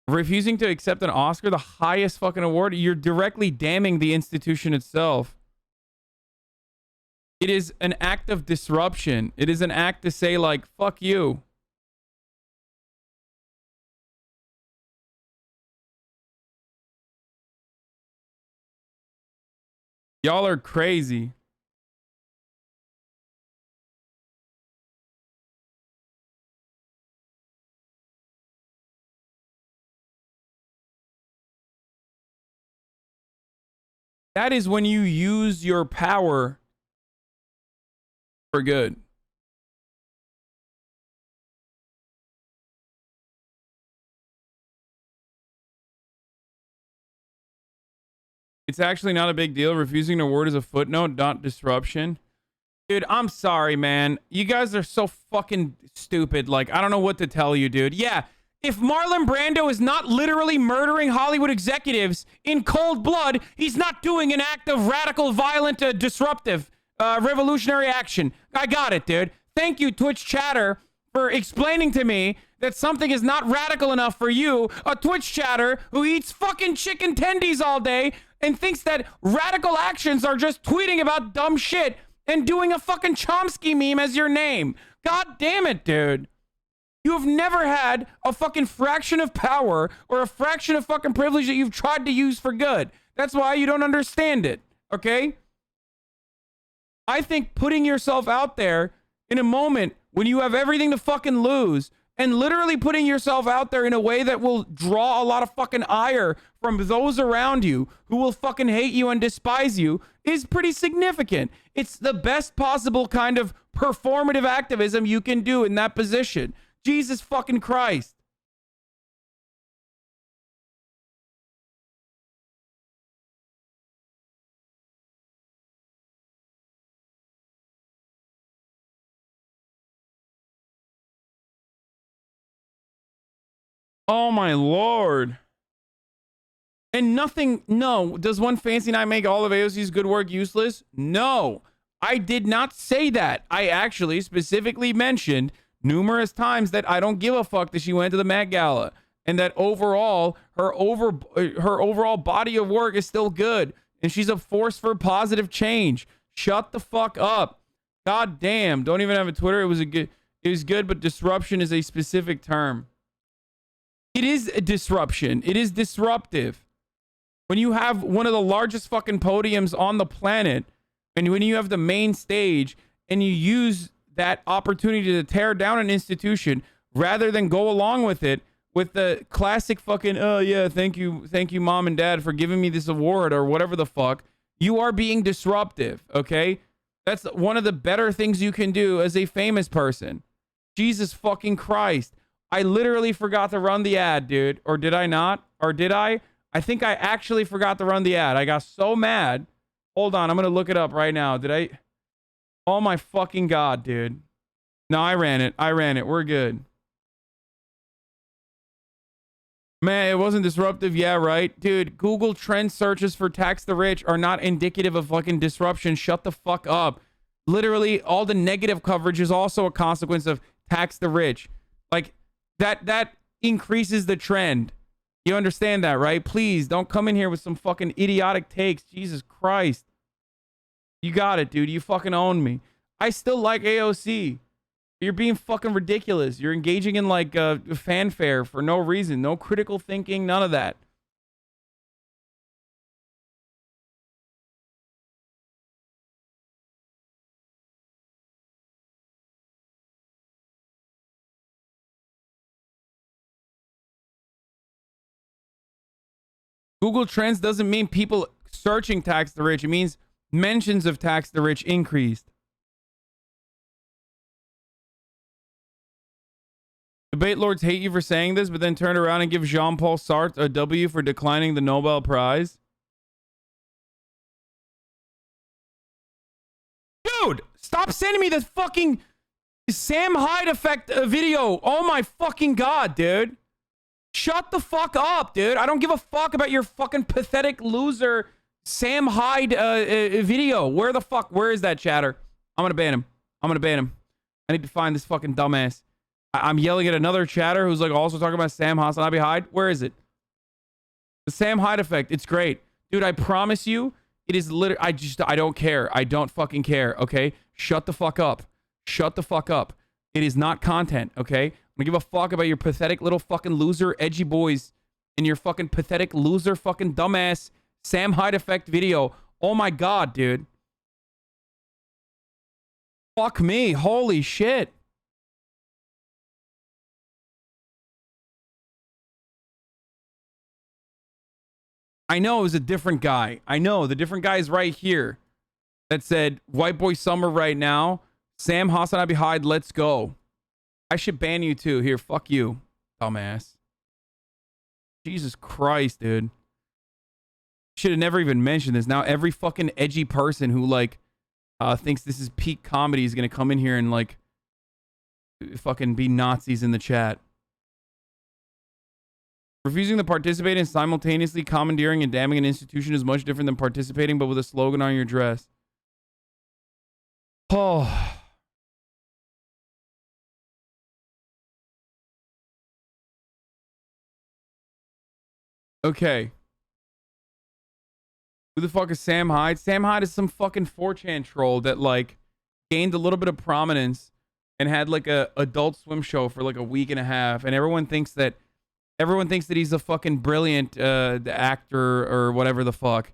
Speaker 3: Refusing to accept an Oscar, the highest fucking award, you're directly damning the institution itself. It is an act of disruption. It is an act to say, like, fuck you. Y'all are crazy. That is when you use your power for good. It's actually not a big deal. Refusing an award is a footnote, not disruption. Dude, I'm sorry, man. You guys are so fucking stupid. Like, I don't know what to tell you, dude. Yeah, if Marlon Brando is not literally murdering Hollywood executives in cold blood, he's not doing an act of radical, violent, disruptive, revolutionary action. I got it, dude. Thank you, Twitch chatter, for explaining to me that something is not radical enough for you, a Twitch chatter who eats fucking chicken tendies all day and thinks that radical actions are just tweeting about dumb shit and doing a fucking Chomsky meme as your name. God damn it, dude. You have never had a fucking fraction of power or a fraction of fucking privilege that you've tried to use for good. That's why you don't understand it, okay? I think putting yourself out there in a moment when you have everything to fucking lose and literally putting yourself out there in a way that will draw a lot of fucking ire from those around you who will fucking hate you and despise you is pretty significant. It's the best possible kind of performative activism you can do in that position. Jesus fucking Christ. Oh my Lord. And nothing, no. Does one fancy night make all of AOC's good work useless? No. I did not say that. I actually specifically mentioned numerous times that I don't give a fuck that she went to the Met Gala and that overall her overall body of work is still good and she's a force for positive change. Shut the fuck up. God damn. Don't even have a Twitter. It was good, but disruption is a specific term. It is a disruption. It is disruptive. When you have one of the largest fucking podiums on the planet and when you have the main stage and you use that opportunity to tear down an institution rather than go along with it with the classic fucking, oh yeah, thank you mom and dad for giving me this award or whatever the fuck, you are being disruptive, okay? That's one of the better things you can do as a famous person. Jesus fucking Christ. I literally forgot to run the ad, dude. Or did I not? Or did I? I think I actually forgot to run the ad. I got so mad. Hold on, I'm gonna look it up right now. Did I? Oh my fucking God, dude. No, I ran it. We're good. Man, it wasn't disruptive. Yeah, right. Dude, Google trend searches for tax the rich are not indicative of fucking disruption. Shut the fuck up. Literally, all the negative coverage is also a consequence of tax the rich. Like, that increases the trend. You understand that, right? Please, don't come in here with some fucking idiotic takes. Jesus Christ. You got it, dude. You fucking own me. I still like AOC. You're being fucking ridiculous. You're engaging in like fanfare for no reason. No critical thinking. None of that. Google Trends doesn't mean people searching tax the rich. It means mentions of tax the rich increased. Debate lords hate you for saying this, but then turn around and give Jean-Paul Sartre a W for declining the Nobel Prize. Dude, stop sending me this fucking Sam Hyde effect video. Oh my fucking God, dude. Shut the fuck up, dude. I don't give a fuck about your fucking pathetic loser Sam Hyde video. Where is that chatter? I'm gonna ban him. I need to find this fucking dumbass. I'm yelling at another chatter who's like also talking about Sam HasanAbi Hyde. Where is it? The Sam Hyde effect. It's great. Dude, I promise you, it is literally, I don't care. I don't fucking care, okay? Shut the fuck up. Shut the fuck up. It is not content, okay? I don't give a fuck about your pathetic little fucking loser edgy boys and your fucking pathetic loser fucking dumbass Sam Hyde effect video. Oh my god, dude. Fuck me. Holy shit. I know it was a different guy. I know the different guy is right here that said, white boy summer right now. Sam HasanAbi Hyde, let's go. I should ban you too. Here, fuck you, dumbass. Jesus Christ, dude. Should have never even mentioned this. Now every fucking edgy person who like thinks this is peak comedy is gonna come in here and like fucking be Nazis in the chat. Refusing to participate and simultaneously commandeering and damning an institution is much different than participating, but with a slogan on your dress. Oh. Okay. Who the fuck is Sam Hyde? Sam Hyde is some fucking 4chan troll that like gained a little bit of prominence and had like a Adult Swim show for like a week and a half, and everyone thinks that he's a fucking brilliant actor or whatever the fuck.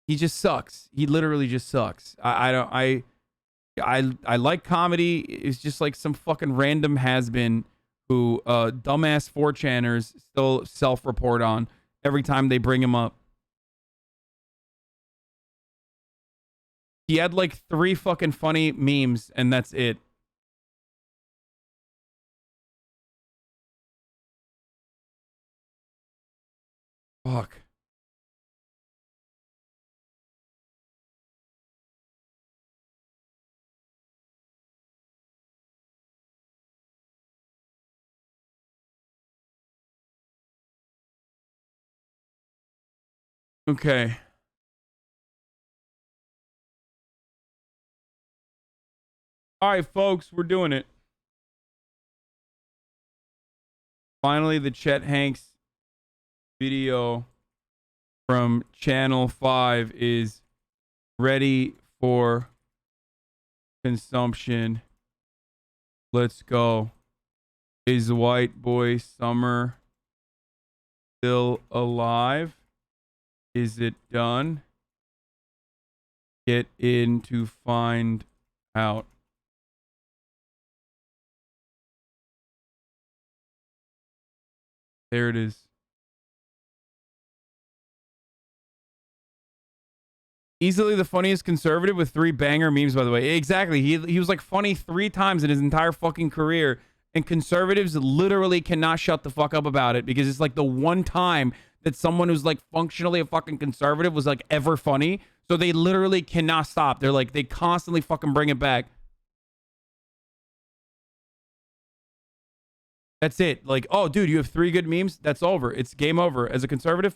Speaker 3: He just sucks. He literally just sucks. I like comedy. It's just like some fucking random has-been who dumbass 4chaners still self-report on every time they bring him up. He had like 3 fucking funny memes and that's it. Fuck. Okay. All right, folks, we're doing it. Finally, the Chet Hanks video from Channel 5 is ready for consumption. Let's go. Is white boy summer still alive? Is it done? Get in to find out. There it is. Easily the funniest conservative with 3 banger memes, by the way. Exactly. He was like funny 3 times in his entire fucking career. And conservatives literally cannot shut the fuck up about it because it's like the one time that someone who's like functionally a fucking conservative was like ever funny. So they literally cannot stop. They're like, they constantly fucking bring it back. That's it. Like, oh, dude, you have 3 good memes. That's over. It's game over. As a conservative,